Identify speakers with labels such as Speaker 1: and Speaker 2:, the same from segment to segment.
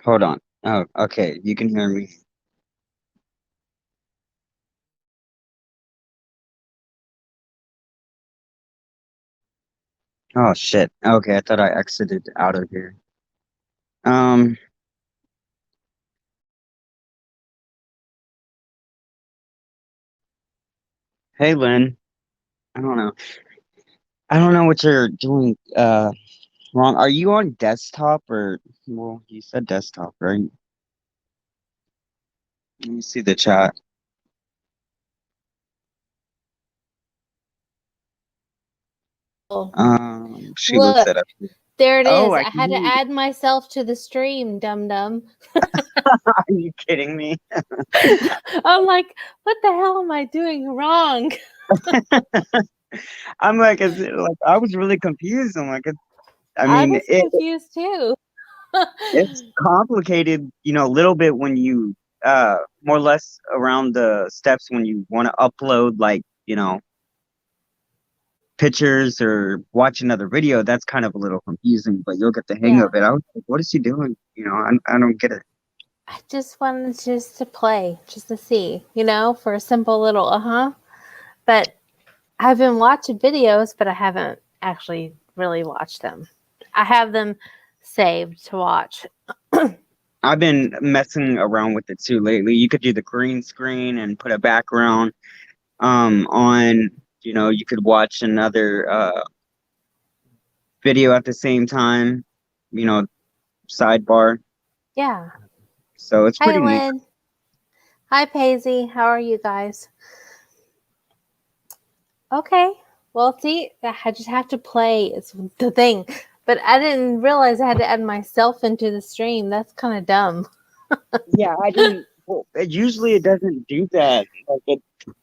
Speaker 1: Hold on. Oh, okay. You can hear me. Oh shit. Okay, I thought I exited out of here. Um, hey Lynn. I don't know. I don't know what you're doing wrong. Are you on desktop or well, you said desktop, right? Let me see the chat.
Speaker 2: Oh,
Speaker 1: She looks
Speaker 2: look,
Speaker 1: at us.
Speaker 2: there it
Speaker 1: Oh,
Speaker 2: is.
Speaker 1: I
Speaker 2: I
Speaker 1: can
Speaker 2: had
Speaker 1: hear
Speaker 2: to
Speaker 1: you.
Speaker 2: add myself to the stream, dum dum.
Speaker 1: Are you kidding me?
Speaker 2: I'm like, what the hell am I doing wrong?
Speaker 1: I'm like, is it like I was really confused. I'm like, I
Speaker 2: I
Speaker 1: mean,
Speaker 2: was confused too.
Speaker 1: it's complicated, a little bit when you more or less around the steps when you want to upload like, pictures or watch another video, that's kind of a little confusing, but you'll get the hang
Speaker 2: Yeah,
Speaker 1: of it. I was like, what is she doing? I don't get it.
Speaker 2: I just wanted just to play, just to see, for a simple little But I've been watching videos, but I haven't actually really watched them. I have them saved to watch.
Speaker 1: I've been messing around with it too lately. You could do the green screen and put a background on, you could watch another video at the same time, you know, sidebar.
Speaker 2: Yeah.
Speaker 1: So it's
Speaker 2: Hi,
Speaker 1: pretty neat.
Speaker 2: Lynn. Hi, Paisy. How are you guys? Okay. Well, see, I just have to play. It's the thing. But I didn't realize I had to add myself into the stream. That's kind of dumb.
Speaker 1: Yeah, I didn't. Well, usually it doesn't do that. Like it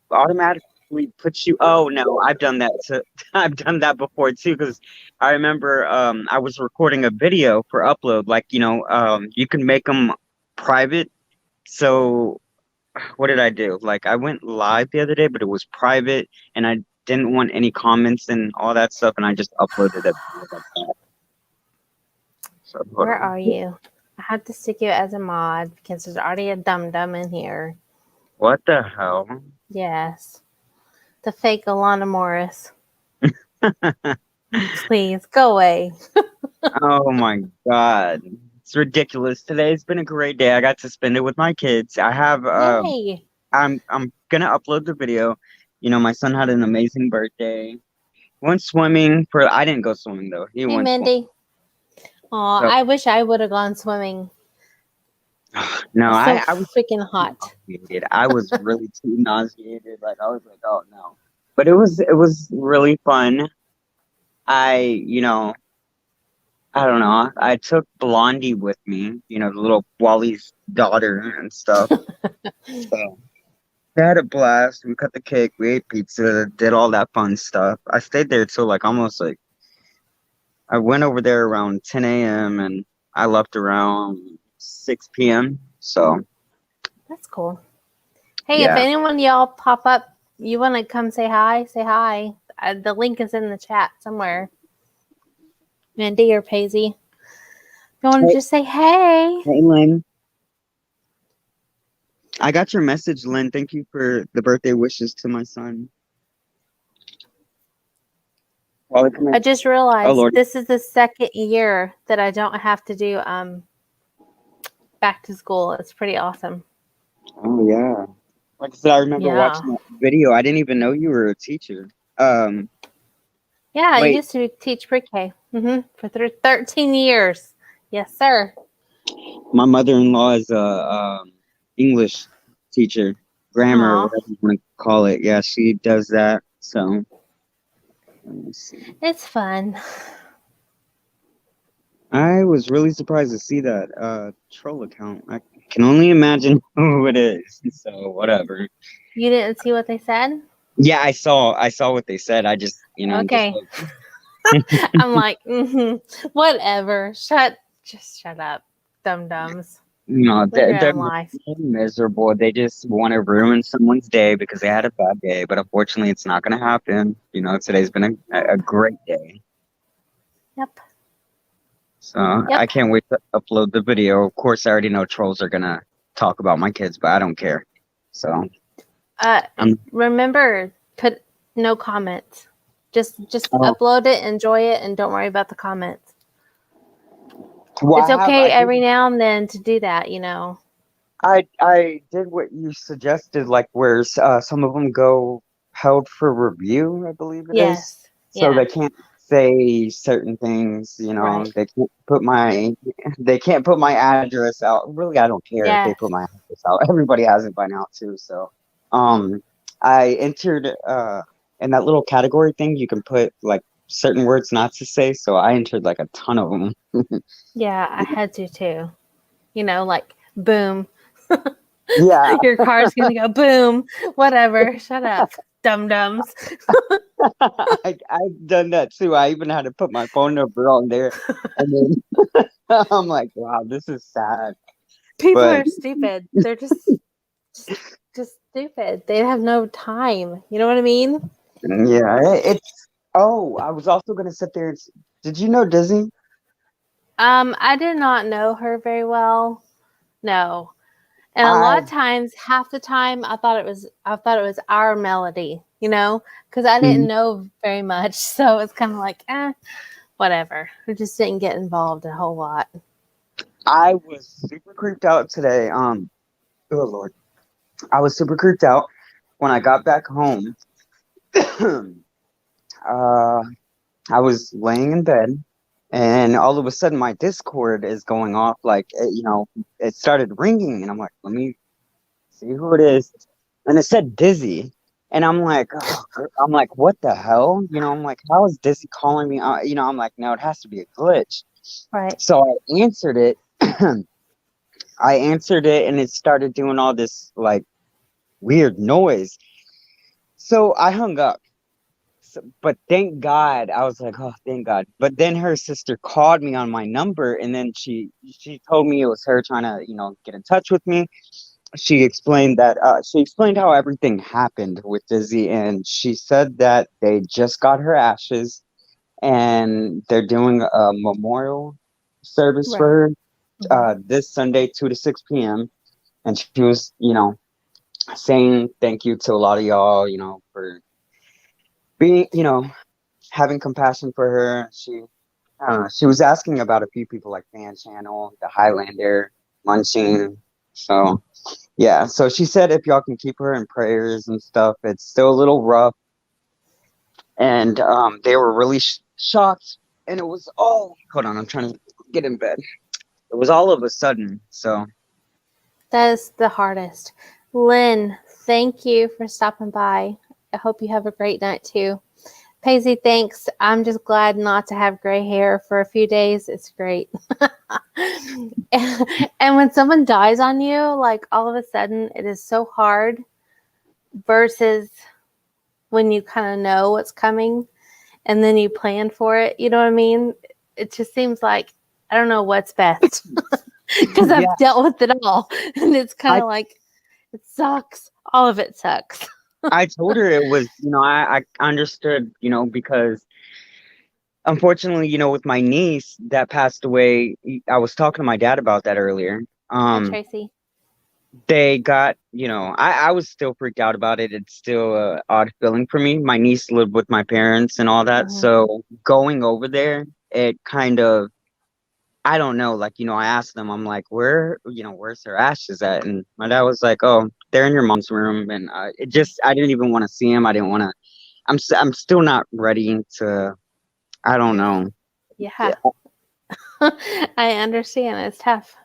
Speaker 1: automatically puts you. Oh no, I've done that. I've done that before too. Because I remember I was recording a video for upload. Like you can make them private. So what did I do? Like I went live the other day, but it was private, and I didn't want any comments and all that stuff, and I just uploaded a video like that. So hold
Speaker 2: Where
Speaker 1: on.
Speaker 2: are you? I had to stick you as a mod because there's already a dum dum in here.
Speaker 1: What the hell?
Speaker 2: Yes. The fake Alana Morris. Please go away.
Speaker 1: Oh my God. It's ridiculous. Today's been a great day. I got to spend it with my kids.
Speaker 2: Yay.
Speaker 1: I'm gonna upload the video. My son had an amazing birthday. Went swimming for I didn't go swimming though. He
Speaker 2: Hey,
Speaker 1: went swimming.
Speaker 2: Mindy. Oh,
Speaker 1: So
Speaker 2: I wish I would have gone swimming.
Speaker 1: no,
Speaker 2: It's so
Speaker 1: I was
Speaker 2: freaking
Speaker 1: too
Speaker 2: hot.
Speaker 1: nauseated. I was really too nauseated. Like I was like, oh no. But it was really fun. I I don't know. I took Blondie with me, the little Wally's daughter and stuff. So we had a blast. We cut the cake, we ate pizza, did all that fun stuff. I stayed there till like almost like I went over there around 10 a.m. and I left around 6 p.m. So
Speaker 2: That's cool. Hey, if
Speaker 1: yeah.
Speaker 2: anyone y'all pop up, you want to come say hi, say hi. The link is in the chat somewhere. Mindy or Paisy. You want to
Speaker 1: Hey,
Speaker 2: just say hey?
Speaker 1: hey, Lynn. I got your message, Lynn. Thank you for the birthday wishes to my son. Wally, come
Speaker 2: I
Speaker 1: here.
Speaker 2: just
Speaker 1: Oh
Speaker 2: realized
Speaker 1: Lord.
Speaker 2: this is the second year that I don't have to do back to school. It's pretty awesome.
Speaker 1: Oh yeah. Like I said, I remember
Speaker 2: Yeah.
Speaker 1: watching that video. I didn't even know you were a teacher. Um,
Speaker 2: Yeah, I
Speaker 1: wait,
Speaker 2: used to teach pre-K for 13 years. Yes, sir.
Speaker 1: my mother-in-law is a English teacher, grammar,
Speaker 2: Aw,
Speaker 1: whatever you want to call it. Yeah, she does that. So let me see.
Speaker 2: it's fun.
Speaker 1: I was really surprised to see that troll account. I can only imagine who it is. So whatever.
Speaker 2: You didn't see what they said?
Speaker 1: Yeah, I saw what they said. I just, just
Speaker 2: Okay.
Speaker 1: like
Speaker 2: I'm like, whatever. Just shut up, dum dums. Live your
Speaker 1: they're
Speaker 2: own life.
Speaker 1: miserable. They just want to ruin someone's day because they had a bad day. But unfortunately, it's not going to happen. Today's been a great day.
Speaker 2: Yep.
Speaker 1: So I
Speaker 2: Yep.
Speaker 1: can't wait to upload the video. Of course, I already know trolls are gonna talk about my kids, but I don't care. So
Speaker 2: Uh,
Speaker 1: I'm.
Speaker 2: remember, put no comments. Just
Speaker 1: Oh,
Speaker 2: upload it, enjoy it, and don't worry about the comments.
Speaker 1: well,
Speaker 2: It's okay
Speaker 1: I did
Speaker 2: every now and then to do that, you know.
Speaker 1: I did what you suggested, like where some of them go held for review, I believe it is.
Speaker 2: Yes.
Speaker 1: So
Speaker 2: Yeah.
Speaker 1: they can't say certain things, you know.
Speaker 2: Right.
Speaker 1: They can't put my address out. Really, I don't care if they
Speaker 2: Yes.
Speaker 1: put my address out. Everybody has it by now too. So, um, I entered in that little category thing. You can put like certain words not to say. So I entered like a ton of them.
Speaker 2: Yeah, I had to too. You know, like boom.
Speaker 1: Yeah,
Speaker 2: Your car's gonna go boom. Whatever. Shut up, dum dums.
Speaker 1: I've done that too. I even had to put my phone number on there, and then I'm like, wow, this is sad.
Speaker 2: People
Speaker 1: But
Speaker 2: are stupid. They're just just stupid. They have no time. You know what I mean?
Speaker 1: yeah, it's. Oh, I was also gonna sit there and. Did you know Disney?
Speaker 2: I did not know her very well. No. And a lot
Speaker 1: I
Speaker 2: of times, half the time, I thought it was our melody, you know, because I didn't know very much, so it's kind of like, whatever. I just didn't get involved a whole lot.
Speaker 1: I was super creeped out today. Oh Lord, I was super creeped out when I got back home. uh, I was laying in bed, and all of a sudden my Discord is going off. Like, it started ringing, and I'm like, let me see who it is. And it said Dizzy. And I'm like, oh, I'm like, what the hell? I'm like, how is Dizzy calling me? I'm like, no, it has to be a glitch.
Speaker 2: Right.
Speaker 1: So I answered it. I answered it, and it started doing all this like weird noise. So I hung up. But thank God, I was like, oh, thank God. But then her sister called me on my number, and then she told me it was her trying to, get in touch with me. She explained how everything happened with Dizzy, and she said that they just got her ashes, and they're doing a memorial service for
Speaker 2: Right.
Speaker 1: her
Speaker 2: Hmm.
Speaker 1: this Sunday, 2 to 6 p.m. And she was, saying thank you to a lot of y'all, for being, having compassion for her. She was asking about a few people like Fan Channel, the Highlander, Munching. So yeah, so she said if y'all can keep her in prayers and stuff. It's still a little rough, and they were really shocked. And it was all hold on, I'm trying to get in bed. It was all of a sudden. So
Speaker 2: That is the hardest. Lynn, thank you for stopping by. I hope you have a great night too. Paisley, thanks. I'm just glad not to have gray hair for a few days. It's great. And when someone dies on you, like all of a sudden, it is so hard versus when you kind of know what's coming and then you plan for it. You know what I mean? It just seems like I don't know what's best because
Speaker 1: yeah,
Speaker 2: I've dealt with it all. And it's kind
Speaker 1: I
Speaker 2: of like, it sucks. All of it sucks.
Speaker 1: I told her it was, I understood, because unfortunately, with my niece that passed away, I was talking to my dad about that earlier.
Speaker 2: Hi,
Speaker 1: Um,
Speaker 2: Tracy.
Speaker 1: they got, I was still freaked out about it. It's still a odd feeling for me. My niece lived with my parents and all that.
Speaker 2: Hmm.
Speaker 1: So going over there, it kind of, I don't know, like, I asked them, I'm like, where's her ashes at? And my dad was like, oh, they're in your mom's room. And I didn't even want to see him. I didn't want to, I'm still not ready to, I don't know.
Speaker 2: Yeah,
Speaker 1: Yeah.
Speaker 2: I understand. It's tough.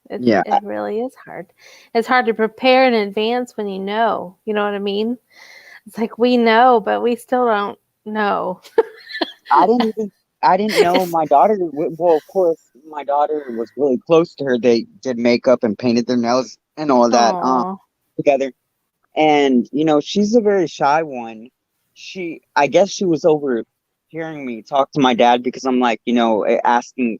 Speaker 1: Yeah.
Speaker 2: It really is hard. It's hard to prepare in advance when you know. You know what I mean? It's like we know, but we still don't know.
Speaker 1: I didn't even I didn't know
Speaker 2: It's
Speaker 1: my daughter. Well, of course, my daughter was really close to her. They did makeup and painted their nails and all that
Speaker 2: oh
Speaker 1: together. And she's a very shy one. I guess she was overhearing me talk to my dad because I'm like, asking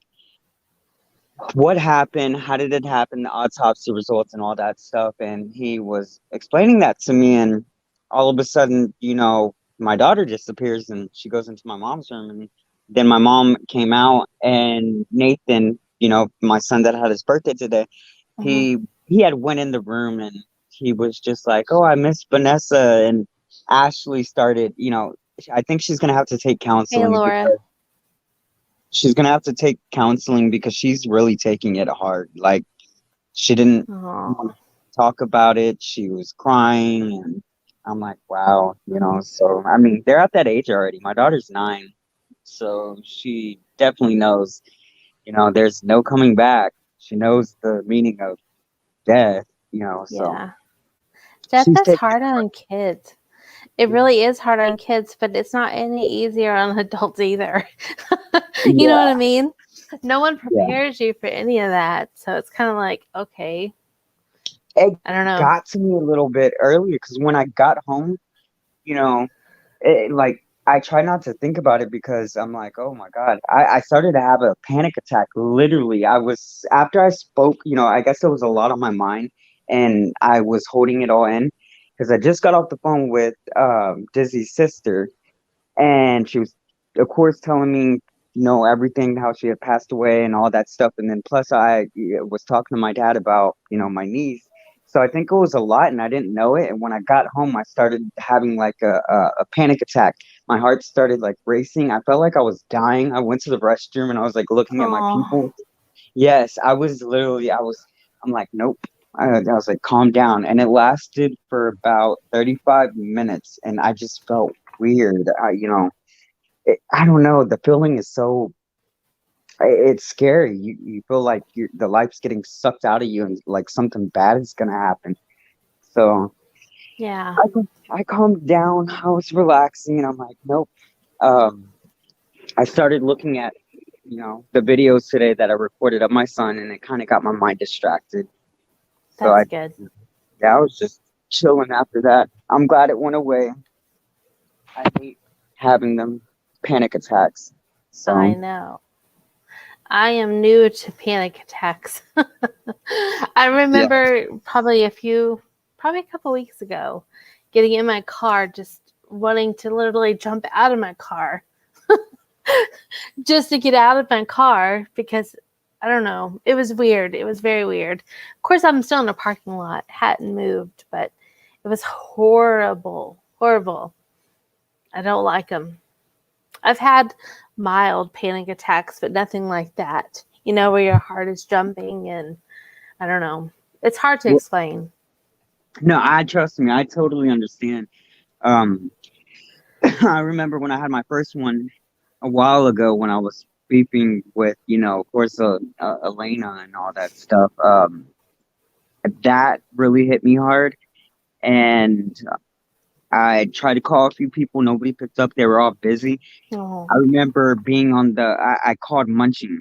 Speaker 1: what happened, how did it happen, the autopsy results and all that stuff. And he was explaining that to me, and all of a sudden, my daughter disappears and she goes into my mom's room, then my mom came out, and Nathan, my son that had his birthday today,
Speaker 2: Mhm.
Speaker 1: he had went in the room, and he was just like, "Oh, I miss Vanessa." And Ashley started, I think she's gonna have to take
Speaker 2: Hey,
Speaker 1: counseling
Speaker 2: Laura.
Speaker 1: because she's really taking it hard. Like, she didn't want
Speaker 2: Oh,
Speaker 1: to talk about it. She was crying, and I'm like, wow, So I mean, they're at that age already. My daughter's 9, so she definitely knows, there's no coming back. She knows the meaning of death, so
Speaker 2: yeah. Death
Speaker 1: she's
Speaker 2: is
Speaker 1: taking
Speaker 2: hard on kids. It
Speaker 1: it.
Speaker 2: really is hard on kids, but it's not any easier on adults either. You know what
Speaker 1: Yeah,
Speaker 2: I mean? No one
Speaker 1: yeah.
Speaker 2: prepares you for any of that. So it's kind of like, okay,
Speaker 1: It
Speaker 2: I don't know.
Speaker 1: got to me a little bit earlier because when I got home, you know, like I try not to think about it because I'm like, oh my God, I started to have a panic attack. Literally, I was after I spoke, I guess there was a lot on my mind, and I was holding it all in because I just got off the phone with Dizzy's sister, and she was, of course, telling me, everything, how she had passed away and all that stuff. And then plus I was talking to my dad about, my niece. So I think it was a lot, and I didn't know it. And when I got home, I started having like a panic attack. My heart started like racing. I felt like I was dying. I went to the restroom, and I was like looking at my
Speaker 2: Oh,
Speaker 1: pupils. Yes, I'm like, nope. I was like, calm down. And it lasted for about 35 minutes. And I just felt weird. I don't know. The feeling is so, it's scary. You feel like the life's getting sucked out of you, and like something bad is going to happen. So
Speaker 2: yeah.
Speaker 1: I calmed down. I was relaxing, and I'm like, nope. Um, I started looking at, the videos today that I recorded of my son, and it kind of got my mind distracted. So
Speaker 2: That's good.
Speaker 1: yeah, I was just chilling after that. I'm glad it went away. I hate having them panic attacks.
Speaker 2: I
Speaker 1: So
Speaker 2: know. I am new to panic attacks. I
Speaker 1: yeah,
Speaker 2: remember probably a couple weeks ago, getting in my car, just wanting to literally jump out of my car just to get out of my car because I don't know. It was weird. It was very weird. Of course, I'm still in a parking lot, hadn't moved, but it was horrible. Horrible. I don't like them. I've had mild panic attacks, but nothing like that. You know, where your heart is jumping and I don't know. It's hard to
Speaker 1: well,
Speaker 2: explain.
Speaker 1: no, I trust me. I totally understand. Um, I remember when I had my first one a while ago when I was beefing with, of course, Elena and all that stuff. That really hit me hard, and I tried to call a few people. Nobody picked up. They were all busy. I
Speaker 2: Oh,
Speaker 1: remember being I called munching.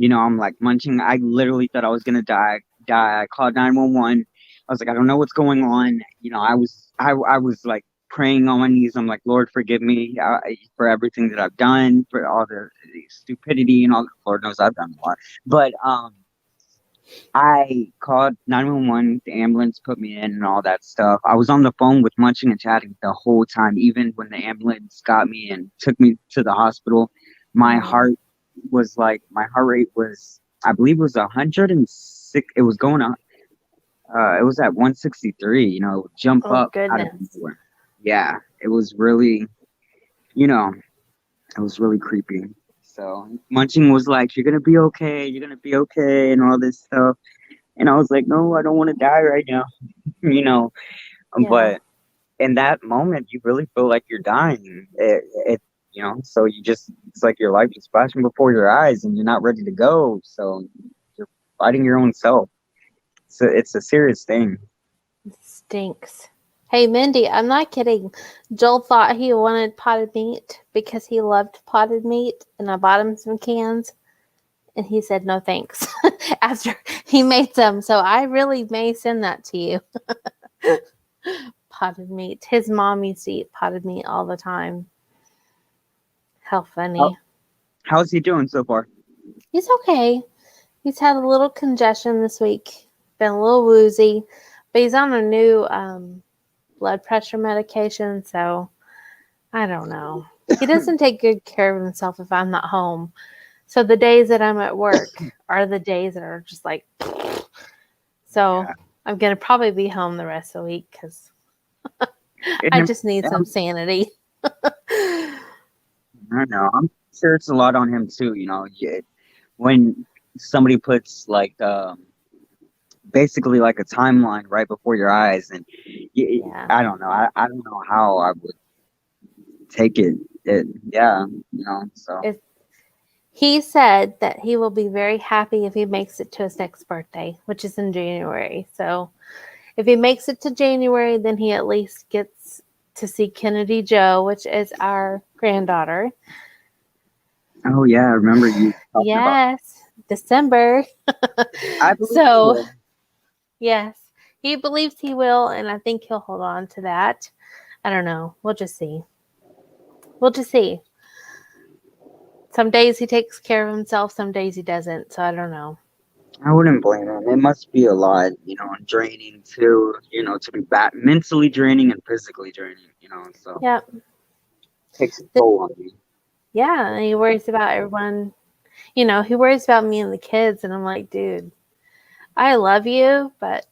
Speaker 1: I'm like munching. I literally thought I was gonna die. I called 911. I was like, I don't know what's going on. I was like praying on my knees. I'm like, Lord, forgive me for everything that I've done, for all the stupidity and all. Lord knows I've done a lot. But I called 911. The ambulance put me in and all that stuff. I was on the phone with Munching and chatting the whole time, even when the ambulance got me and took me to the hospital. My
Speaker 2: oh,
Speaker 1: heart my heart rate was, I believe it was 106. It was going up. It was at 163. It would jump
Speaker 2: oh
Speaker 1: up out of
Speaker 2: goodness.
Speaker 1: nowhere. Yeah, it was really, you know, it was really creepy. So Munching was like, "You're gonna be okay. You're gonna be okay," and all this stuff. And I was like, no, I don't want to die right now, you know.
Speaker 2: Yeah,
Speaker 1: But in that moment, you really feel like you're dying. So it's like your life is flashing before your eyes, and you're not ready to go. So you're fighting your own self. So it's a serious thing.
Speaker 2: it stinks. Hey, Mindy, I'm not kidding. Joel thought he wanted potted meat because he loved potted meat, and I bought him some cans, and he said no thanks after he made some. So I really may send that to you. Potted meat. His mom used to eat potted meat all the time. How
Speaker 1: How,
Speaker 2: funny.
Speaker 1: how's he doing so far?
Speaker 2: He's okay. He's had a little congestion this week, been a little woozy, but he's on a new blood pressure medication, so I don't know. He doesn't take good care of himself if I'm not home. So the days that I'm at work are the days that are just like, so
Speaker 1: Yeah.
Speaker 2: I'm going to probably be home the rest of the week because I
Speaker 1: And
Speaker 2: just need some sanity.
Speaker 1: I know. I'm sure it's a lot on him too. When somebody puts like basically like a timeline right before your eyes, and
Speaker 2: Yeah.
Speaker 1: I don't know. I don't know how I would take it. Yeah. So.
Speaker 2: It, he said that he will be very happy if he makes it to his next birthday, which is in January. So if he makes it to January, then he at least gets to see Kennedy Joe, which is our granddaughter.
Speaker 1: Oh yeah, I remember you talking about.
Speaker 2: Yes, December.
Speaker 1: I believe you
Speaker 2: So,
Speaker 1: will.
Speaker 2: yes, he believes he will, and I think he'll hold on to that. I don't know. We'll just see. We'll just see. Some days he takes care of himself, some days he doesn't. So I don't know.
Speaker 1: I wouldn't blame him. It must be a lot, and draining too. To be back mentally draining and physically draining. So
Speaker 2: Yeah.
Speaker 1: takes a toll on me.
Speaker 2: Yeah. And he worries about everyone. He worries about me and the kids. And I'm like, dude, I love you, but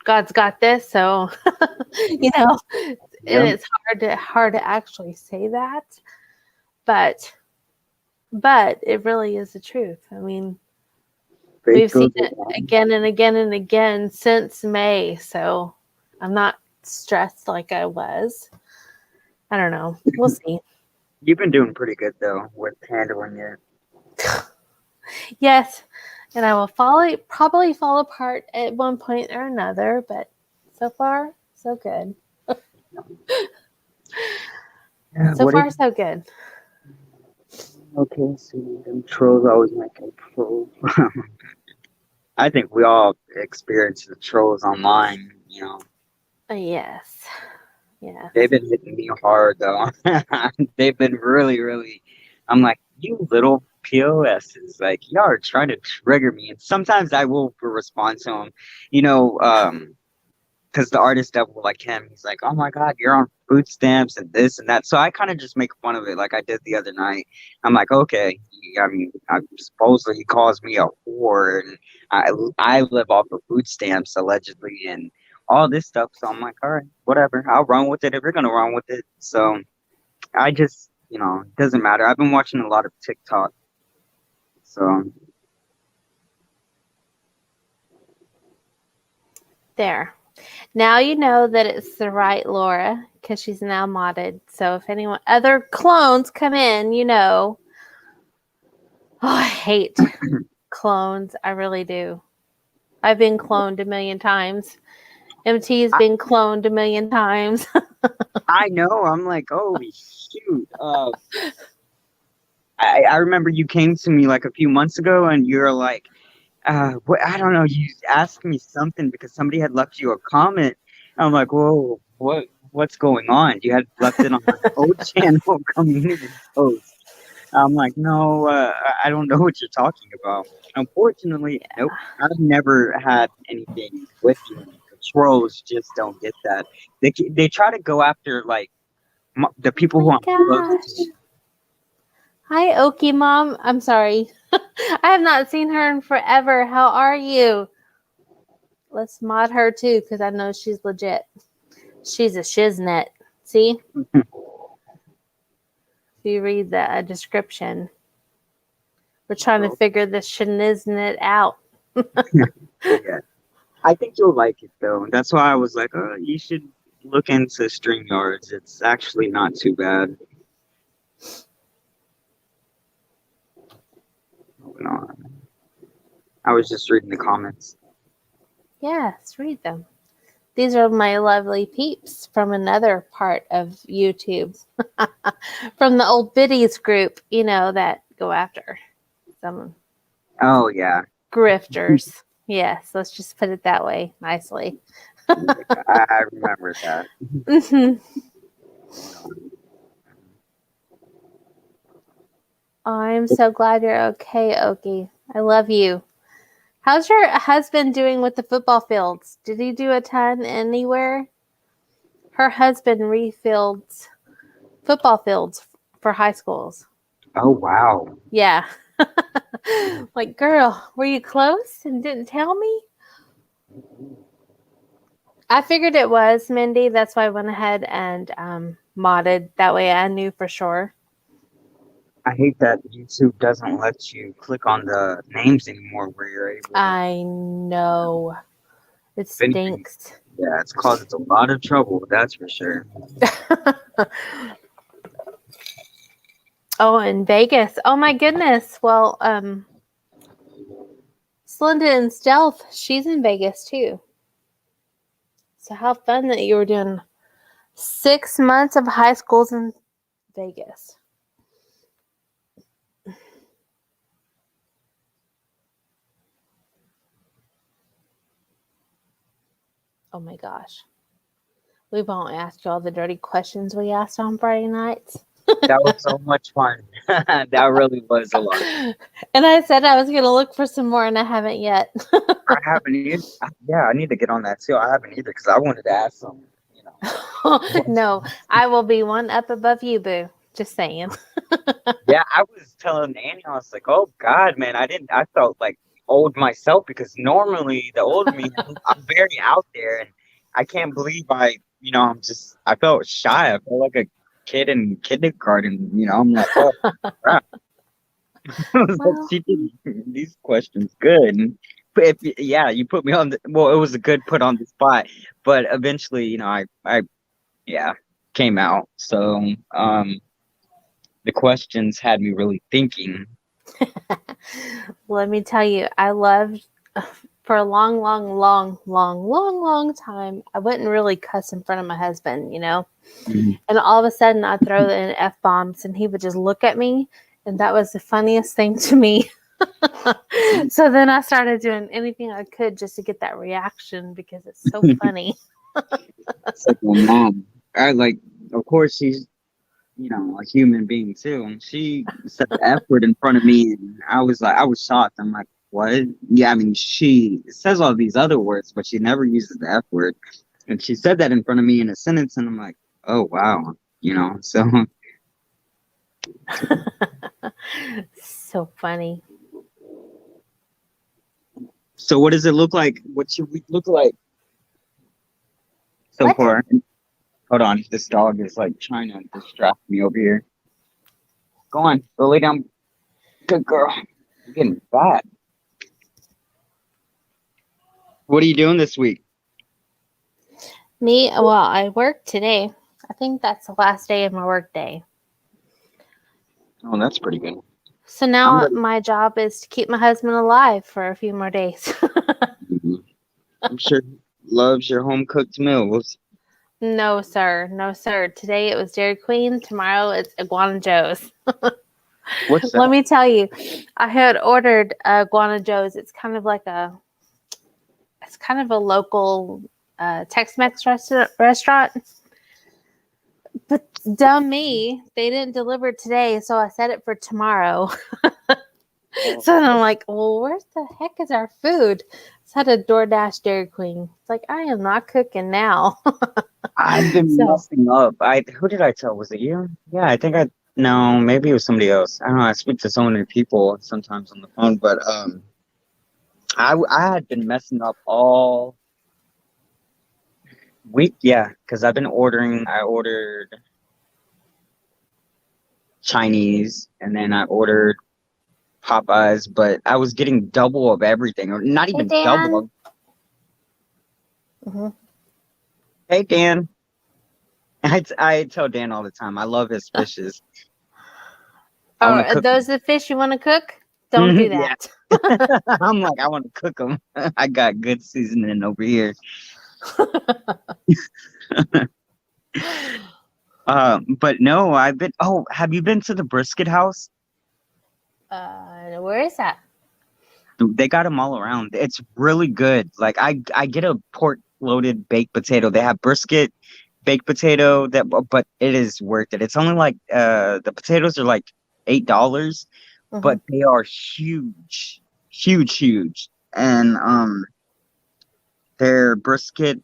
Speaker 2: God's got this. So, you know, and
Speaker 1: Yeah,
Speaker 2: it's hard to actually say that. But it really is the truth. I mean,
Speaker 1: faith
Speaker 2: we've seen
Speaker 1: goes
Speaker 2: it
Speaker 1: along.
Speaker 2: again and again and again since May. So I'm not stressed like I was. I don't know. We'll see.
Speaker 1: You've been doing pretty good though with handling it.
Speaker 2: Yes, and I will probably fall apart at one point or another, but so far, so good.
Speaker 1: Yeah,
Speaker 2: So
Speaker 1: what is
Speaker 2: far, so good.
Speaker 1: okay? So them trolls always make a troll. I think we all experience the trolls online.
Speaker 2: Yes, yes.
Speaker 1: They've been hitting me hard though. They've been really, really. I'm like, you little POSs, like y'all are trying to trigger me, and sometimes I will respond to them. You know, because the artist devil like him, he's like, oh my god, you're on food stamps and this and that. So I kind of just make fun of it, like I did the other night. I'm like, okay, I mean, supposedly he calls me a whore, and I live off of food stamps allegedly, and all this stuff. So I'm like, all right, whatever, I'll run with it if you're gonna run with it. So I just, it doesn't matter. I've been watching a lot of TikTok, so
Speaker 2: There. Now you know that it's the right Laura because she's now modded. So if anyone other clones come in, Oh, I hate clones. I really do. I've been cloned a million times. MT's
Speaker 1: I,
Speaker 2: been cloned a million times.
Speaker 1: I know. I'm like, holy shoot. I remember you came to me like a few months ago and you're like, I don't know, you asked me something because somebody had left you a comment. I'm like, whoa, what's going on? You had left it on my old channel community post. I'm like, no, I don't know what you're talking about. Unfortunately, nope, I've never had anything with you. The trolls just don't get that. They try to go after like the
Speaker 2: Oh
Speaker 1: people who
Speaker 2: my
Speaker 1: I'm close to.
Speaker 2: gosh. Hi, Oki Mom. I'm sorry. I have not seen her in forever. How are you? Let's mod her too because I know she's legit. She's a shiznet. See? If you read the description, we're trying to
Speaker 1: So,
Speaker 2: figure this shiznet out.
Speaker 1: yeah. I think you'll like it though. That's why I was like, oh, you should look into StreamYards. It's actually not too bad. Moving on. I was just reading the comments.
Speaker 2: Yes, read them. These are my lovely peeps from another part of YouTube. From the old biddies group, that go after some
Speaker 1: Oh yeah,
Speaker 2: grifters. Yes, let's just put it that way nicely.
Speaker 1: I remember that.
Speaker 2: Hmm.
Speaker 1: Hold on.
Speaker 2: I'm so glad you're okay, Oki. I love you. How's your husband doing with the football fields? Did he do a ton anywhere? Her husband refilled football fields for high schools.
Speaker 1: Oh wow.
Speaker 2: Yeah. Like, girl, were you close and didn't tell me? I figured it was Mindy. That's why I went ahead and modded. That way I knew for sure.
Speaker 1: I hate that YouTube doesn't let you click on the names anymore where you're able to.
Speaker 2: I know. It
Speaker 1: If anything,
Speaker 2: stinks.
Speaker 1: yeah, it's caused a lot of trouble, that's for sure.
Speaker 2: Oh, in Vegas. Oh my goodness. Well, Slinda and Stealth, she's in Vegas too. So how fun that you were doing 6 months of high schools in Vegas. Oh my gosh. We won't ask you all the dirty questions we asked on Friday nights.
Speaker 1: That was so much fun. That really was a lot.
Speaker 2: And I said I was going to look for some more, and I haven't yet.
Speaker 1: I haven't either. Yeah, I need to get on that too. I haven't either because I wanted to ask some, you know.
Speaker 2: No, I will be one up above you, boo. Just saying.
Speaker 1: Yeah, I was telling Annie, I was like, oh God, man, I felt like old myself because normally the old me, I'm very out there and I can't believe I felt shy. I felt like a kid in kindergarten, I'm like, oh crap. I was like,
Speaker 2: Well,
Speaker 1: she did these questions good. And yeah, you put me on well, it was a good put on the spot, but eventually, yeah, came out. So, the questions had me really thinking.
Speaker 2: let me tell you, I loved for a long, long, long, long, long, long time. I wouldn't really cuss in front of my husband,
Speaker 1: Mhm.
Speaker 2: And all of a sudden, I'd throw in F bombs, and he would just look at me, and that was the funniest thing to me. So then I started doing anything I could just to get that reaction because it's so funny.
Speaker 1: It's like my mom. I like, of course, she's a human being too, and she said the F word in front of me, and I was shocked. I'm like, what? Yeah, I mean, she says all these other words, but she never uses the F word, and she said that in front of me in a sentence, and I'm like, oh wow, So
Speaker 2: So funny.
Speaker 1: so what does it look like? What should we look like so
Speaker 2: What?
Speaker 1: far? Hold on, this dog is like trying to distract me over here. Go on, go lay down. Good girl. You're getting fat. What are you doing this week?
Speaker 2: Me? Well, I worked today. I think that's the last day of my work day.
Speaker 1: Oh, that's pretty good.
Speaker 2: So
Speaker 1: I'm
Speaker 2: now
Speaker 1: ready.
Speaker 2: my job is to keep my husband alive for a few more days.
Speaker 1: Mhm. I'm sure he loves your home cooked meals.
Speaker 2: No, sir. No, sir. Today it was Dairy Queen. Tomorrow it's Iguana Joe's.
Speaker 1: What's
Speaker 2: Let
Speaker 1: that?
Speaker 2: me tell you, I had ordered Iguana Joe's. It's kind of a local Tex-Mex restaurant. But dumb me, they didn't deliver it today, so I set it for tomorrow. So then I'm like, well, where the heck is our food? So I had a DoorDash Dairy Queen. It's like, I am not cooking now.
Speaker 1: I've been
Speaker 2: So,
Speaker 1: messing up. Who did I tell? Was it you? Yeah, I think I no, maybe it was somebody else. I don't know. I speak to so many people sometimes on the phone, but I had been messing up all week. Yeah, because I've been ordering. I ordered Chinese, and then I ordered Popeyes, but I was getting double of everything, or not
Speaker 2: hey,
Speaker 1: even
Speaker 2: Dan.
Speaker 1: double.
Speaker 2: Mm-hmm.
Speaker 1: Hey, Dan. I tell Dan all the time. I love his fishes. I want to
Speaker 2: Are
Speaker 1: cook
Speaker 2: those
Speaker 1: them.
Speaker 2: the fish you want to cook? Don't do
Speaker 1: Yeah.
Speaker 2: that.
Speaker 1: I'm like, I want to cook them. I got good seasoning over here. But no, I've been. Oh, have you been to the brisket house?
Speaker 2: Where is that?
Speaker 1: They got them all around. It's really good. Like I get a pork loaded baked potato. They have brisket baked potato but it is worth it. It's only like the potatoes are like $8,
Speaker 2: Mm-hmm.
Speaker 1: but they are huge, huge, huge. And their brisket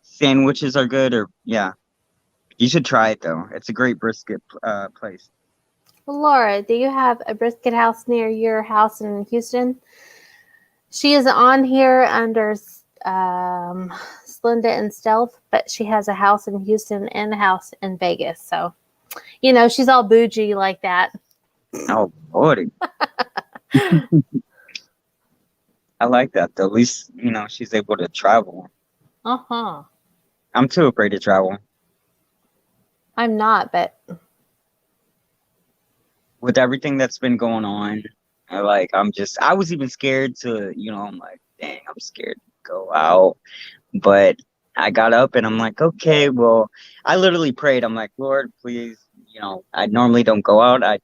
Speaker 1: sandwiches are good. Or yeah, You should try it though. It's a great brisket place.
Speaker 2: Laura, do you have a brisket house near your house in Houston? She is on here under Slinda and Stealth, but she has a house in Houston and a house in Vegas. So, she's all bougie like that.
Speaker 1: Oh, lordy. I like that though. At least, she's able to travel.
Speaker 2: Uh-huh.
Speaker 1: I'm too afraid to travel.
Speaker 2: I'm not, but
Speaker 1: With everything that's been going on, I was even scared to, I'm like, dang, I'm scared to go out. But I got up and I'm like, okay, well, I literally prayed. I'm like, Lord, please, I normally don't go out. I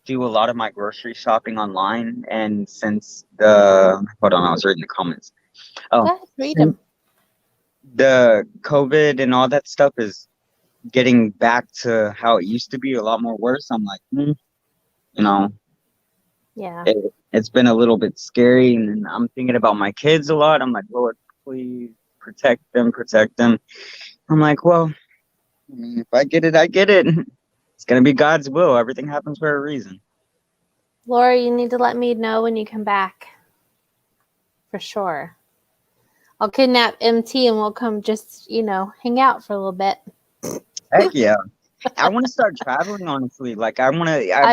Speaker 1: do a lot of my grocery shopping online. And hold on, I was reading the comments.
Speaker 2: go
Speaker 1: Oh,
Speaker 2: ahead, read
Speaker 1: since
Speaker 2: them.
Speaker 1: the COVID and all that stuff is getting back to how it used to be, a lot more worse. I'm like, you know,
Speaker 2: Yeah.
Speaker 1: it's been a little bit scary, and I'm thinking about my kids a lot. I'm like, Lord, please protect them, protect them. I'm like, well, if I get it, I get it. It's gonna be God's will. Everything happens for a reason.
Speaker 2: Laura, you need to let me know when you come back. For sure. I'll kidnap MT and we'll come just, hang out for a little bit.
Speaker 1: Heck yeah. I want to start traveling, honestly. Like,
Speaker 2: I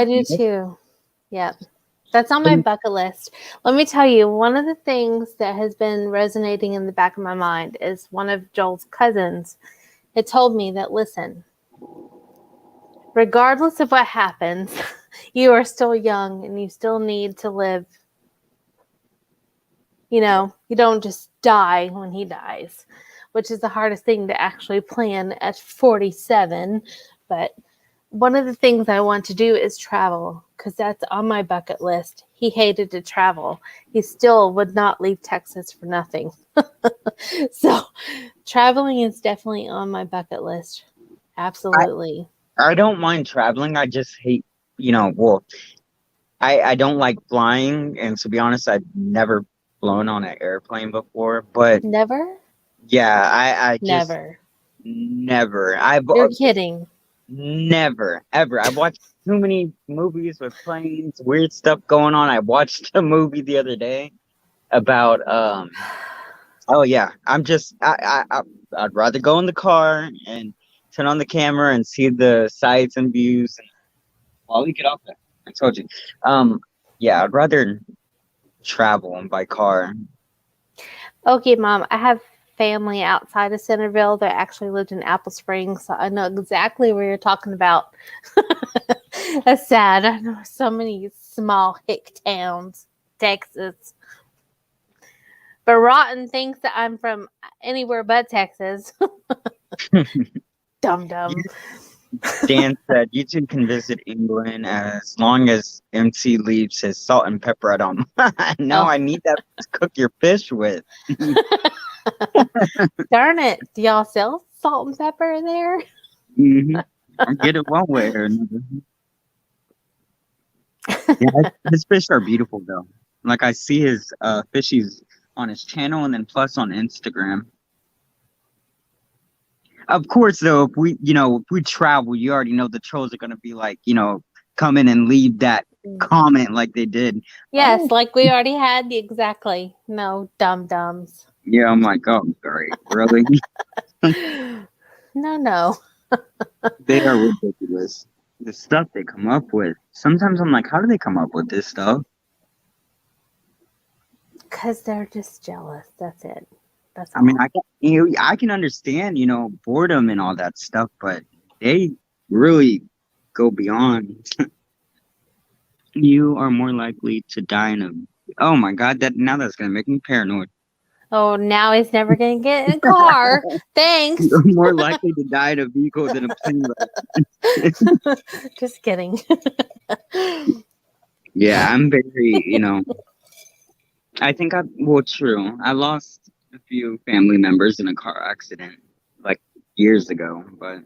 Speaker 2: do too. Yep. That's on my bucket list. Let me tell you, one of the things that has been resonating in the back of my mind is one of Joel's cousins had told me that, listen, regardless of what happens, you are still young and you still need to live. You don't just die when he dies, which is the hardest thing to actually plan at 47. But one of the things I want to do is travel because that's on my bucket list. He hated to travel. He still would not leave Texas for nothing. So traveling is definitely on my bucket list. Absolutely.
Speaker 1: I don't mind traveling. I just hate, well, I don't like flying, and to be honest, I've never flown on an airplane before. But
Speaker 2: Never?
Speaker 1: yeah, I just
Speaker 2: Never.
Speaker 1: never.
Speaker 2: You're kidding.
Speaker 1: Never ever. I've watched too many movies with planes, weird stuff going on. I watched a movie the other day about Oh yeah, I'd rather go in the car and turn on the camera and see the sights and views. And well, we get off there. I told you. Yeah, I'd rather travel by car.
Speaker 2: Okay, Mom, I have family outside of Centerville that actually lived in Apple Springs, so I know exactly where you're talking about. That's sad. I know so many small hick towns, Texas. But Rotten thinks that I'm from anywhere but Texas. Dum dum.
Speaker 1: Dan said you two can visit England as long as MC leaves his salt and pepper at home. No,
Speaker 2: Oh.
Speaker 1: I need that to cook your fish with.
Speaker 2: Darn it. Do y'all sell salt and pepper in there?
Speaker 1: Mm-hmm. I get it one way or another. Yeah, his fish are beautiful though. Like I see his fishies on his channel and then plus on Instagram. Of course, though, if we travel, you already know the trolls are gonna be like, come in and leave that comment like they did.
Speaker 2: Yes,
Speaker 1: Oh,
Speaker 2: like we already had. Exactly. No, dum dums.
Speaker 1: yeah, I'm like, oh, great, really?
Speaker 2: No.
Speaker 1: They are ridiculous. The stuff they come up with. Sometimes I'm like, how do they come up with this stuff?
Speaker 2: Because they're just jealous. That's it. That's all.
Speaker 1: I mean, I can understand, boredom and all that stuff, but they really go beyond. You are more likely to die in a. Oh my God, that's gonna make me paranoid.
Speaker 2: Oh, now he's never going to get in a car. Thanks.
Speaker 1: You're more likely to die in a vehicle than a plane ride.
Speaker 2: Just kidding.
Speaker 1: Yeah, I'm very, I think true. I lost a few family members in a car accident like years ago, but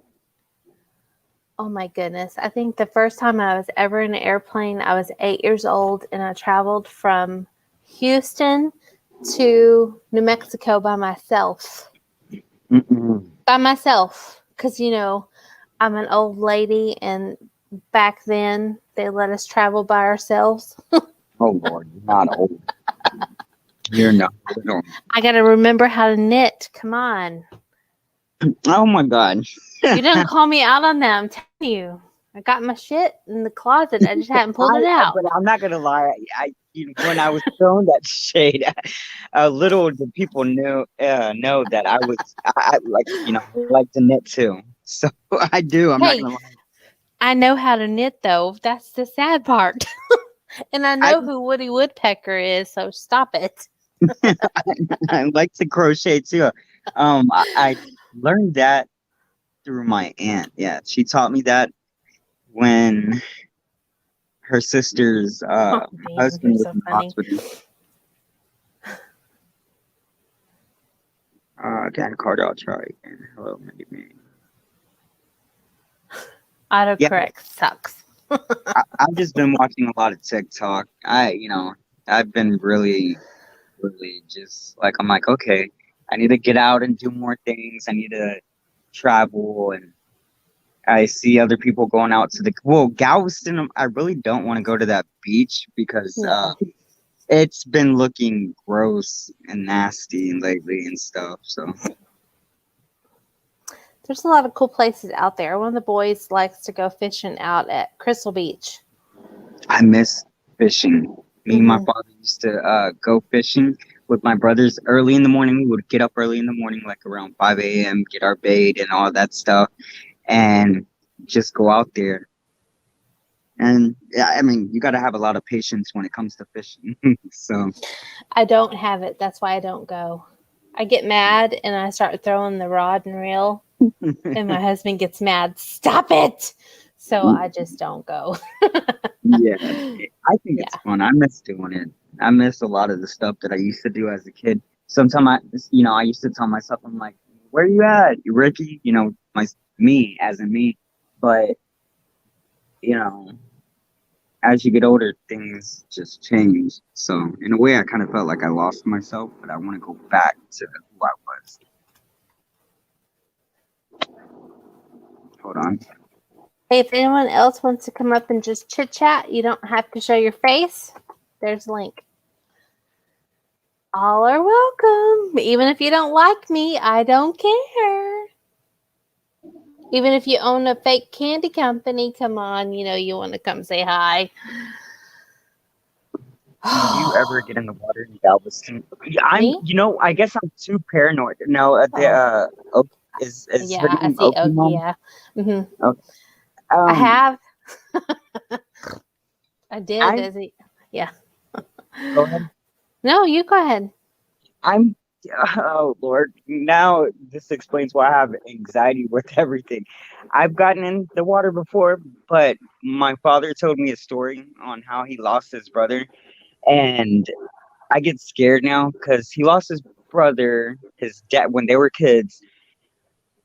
Speaker 2: Oh my goodness. I think the first time I was ever in an airplane, I was 8 years old and I traveled from Houston to New Mexico by myself.
Speaker 1: mm-mm.
Speaker 2: By myself. because I'm an old lady, and back then they let us travel by ourselves.
Speaker 1: Oh Lord, you're not old. You're not little.
Speaker 2: I got to remember how to knit. Come on.
Speaker 1: Oh my God.
Speaker 2: You didn't call me out on that. I'm telling you. I got my shit in the closet. I just hadn't pulled it out.
Speaker 1: But I'm not gonna lie. When I was throwing that shade, little did people know that I like like to knit too. So I do. I'm not
Speaker 2: Hey,
Speaker 1: gonna
Speaker 2: I know how to knit, though. That's the sad part. And I
Speaker 1: lie.
Speaker 2: know who Woody Woodpecker is, so stop it.
Speaker 1: I like to crochet too. I learned that through my aunt. Yeah, she taught me that when her sister's
Speaker 2: Oh, man, you're
Speaker 1: husband was
Speaker 2: so
Speaker 1: in the
Speaker 2: funny.
Speaker 1: hospital. Dan Carter, I'll try again. Hello, Mindy May. Yeah,
Speaker 2: Autocorrect sucks.
Speaker 1: I've just been watching a lot of TikTok. I've been really, really just like, I'm like, okay, I need to get out and do more things. I need to travel, and I see other people going out to Galveston. I really don't want to go to that beach because
Speaker 2: No.
Speaker 1: it's been looking gross and nasty lately and stuff. So
Speaker 2: There's a lot of cool places out there. One of the boys likes to go fishing out at Crystal Beach.
Speaker 1: I miss fishing. Me and my
Speaker 2: Hmm.
Speaker 1: father used to go fishing with my brothers early in the morning. We would get up early in the morning, like around 5 a.m., get our bait and all that stuff, and just go out there. And yeah, I mean, you got to have a lot of patience when it comes to fishing. So
Speaker 2: I don't have it. That's why I don't go. I get mad and I start throwing the rod and reel, and my husband gets mad. Stop it! So I just don't go.
Speaker 1: yeah, I think it's
Speaker 2: Yeah.
Speaker 1: fun. I miss doing it. I miss a lot of the stuff that I used to do as a kid. Sometimes I used to tell myself, I'm like, where you at, Ricky? Me as in me. But you know, as you get older, things just change. So in a way, I kind of felt like I lost myself, but I want to go back to who I was. Hold on.
Speaker 2: Hey, if anyone else wants to come up and just chit chat, you don't have to show your face. There's a link. All are welcome. Even if you don't like me, I don't care. Even if you own a fake candy company, come on, you want to come say hi.
Speaker 1: Did you ever get in the water in Galveston? Yeah,
Speaker 2: Me?
Speaker 1: I guess I'm too paranoid. No,
Speaker 2: Oh,
Speaker 1: is her
Speaker 2: yeah, I
Speaker 1: name
Speaker 2: see. Oh,
Speaker 1: Okimon?
Speaker 2: yeah. Hmm.
Speaker 1: Okay.
Speaker 2: I
Speaker 1: Um,
Speaker 2: have. I did.
Speaker 1: I'm
Speaker 2: As he, yeah.
Speaker 1: Go ahead.
Speaker 2: No, you go ahead.
Speaker 1: I'm oh Lord. Now this explains why I have anxiety with everything. I've gotten in the water before, but my father told me a story on how he lost his brother, and I get scared now because he lost his brother, his dad when they were kids.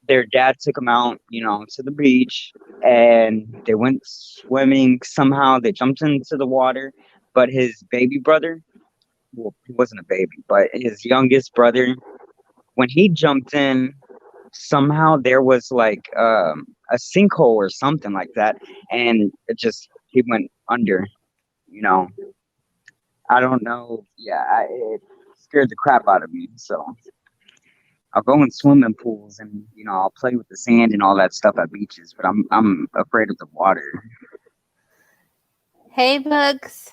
Speaker 1: Their dad took him out, to the beach, and they went swimming. Somehow they jumped into the water, but his baby brother, well, he wasn't a baby, but his youngest brother, when he jumped in, somehow there was like a sinkhole or something like that, and he went under. You know, I don't know. Yeah, it scared the crap out of me. So I'll go in swimming pools and I'll play with the sand and all that stuff at beaches, but I'm afraid of the water.
Speaker 2: Hey, Bugs.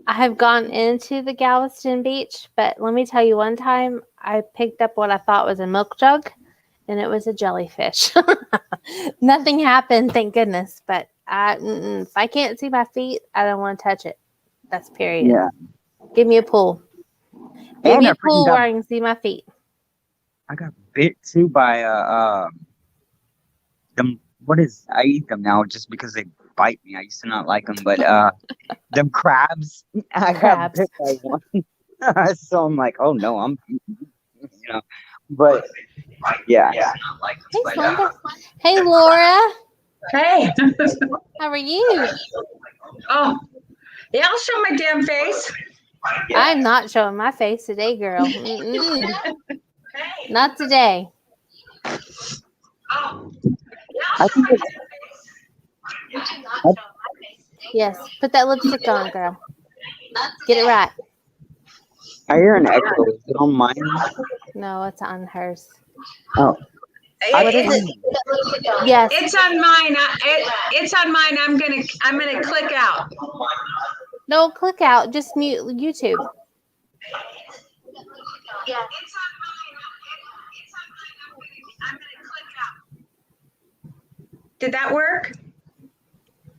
Speaker 2: I have gone into the Galveston Beach, but let me tell you, one time I picked up what I thought was a milk jug, and it was a jellyfish. Nothing happened, thank goodness. But if I can't see my feet, I don't want to touch it. That's period.
Speaker 1: Yeah,
Speaker 2: Give me a pool. Give
Speaker 1: and
Speaker 2: me a pool where I can see my feet.
Speaker 1: I got bit too by them. I eat them now just because they bite me. I used to not like them, but them crabs. I got
Speaker 2: Crabs.
Speaker 1: bit by one, so I'm like, oh no, But yeah,
Speaker 2: Hey, Slumber. Hey, Laura.
Speaker 3: Hey.
Speaker 2: How are you?
Speaker 3: Oh, yeah, I'll show my damn face.
Speaker 2: I'm not showing my face today, girl. Not today.
Speaker 1: I think it's, I,
Speaker 2: Yes. Put that lipstick on, girl. Get it right.
Speaker 1: I hear an echo. Is it on mine?
Speaker 2: No, it's on hers.
Speaker 1: Oh, I
Speaker 2: What is
Speaker 3: It's
Speaker 2: it? Yes.
Speaker 3: it's on mine. It's on mine. I'm gonna click out.
Speaker 2: No, click out. Just mute YouTube.
Speaker 3: Did that work?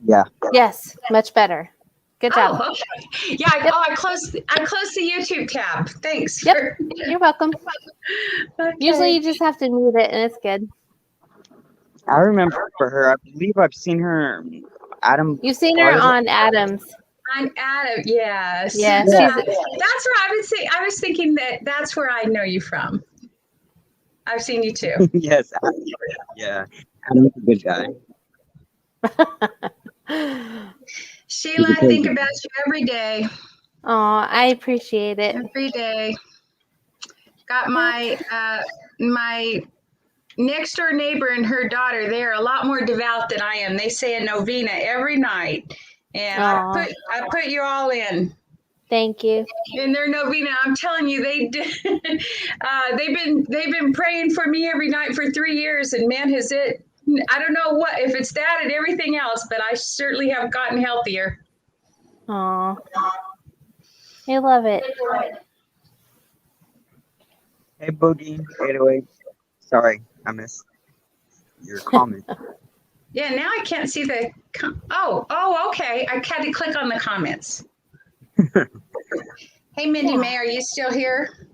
Speaker 1: yeah.
Speaker 2: Yes, much better. Good job.
Speaker 3: Oh, okay. Yeah.
Speaker 2: Yep.
Speaker 3: I closed the YouTube tab. Thanks.
Speaker 2: Yep. You're welcome.
Speaker 3: Okay.
Speaker 2: Usually you just have to mute it and it's good.
Speaker 1: I remember her. I believe I've seen her. Adam.
Speaker 2: You've seen her on Adams.
Speaker 3: I'm Adam. Yes.
Speaker 2: Yes,
Speaker 1: Yeah.
Speaker 2: she's
Speaker 3: That's where I would say. I was thinking that's where I know you from. I've seen you too.
Speaker 1: Yes. Yeah. Adam's a good guy.
Speaker 3: Sheila, I think about you every day.
Speaker 2: Oh, I appreciate it.
Speaker 3: Every day. Got my next door neighbor and her daughter. They are a lot more devout than I am. They say a novena every night, and
Speaker 2: Aw.
Speaker 3: I put you all in
Speaker 2: Thank you.
Speaker 3: their novena. I'm telling you, they've been praying for me every night for 3 years, and man, has it. I don't know if it's that and everything else, but I certainly have gotten healthier.
Speaker 2: Aw. I love it.
Speaker 1: Hey, Boogie. 808. Sorry, I missed your comment.
Speaker 3: Yeah, now I can't see the. Okay. I had to click on the comments. Hey, Mindy May, are you still here?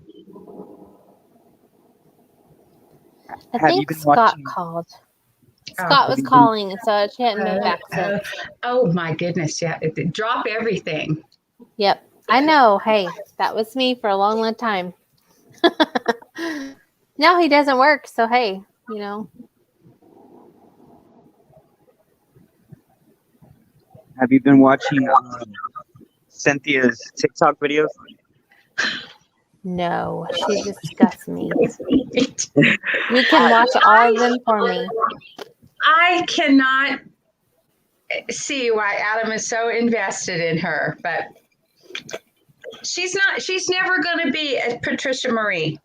Speaker 2: I
Speaker 1: Have you
Speaker 2: think
Speaker 1: been
Speaker 2: Scott
Speaker 1: watching?
Speaker 2: called.
Speaker 3: Oh.
Speaker 2: Scott was calling, and so she hadn't moved back since.
Speaker 3: Oh my goodness! Yeah, drop everything.
Speaker 2: Yep. I know. Hey, that was me for a long, long time. Now he doesn't work, so hey, you know.
Speaker 1: Have you been watching Cynthia's TikTok videos?
Speaker 2: No, she disgusts me. You can watch all of them for me.
Speaker 3: I cannot see why Adam is so invested in her, but she's not. She's never going to be a Patricia Marie.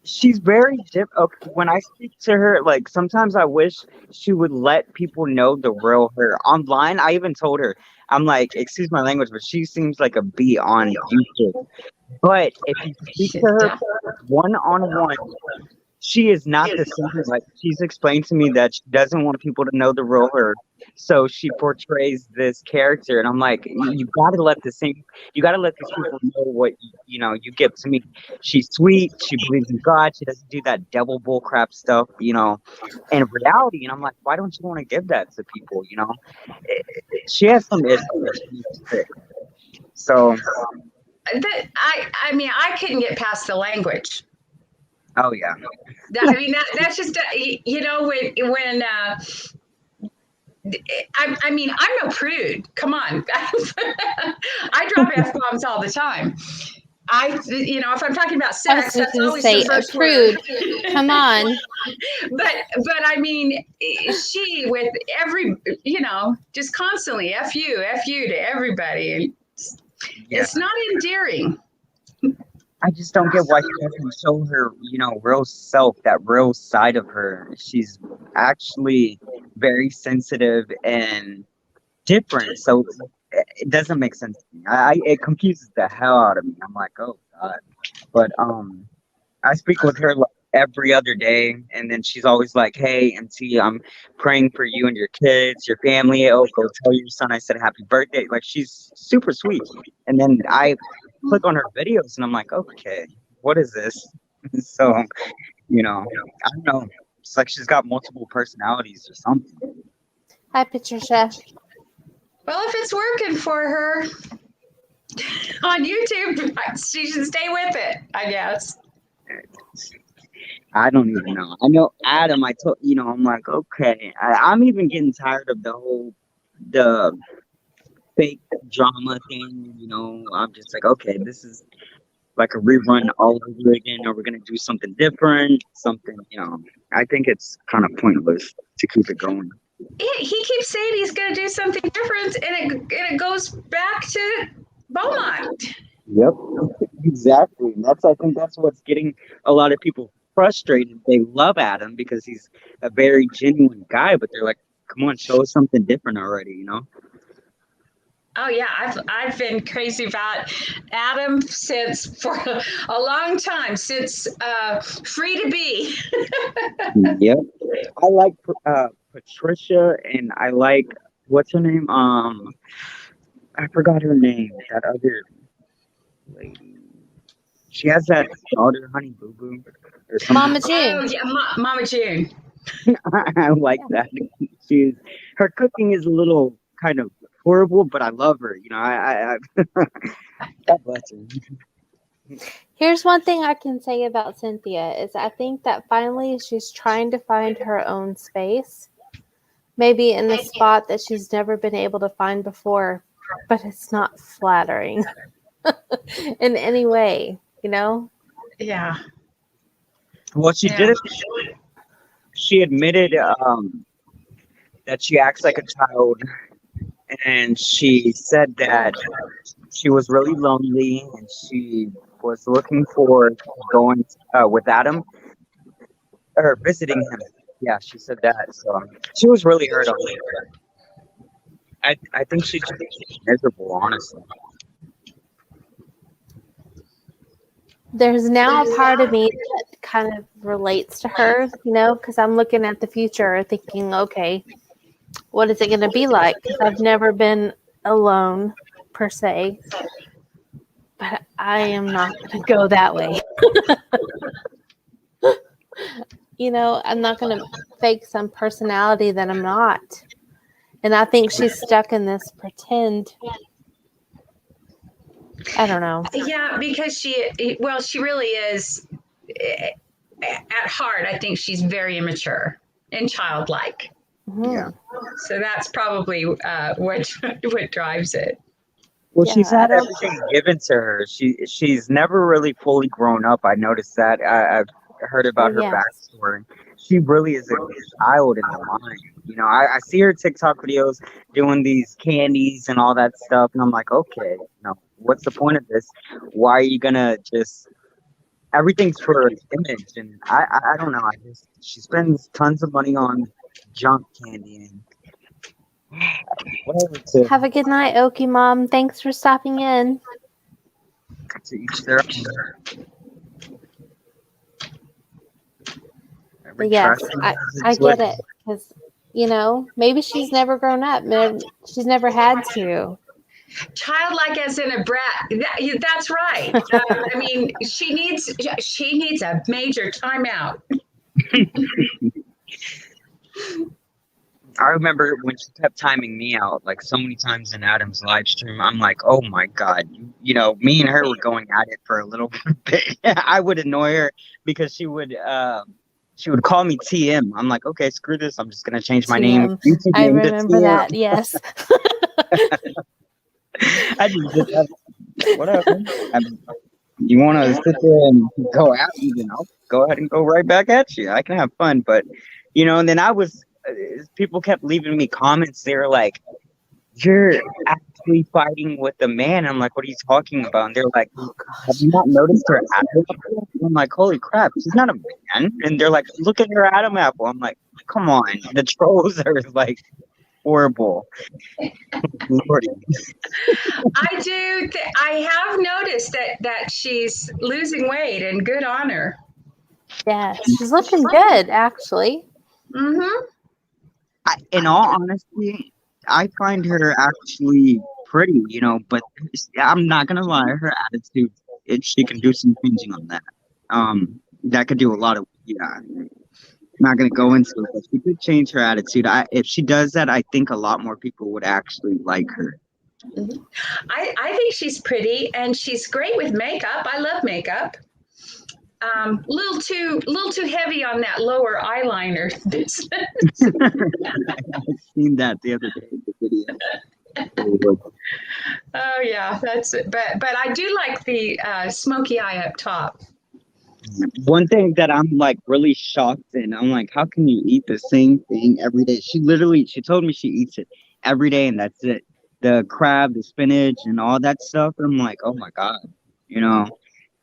Speaker 1: She's very different. When I speak to her, like sometimes I wish she would let people know the real her. Online, I even told her, I'm like, excuse my language, but she seems like a bee on YouTube. But if you speak to her one-on-one, she is not the same. Like she's explained to me that she doesn't want people to know the real her, so she portrays this character, and I'm like, you gotta let these people know what you give to me. She's sweet. She believes in God. She doesn't do that devil bull crap stuff, in reality. And I'm like, why don't you want to give that to people? She has some issues that she needs to fix. So,
Speaker 3: I mean, I couldn't get past the language.
Speaker 1: oh yeah.
Speaker 3: I mean, that's just when I mean, I'm no prude. Come on, I drop f-bombs all the time. If I'm talking about
Speaker 2: I was
Speaker 3: sex,
Speaker 2: just
Speaker 3: that's
Speaker 2: going to
Speaker 3: always
Speaker 2: say,
Speaker 3: the first
Speaker 2: prude.
Speaker 3: word.
Speaker 2: Come on.
Speaker 3: But I mean, she with every, just constantly f you to everybody.
Speaker 1: Yeah.
Speaker 3: It's not endearing.
Speaker 1: I just don't get why she doesn't show her, real self, that real side of her. She's actually very sensitive and different. So it doesn't make sense to me. It confuses the hell out of me. I'm like, oh God. But I speak with her like every other day, and then she's always like, hey, MT, I'm praying for you and your kids, your family. Oh, go tell your son I said happy birthday. Like, she's super sweet. And then I click on her videos, and I'm like, okay, what is this? So, I don't know. It's like she's got multiple personalities or something.
Speaker 2: Hi, Patricia.
Speaker 3: Well, if it's working for her on YouTube, she should stay with it, I guess.
Speaker 1: I don't even know. I know Adam. I'm like, okay. I'm even getting tired of the fake drama thing. I'm just like, okay, this is like a rerun all over again, or we're gonna do something different, something, I think it's kind of pointless to keep it going.
Speaker 3: He keeps saying he's going to do something different, and it goes back to Beaumont.
Speaker 1: Yep, exactly. I think that's what's getting a lot of people frustrated. They love Adam because he's a very genuine guy, but they're like, come on, show us something different already.
Speaker 3: Oh yeah, I've been crazy about Adam since for a long time, since Free to Be.
Speaker 1: Yep. I like Patricia, and I like, what's her name? I forgot her name. That other lady. She has that daughter, Honey Boo Boo, or something.
Speaker 2: Mama June.
Speaker 3: Oh yeah, Mama June.
Speaker 1: I like that. Her cooking is a little kind of horrible, but I love her. I God bless her.
Speaker 2: Here's one thing I can say about Cynthia is I think that finally she's trying to find her own space, maybe in a spot that she's never been able to find before, but it's not flattering in any way,
Speaker 3: Yeah.
Speaker 1: Well, she did it. She admitted that she acts like a child, and she said that she was really lonely and she was looking forward to going with Adam or visiting him. Yeah, she said that. So she was really hurt on it. I think she's just miserable, honestly.
Speaker 2: There's now a part of me that kind of relates to her, because I'm looking at the future thinking, okay, what is it going to be like? Because I've never been alone per se, but I am not going to go that way. I'm not going to fake some personality that I'm not. And I think she's stuck in this pretend. I don't know.
Speaker 3: Yeah, because she really is, at heart, I think she's very immature and childlike.
Speaker 2: Mm-hmm.
Speaker 1: Yeah.
Speaker 3: So that's probably what drives it.
Speaker 1: Well,
Speaker 2: Yeah,
Speaker 1: she's had everything given to her. She's never really fully grown up. I noticed that. I've heard about her backstory. She really is a child in the mind. I see her TikTok videos doing these candies and all that stuff, and I'm like, okay, what's the point of this? Why are you gonna just? Everything's for image, and I don't know. She spends tons of money on junk candy and whatever.
Speaker 2: Have a good night, Okie Mom. Thanks for stopping in.
Speaker 1: To each their own.
Speaker 2: But yes, I get it because maybe she's never grown up. Maybe she's never had to.
Speaker 3: Childlike as in a brat. That's right. I mean, she needs a major timeout.
Speaker 1: I remember when she kept timing me out like so many times in Adam's live stream. I'm like, oh my God, me and her were going at it for a little bit. I would annoy her because she would call me TM. I'm like, okay, screw this. I'm just gonna change my name.
Speaker 2: I remember that. Yes.
Speaker 1: I just whatever. You want to sit there and go at me, then I'll go ahead and go right back at you. I can have fun, but and then people kept leaving me comments. They were like, "You're actually fighting with a man." I'm like, "What are you talking about?" And they're like, "Have you not noticed her Adam apple?" I'm like, "Holy crap, she's not a man." And they're like, "Look at her Adam apple." I'm like, "Come on, the trolls are like horrible."
Speaker 3: I have noticed that she's losing weight, and good on her.
Speaker 2: Yeah, she's looking good, actually.
Speaker 3: Mm-hmm.
Speaker 1: In all honesty, I find her actually pretty, but I'm not gonna lie, her attitude, she can do some changing on that. That could do a lot of, I'm not gonna go into it, but she could change her attitude. If she does that, I think a lot more people would actually like her.
Speaker 3: I think she's pretty and she's great with makeup. I love makeup. Little too heavy on that lower eyeliner business.
Speaker 1: I've seen that the other day in the video.
Speaker 3: Oh yeah, that's it. But I do like the smoky eye up top.
Speaker 1: One thing that I'm like really shocked in, I'm like, how can you eat the same thing every day? She told me she eats it every day and that's it. The crab, the spinach, and all that stuff. I'm like, oh my God, you know,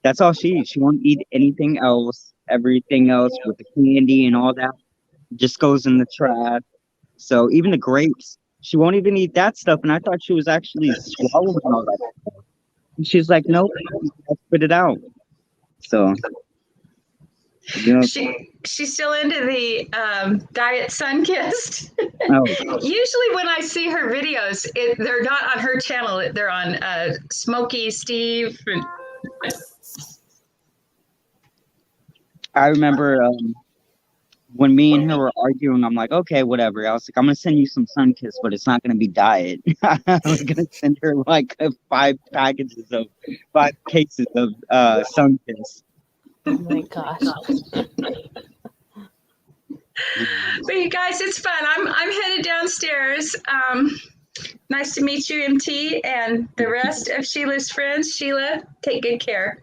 Speaker 1: that's all she eats. She won't eat anything else. Everything else with the candy and all that just goes in the trash. So even the grapes, she won't even eat that stuff. And I thought she was actually swallowing all that. And she's like, nope, I spit it out. So, you know,
Speaker 3: She's still into the diet sun kissed.
Speaker 1: oh,
Speaker 3: Usually when I see her videos, they're not on her channel. They're on Smokey Steve. And
Speaker 1: I remember when me and her were arguing, I'm like, okay, whatever. I was like, I'm gonna send you some Sunkiss, but it's not gonna be diet. I was gonna send her like 5 cases of Sunkiss.
Speaker 2: Oh my gosh.
Speaker 3: But you guys, it's fun. I'm headed downstairs. Nice to meet you, MT, and the rest of Sheila's friends. Sheila, take good care.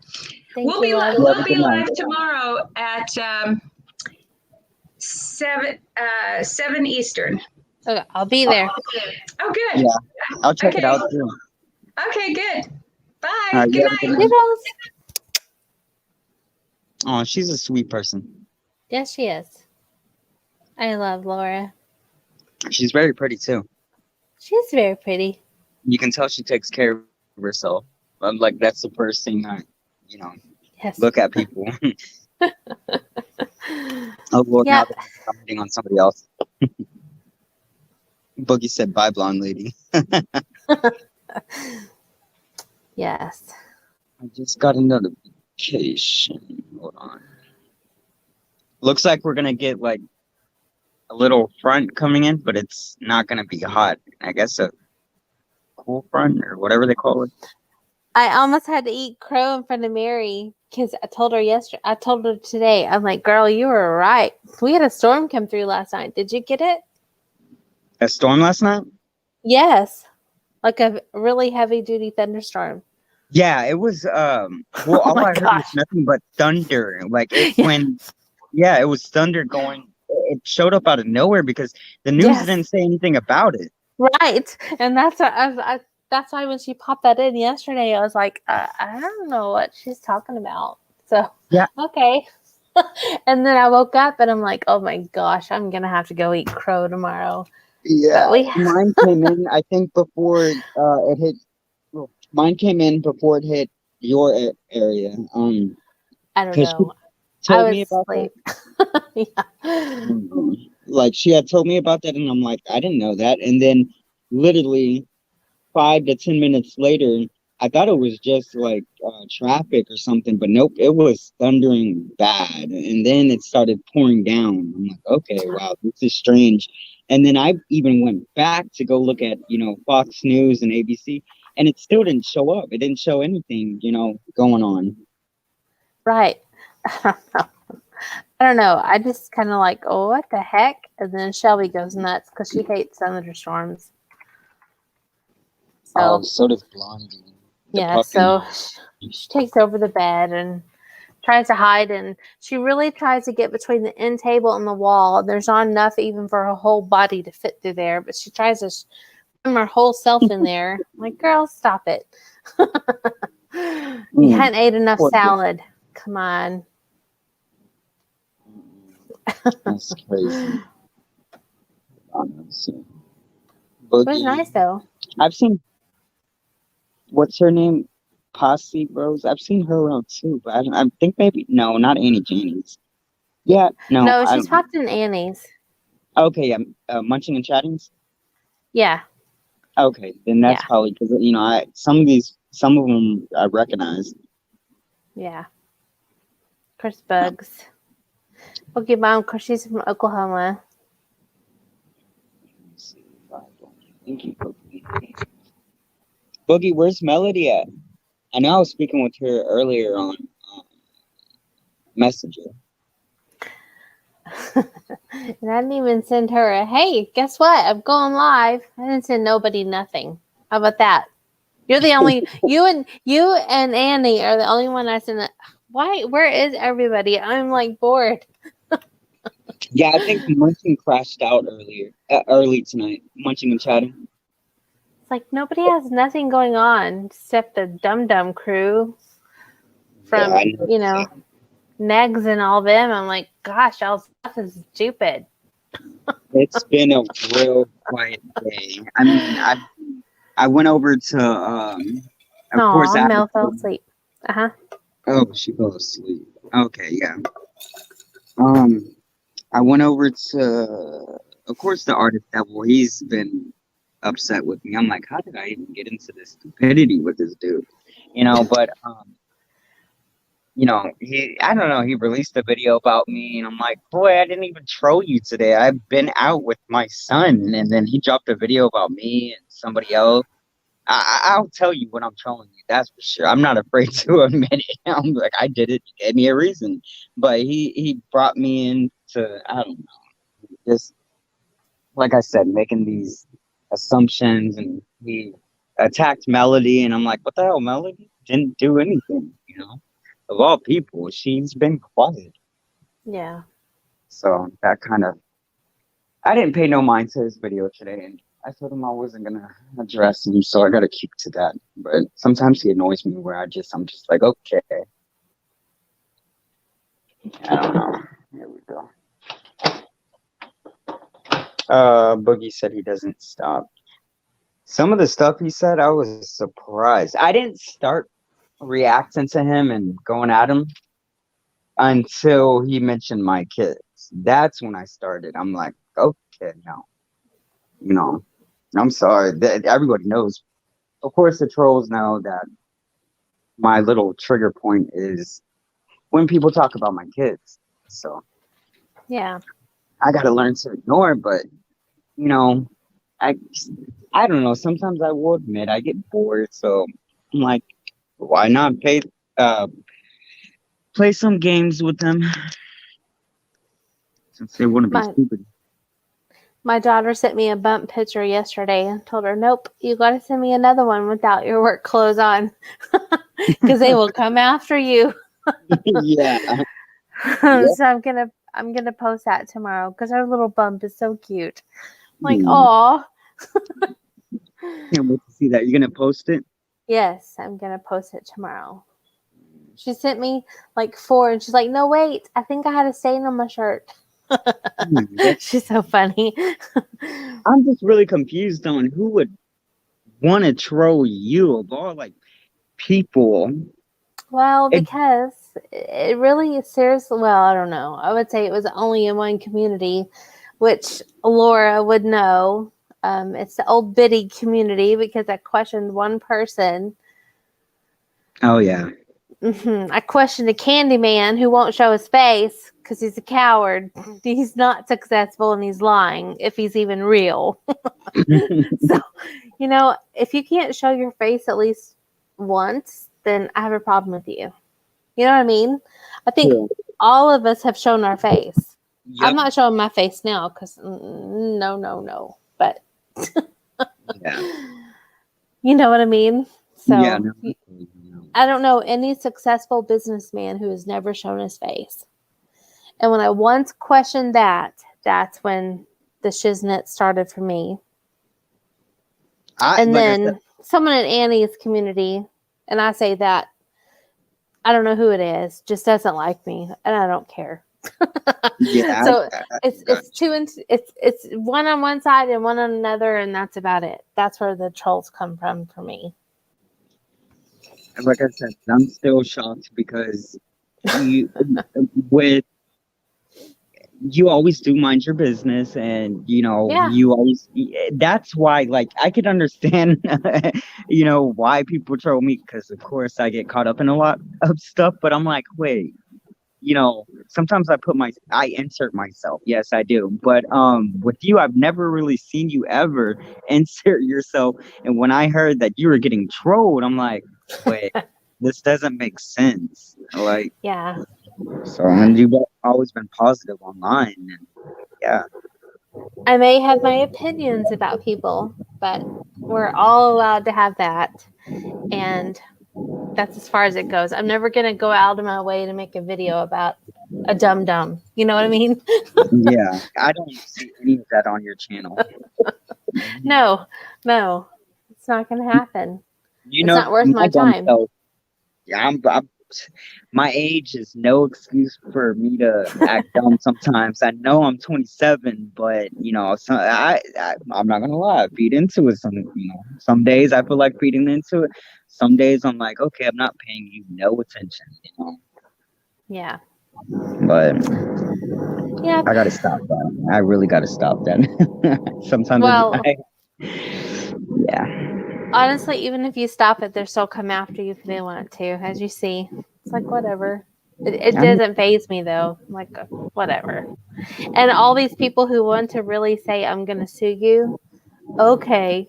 Speaker 2: Thank
Speaker 3: We'll
Speaker 2: you, love.
Speaker 3: we'll be live tomorrow at 7 Eastern.
Speaker 2: Okay, I'll be there.
Speaker 3: Oh, good.
Speaker 1: Yeah, I'll check it
Speaker 3: Okay.
Speaker 1: out too.
Speaker 3: Okay, good. Bye.
Speaker 1: All right,
Speaker 3: Good
Speaker 1: you have a
Speaker 3: night.
Speaker 1: good night.
Speaker 2: Toodles.
Speaker 1: Oh, she's a sweet person.
Speaker 2: Yes, she is. I love Laura.
Speaker 1: She's very pretty too.
Speaker 2: She's very pretty.
Speaker 1: You can tell she takes care of herself. I'm like, that's the first thing I, you know,
Speaker 2: Yes.
Speaker 1: look at people. Oh Lord,
Speaker 2: Yeah.
Speaker 1: now that I'm commenting on somebody else. Boogie said, "Bye, blonde lady."
Speaker 2: Yes.
Speaker 1: I just got a notification. Hold on. Looks like we're gonna get like a little front coming in, but it's not gonna be hot. I guess a cool front or whatever they call it.
Speaker 2: I almost had to eat crow in front of Mary because I told her yesterday. I told her today. I'm like, girl, you were right. We had a storm come through last night. Did you get it?
Speaker 1: A storm last night?
Speaker 2: Yes. Like a really heavy duty thunderstorm.
Speaker 1: Yeah, it was. Well,
Speaker 2: Oh
Speaker 1: all
Speaker 2: my
Speaker 1: I heard was
Speaker 2: gosh.
Speaker 1: nothing but thunder. Like it
Speaker 2: Yeah.
Speaker 1: when, yeah, it was thunder going. It showed up out of nowhere because the news
Speaker 2: Yes.
Speaker 1: didn't say anything about it.
Speaker 2: Right. And that's what that's why when she popped that in yesterday, I was like, I don't know what she's talking about. So
Speaker 1: Yeah.
Speaker 2: okay. And then I woke up and I'm like, oh my gosh, I'm gonna have to go eat crow tomorrow.
Speaker 1: Yeah,
Speaker 2: But
Speaker 1: mine came in. I think before it hit. Well, mine came in before it hit your area.
Speaker 2: I don't
Speaker 1: Because she
Speaker 2: know. I
Speaker 1: told
Speaker 2: was
Speaker 1: me about
Speaker 2: asleep.
Speaker 1: that.
Speaker 2: Yeah.
Speaker 1: Like she had told me about that, and I'm like, I didn't know that. And then, literally 5 to 10 minutes later, I thought it was just like traffic or something, but nope, it was thundering bad. And then it started pouring down. I'm like, okay, wow, this is strange. And then I even went back to go look at, Fox News and ABC, and it still didn't show up. It didn't show anything, going on.
Speaker 2: Right. I don't know. I just kind of like, oh, what the heck? And then Shelby goes nuts because she hates thunderstorms. So,
Speaker 1: So does Blondie.
Speaker 2: yeah, so she takes over the bed and tries to hide, and she really tries to get between the end table and the wall. There's not enough even for her whole body to fit through there, but she tries to swim her whole self in there. I'm like, girl, stop it. You hadn't ate enough salad. Come on.
Speaker 1: That's crazy.
Speaker 2: It was nice though.
Speaker 1: I've seen, what's her name? Posse Bros. I've seen her around too, but I think maybe, no, not Annie Janney's. Yeah,
Speaker 2: No, she's popped in Annie's.
Speaker 1: Okay, yeah, Munching and Chattings.
Speaker 2: Yeah.
Speaker 1: Okay, then that's probably because some of them I recognize.
Speaker 2: Yeah. Chris Bugs. Okay, Mom, because she's from Oklahoma.
Speaker 1: Thank you, Boogie. Boogie, where's Melody at? I know I was speaking with her earlier on Messenger.
Speaker 2: And I didn't even send her a, hey, guess what? I'm going live. I didn't send nobody nothing. How about that? You're the only, you and Annie are the only one I sent it. Why? Where is everybody? I'm like bored.
Speaker 1: Yeah, I think Munching crashed out early tonight. Munching and chatting.
Speaker 2: It's like nobody has nothing going on except the Dum Dum crew
Speaker 1: Yeah,
Speaker 2: from,
Speaker 1: I know.
Speaker 2: Negs and all them. I'm like, gosh, all stuff is stupid.
Speaker 1: It's been a real quiet day. I mean, I went over to of course
Speaker 2: Aw,
Speaker 1: I
Speaker 2: Mel fell asleep. Uh-huh.
Speaker 1: oh, she fell asleep. Okay, yeah. Um I went over to of course the artist devil, he's been upset with me. I'm like, how did I even get into this stupidity with this dude? But I don't know, he released a video about me and I'm like, boy, I didn't even troll you today. I've been out with my son, and then he dropped a video about me and somebody else. I'll tell you when I'm trolling you, that's for sure. I'm not afraid to admit it. I'm like, I did it, he gave me a reason. But he brought me into, I don't know, just like I said, making these assumptions, and he attacked Melody, and I'm like, what the hell, Melody? Didn't do anything. Of all people, she's been quiet.
Speaker 2: Yeah.
Speaker 1: So that kind of, I didn't pay no mind to his video today, and I told him I wasn't gonna address him, so I gotta keep to that. But sometimes he annoys me where I'm just like, okay. I don't know. Here we go. Boogie said he doesn't stop. Some of the stuff he said, I was surprised. I didn't start reacting to him and going at him until he mentioned my kids. That's when I started. I'm like, okay, no. I'm sorry. Everybody knows. Of course, the trolls know that my little trigger point is when people talk about my kids. So
Speaker 2: Yeah.
Speaker 1: I got to learn to ignore. But I I don't know. Sometimes I will admit I get bored. So I'm like, why not play some games with them since they want to be stupid.
Speaker 2: My daughter sent me a bump picture yesterday and told her, nope, you got to send me another one without your work clothes on because they will come after you.
Speaker 1: Yeah.
Speaker 2: So I'm gonna post that tomorrow because her little bump is so cute. I'm like, aw.
Speaker 1: Can't wait to see that. You're gonna post it?
Speaker 2: Yes, I'm gonna post it tomorrow. She sent me like 4, and she's like, no, wait, I think I had a stain on my shirt. She's so funny.
Speaker 1: I'm just really confused on who would want to troll you of all people.
Speaker 2: Well, because it really is seriously, well, I don't know. I would say it was only in one community, which Laura would know. It's the old biddy community because I questioned one person.
Speaker 1: Oh, yeah.
Speaker 2: I questioned a candy man who won't show his face because he's a coward. He's not successful and he's lying if he's even real. So, if you can't show your face at least once, then I have a problem with you. You know what I mean? I think all of us have shown our face. Yep. I'm not showing my face now because no. But you know what I mean? So
Speaker 1: yeah,
Speaker 2: I don't know any successful businessman who has never shown his face. And when I once questioned that, that's when the shiznet started for me. And then someone in Annie's community, and I say that, I don't know who it is, just doesn't like me, and I don't care.
Speaker 1: Yeah.
Speaker 2: So it's one on one side and one on another, and that's about it. That's where the trolls come from for me.
Speaker 1: Like I said, I'm still shocked because you always do mind your business, and you always, that's why I could understand why people troll me, because of course I get caught up in a lot of stuff, but I'm like, wait, sometimes I insert myself. Yes, I do. But with you, I've never really seen you ever insert yourself. And when I heard that you were getting trolled, I'm like, wait, this doesn't make sense.
Speaker 2: Yeah.
Speaker 1: So, and you've always been positive online, and yeah.
Speaker 2: I may have my opinions about people, but we're all allowed to have that. And that's as far as it goes. I'm never going to go out of my way to make a video about a dum dum. You know what I mean?
Speaker 1: Yeah, I don't see any of that on your channel.
Speaker 2: No, no, it's not going to happen.
Speaker 1: You
Speaker 2: It's
Speaker 1: know,
Speaker 2: not worth
Speaker 1: my
Speaker 2: my
Speaker 1: dumb
Speaker 2: time.
Speaker 1: self. Yeah, my age is no excuse for me to act dumb sometimes. I know I'm 27, but I'm not gonna lie, I feed into it. Some days I feel like feeding into it. Some days I'm like, okay, I'm not paying you no attention.
Speaker 2: Yeah.
Speaker 1: But
Speaker 2: Yeah.
Speaker 1: I gotta stop that. I really gotta stop that. Sometimes
Speaker 2: Well,
Speaker 1: yeah.
Speaker 2: honestly, even if you stop it, they'll still come after you if they want to, as you see. It's like, whatever. It
Speaker 1: I mean,
Speaker 2: doesn't phase me, though. I'm like, whatever. And all these people who want to really say, I'm going to sue you, okay.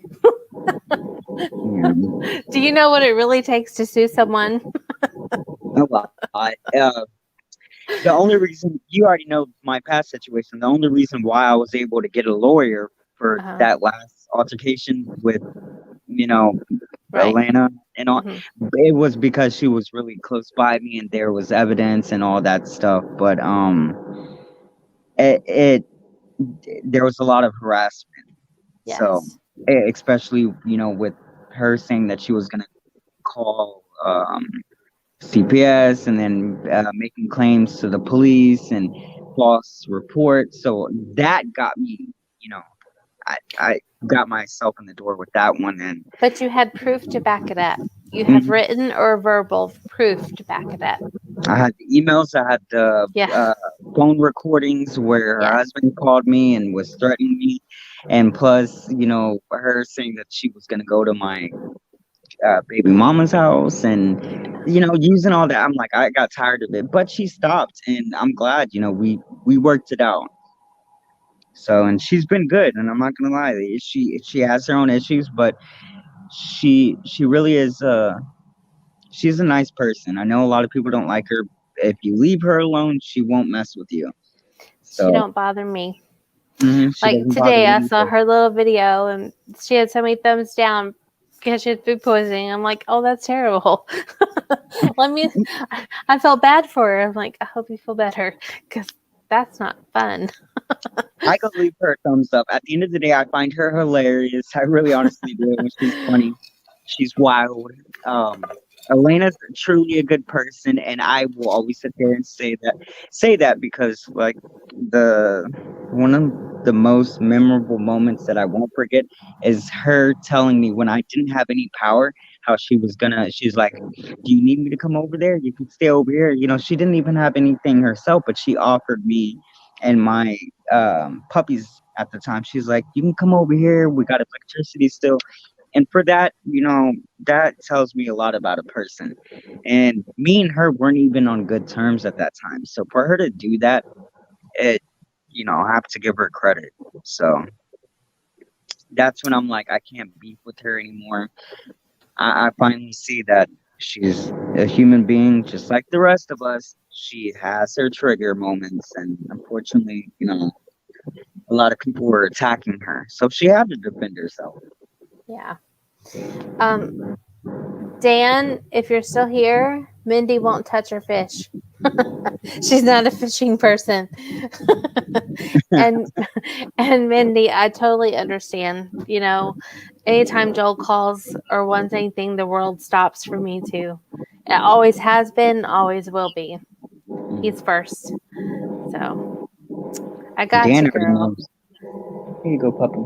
Speaker 1: yeah,
Speaker 2: Do you know what it really takes to sue someone?
Speaker 1: a lot. The only reason you already know my past situation, the only reason why I was able to get a lawyer for
Speaker 2: Uh-huh.
Speaker 1: that last altercation with, you know,
Speaker 2: Right.
Speaker 1: Elena and all,
Speaker 2: Hmm.
Speaker 1: it was because she was really close by me and there was evidence and all that stuff. But it there was a lot of harassment. So,
Speaker 2: Yes.
Speaker 1: especially with her saying that she was gonna call CPS and then making claims to the police and false reports. So that got me, I got myself in the door with that one. And
Speaker 2: But you had proof to back it up. You have
Speaker 1: mhm,
Speaker 2: written or verbal proof to back it up.
Speaker 1: I had the emails, I had the
Speaker 2: Yeah.
Speaker 1: phone recordings where her
Speaker 2: Yeah.
Speaker 1: husband called me and was threatening me. And plus, her saying that she was going to go to my baby mama's house and using all that. I'm like, I got tired of it, but she stopped, and I'm glad. We worked it out. So, and she's been good, and I'm not gonna lie, she has her own issues, but she really is. She's a nice person. I know a lot of people don't like her. If you leave her alone, she won't mess with you.
Speaker 2: She
Speaker 1: So
Speaker 2: don't bother me.
Speaker 1: she
Speaker 2: Like
Speaker 1: doesn't bother
Speaker 2: today, I
Speaker 1: me
Speaker 2: saw
Speaker 1: either.
Speaker 2: her little video and she had so many thumbs down because she had food poisoning. I'm like, oh, that's terrible. Let me. I felt bad for her. I'm like, I hope you feel better because that's not fun.
Speaker 1: I could leave her a thumbs up. At the end of the day, I find her hilarious. I really honestly do. She's funny. She's wild. Um, Elena's truly a good person, and I will always sit there and say that because like the one of the most memorable moments that I won't forget is her telling me when I didn't have any power how she's like, do you need me to come over there? You can stay over here. She didn't even have anything herself, but she offered me and my puppies at the time. She's like, you can come over here. We got electricity still. And for that, that tells me a lot about a person. And me and her weren't even on good terms at that time. So for her to do that, it, I have to give her credit. So that's when I'm like, I can't beef with her anymore. I finally see that she's a human being just like the rest of us. She has her trigger moments. And unfortunately, a lot of people were attacking her. So she had to defend herself.
Speaker 2: Yeah. Dan, if you're still here, Mindy won't touch her fish. She's not a fishing person. and and Mindy, I totally understand. Anytime Joel calls or wants anything, the world stops for me too. It always has been, always will be. He's first. So I got
Speaker 1: Dan
Speaker 2: you,
Speaker 1: already
Speaker 2: girl.
Speaker 1: knows. Here you go, puppy.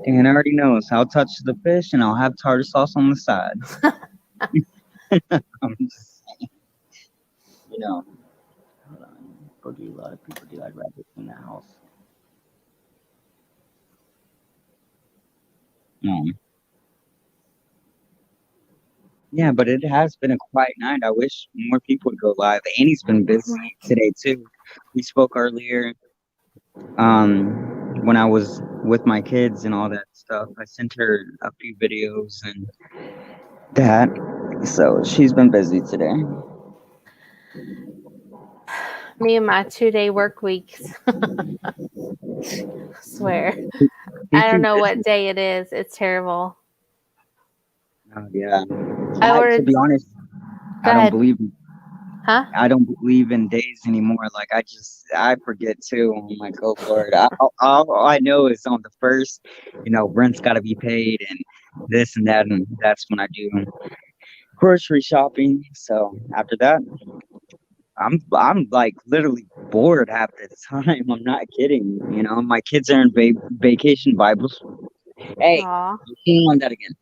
Speaker 1: Dan already knows. I'll touch the fish and I'll have tartar sauce on the side. I'm just saying, hold on. Boogie, a lot of people do like rabbits in the house. Yeah, but it has been a quiet night. I wish more people would go live. Annie's been busy today too. We spoke earlier. When I was with my kids and all that stuff, I sent her a few videos and that. So she's been busy today.
Speaker 2: Me and my 2-day work weeks. Swear. I don't
Speaker 1: Teaching
Speaker 2: know what
Speaker 1: business.
Speaker 2: day it is. It's terrible.
Speaker 1: Oh, yeah.
Speaker 2: I
Speaker 1: To
Speaker 2: ordered.
Speaker 1: be honest,
Speaker 2: Go
Speaker 1: I don't
Speaker 2: ahead.
Speaker 1: believe
Speaker 2: Huh?
Speaker 1: in days anymore. Like I forget too. I'm like, oh Lord, all I know is on the first, rent's got to be paid and this and that, and that's when I do grocery shopping. So after that, I'm like literally bored half the time. I'm not kidding. My kids are in vacation Bible school. Hey,
Speaker 2: Aw.
Speaker 1: I'm on that again.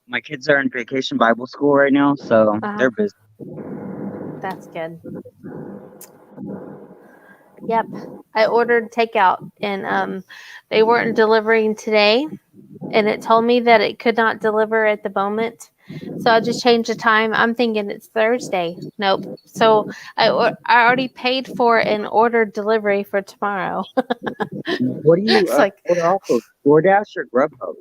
Speaker 1: My kids are in vacation Bible school right now, so
Speaker 2: Uh-huh.
Speaker 1: they're busy.
Speaker 2: That's good. Yep. I ordered takeout and they weren't delivering today and it told me that it could not deliver at the moment. So I just changed the time. I'm thinking it's Thursday. Nope. So I already paid for an ordered delivery for tomorrow.
Speaker 1: What do you
Speaker 2: It's like,
Speaker 1: order off of? DoorDash or Grubhub?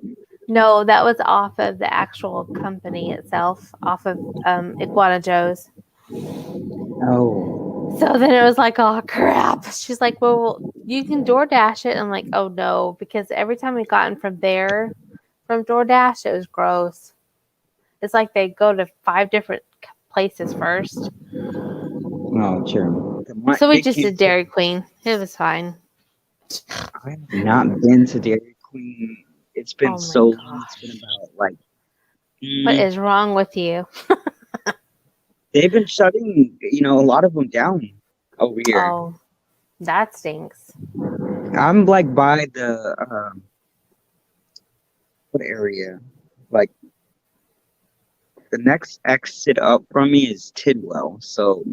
Speaker 2: no, that was off of the actual company itself, off of Iguana Joe's.
Speaker 1: Oh,
Speaker 2: So then it was like, oh crap. She's like, well, you can DoorDash it. I'm like, oh no, because every time we gotten from DoorDash, it was gross. It's like they go to 5 different places first.
Speaker 1: oh, sure.
Speaker 2: So we
Speaker 1: It
Speaker 2: just
Speaker 1: can't.
Speaker 2: did Dairy Queen. It was fine.
Speaker 1: I have not been to Dairy Queen. It's been
Speaker 2: Oh my
Speaker 1: so long. It's been
Speaker 2: gosh.
Speaker 1: about like
Speaker 2: What is wrong with you?
Speaker 1: they've been shutting, a lot of them down over here.
Speaker 2: Oh, that stinks.
Speaker 1: I'm like by the what area? Like the next exit up from me is Tidwell. So,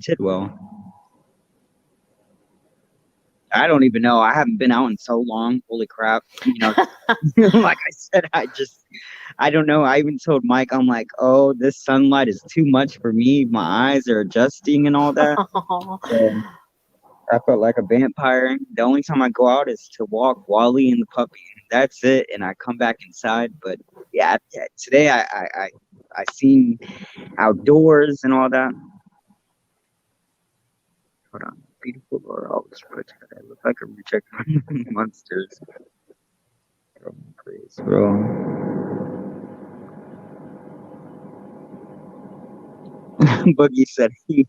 Speaker 1: Tidwell. I don't even know. I haven't been out in so long. Holy crap. Like I said, I don't know. I even told Mike, I'm like, oh, this sunlight is too much for me. My eyes are adjusting and all that. So I felt like a vampire. The only time I go out is to walk Wally and the puppy. That's it. And I come back inside. But yeah, today I seen outdoors and all that. Hold on. Beautiful Laura always puts her. I look like a reject monsters. Oh, please, bro. Boogie said she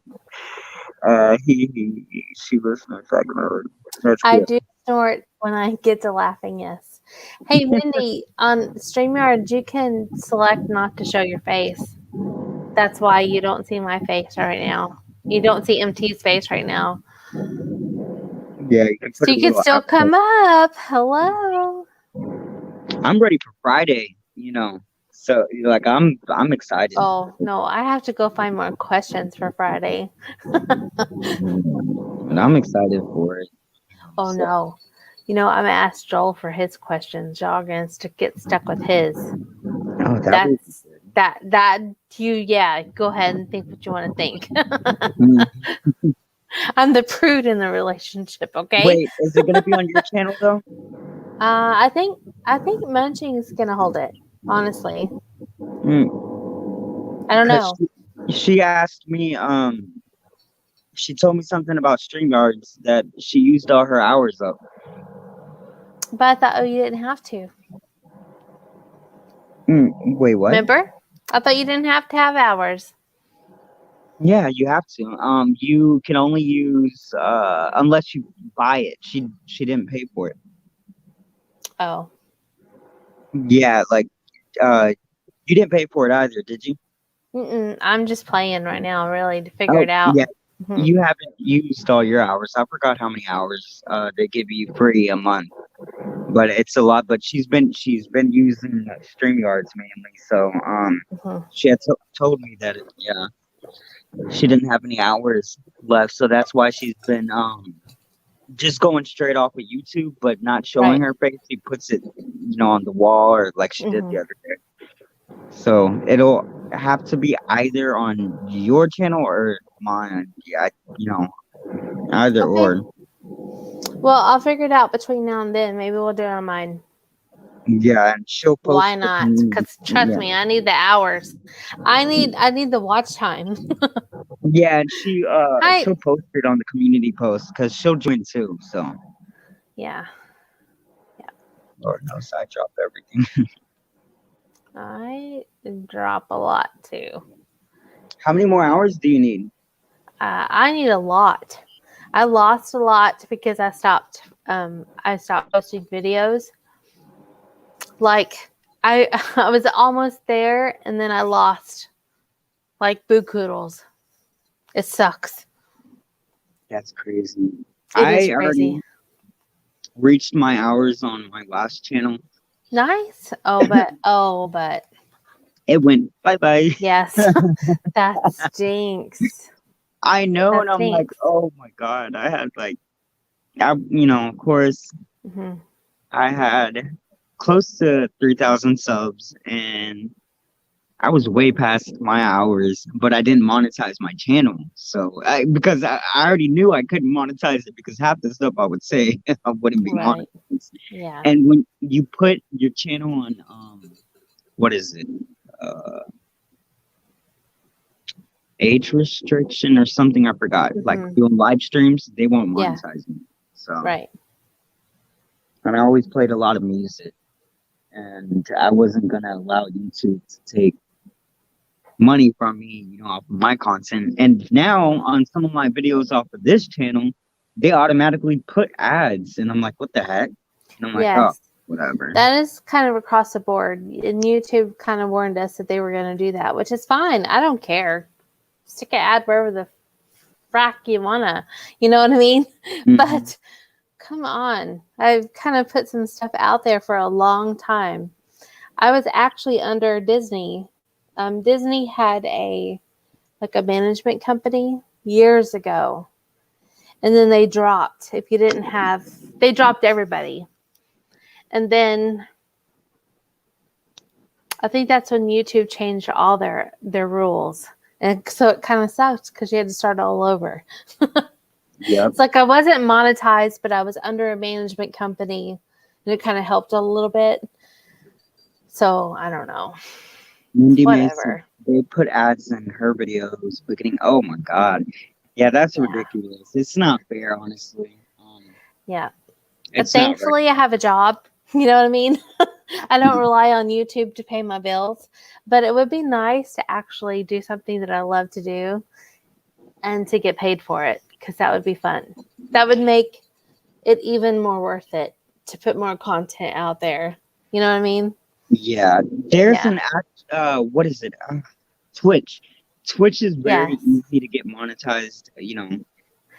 Speaker 1: listened to second. That's
Speaker 2: I
Speaker 1: good.
Speaker 2: do snort when I get to laughing, yes. Hey, Mindy, on StreamYard, you can select not to show your face. That's why you don't see my face right now. You don't see MT's face right now.
Speaker 1: Yeah, you can put
Speaker 2: So
Speaker 1: a
Speaker 2: you can
Speaker 1: little
Speaker 2: still
Speaker 1: after.
Speaker 2: come up. Hello.
Speaker 1: I'm ready for Friday, So like I'm excited.
Speaker 2: Oh, no, I have to go find more questions for Friday.
Speaker 1: And I'm excited for it.
Speaker 2: Oh,
Speaker 1: So,
Speaker 2: no. I'm going to ask Joel for his questions. Y'all going to get stuck with his.
Speaker 1: oh, that would
Speaker 2: That's that you, yeah, go ahead and think what you want to think.
Speaker 1: mm.
Speaker 2: I'm the prude in the relationship, okay?
Speaker 1: Wait, is it gonna be on your channel though?
Speaker 2: I think Munching is gonna hold it. Honestly, I don't know,
Speaker 1: She asked me, she told me something about StreamYards that she used all her hours up.
Speaker 2: but I thought you didn't have to.
Speaker 1: Wait, what?
Speaker 2: Remember? I thought you didn't have to have hours.
Speaker 1: Yeah, you have to. You can only use unless you buy it. She didn't pay for it.
Speaker 2: Oh,
Speaker 1: Yeah, like you didn't pay for it either, did you?
Speaker 2: I'm just playing right now, really, to figure it out.
Speaker 1: Yeah.
Speaker 2: Mhm.
Speaker 1: You haven't used all your hours. I forgot how many hours they give you free a month, but it's a lot. But she's been using StreamYards mainly, so
Speaker 2: Mhm.
Speaker 1: she had told me that she didn't have any hours left, so that's why she's been just going straight off of YouTube, but not showing
Speaker 2: Right.
Speaker 1: her face. She puts it, on the wall or like she did the
Speaker 2: Mhm.
Speaker 1: other day. So it'll have to be either on your channel or mine. Yeah, either
Speaker 2: Okay.
Speaker 1: or.
Speaker 2: Well, I'll figure it out between now and then. Maybe we'll do it on mine.
Speaker 1: Yeah, and she'll post
Speaker 2: Why
Speaker 1: the
Speaker 2: not?
Speaker 1: community.
Speaker 2: Because trust
Speaker 1: Yeah,
Speaker 2: me, I need the hours. I need the watch time.
Speaker 1: yeah, and she'll
Speaker 2: I
Speaker 1: post it on the community post because she'll join too. So,
Speaker 2: yeah.
Speaker 1: Lord knows I dropped everything.
Speaker 2: I drop a lot too.
Speaker 1: How many more hours do you need?
Speaker 2: I need a lot. I lost a lot because I stopped. I stopped posting videos. Like I, I was almost there, and then I lost like boo koodles. It sucks.
Speaker 1: That's crazy.
Speaker 2: It is
Speaker 1: I
Speaker 2: crazy.
Speaker 1: already reached my hours on my last channel.
Speaker 2: Nice. But
Speaker 1: It went bye bye.
Speaker 2: yes, that stinks.
Speaker 1: I know,
Speaker 2: That
Speaker 1: and I'm like,
Speaker 2: stinks.
Speaker 1: oh my god, I had like, of course,
Speaker 2: Hmm.
Speaker 1: I had close to 3,000 subs, and I was way past my hours, but I didn't monetize my channel. So, because I already knew I couldn't monetize it because half the stuff I would say I wouldn't be
Speaker 2: Right.
Speaker 1: monetized.
Speaker 2: Yeah.
Speaker 1: And when you put your channel on, what is it? Age restriction or something, I forgot. Like
Speaker 2: Hmm.
Speaker 1: doing live streams, they won't
Speaker 2: Yeah.
Speaker 1: monetize me. So,
Speaker 2: Right.
Speaker 1: and I always played a lot of music, and I wasn't gonna allow YouTube to take money from me, off of my content. And now on some of my videos off of this channel, they automatically put ads, and I'm like, what the heck? And I'm like, oh,
Speaker 2: Yes.
Speaker 1: whatever.
Speaker 2: That is kind of across the board. And YouTube kind of warned us that they were going to do that, which is fine. I don't care. Stick an ad wherever the frack you wanna. You know what I mean?
Speaker 1: Mhm.
Speaker 2: But come on. I've kind of put some stuff out there for a long time. I was actually under Disney. Disney had a management company years ago. And then they dropped. If you didn't have, they dropped everybody. And then I think that's when YouTube changed all their rules. And so it kind of sucked because you had to start all over.
Speaker 1: Yep.
Speaker 2: It's like I wasn't monetized, but I was under a management company, and it kind of helped a little bit. So I don't know.
Speaker 1: Mindy Mason,
Speaker 2: Whatever.
Speaker 1: they put ads in her videos beginning. Oh my god. Yeah, that's
Speaker 2: Yeah.
Speaker 1: ridiculous. It's not fair, honestly.
Speaker 2: Yeah. But
Speaker 1: It's not right.
Speaker 2: thankfully, I have a job. You know what I mean? I don't rely on YouTube to pay my bills, but it would be nice to actually do something that I love to do and to get paid for it, because that would be fun. That would make it even more worth it to put more content out there. You know what I mean?
Speaker 1: Yeah, there's
Speaker 2: Yeah.
Speaker 1: an act. What is it? Twitch. Twitch is very
Speaker 2: Yes.
Speaker 1: easy to get monetized.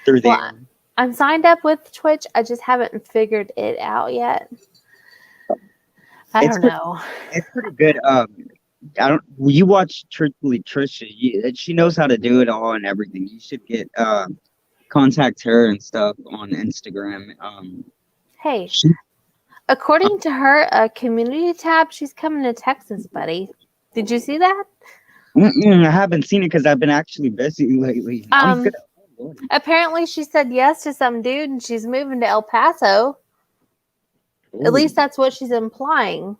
Speaker 1: Through
Speaker 2: Well,
Speaker 1: there.
Speaker 2: I'm signed up with Twitch. I just haven't figured it out yet. I
Speaker 1: It's
Speaker 2: don't know.
Speaker 1: it's pretty good. I don't. You watch Truthfully Trisha. She knows how to do it all and everything. You should get contact her and stuff on Instagram.
Speaker 2: Hey,
Speaker 1: She,
Speaker 2: according to her, a community tab, she's coming to Texas, buddy. Did you see that?
Speaker 1: I haven't seen it because I've been actually busy lately. I'm good.
Speaker 2: Apparently she said yes to some dude and she's moving to El Paso. At least that's what she's implying.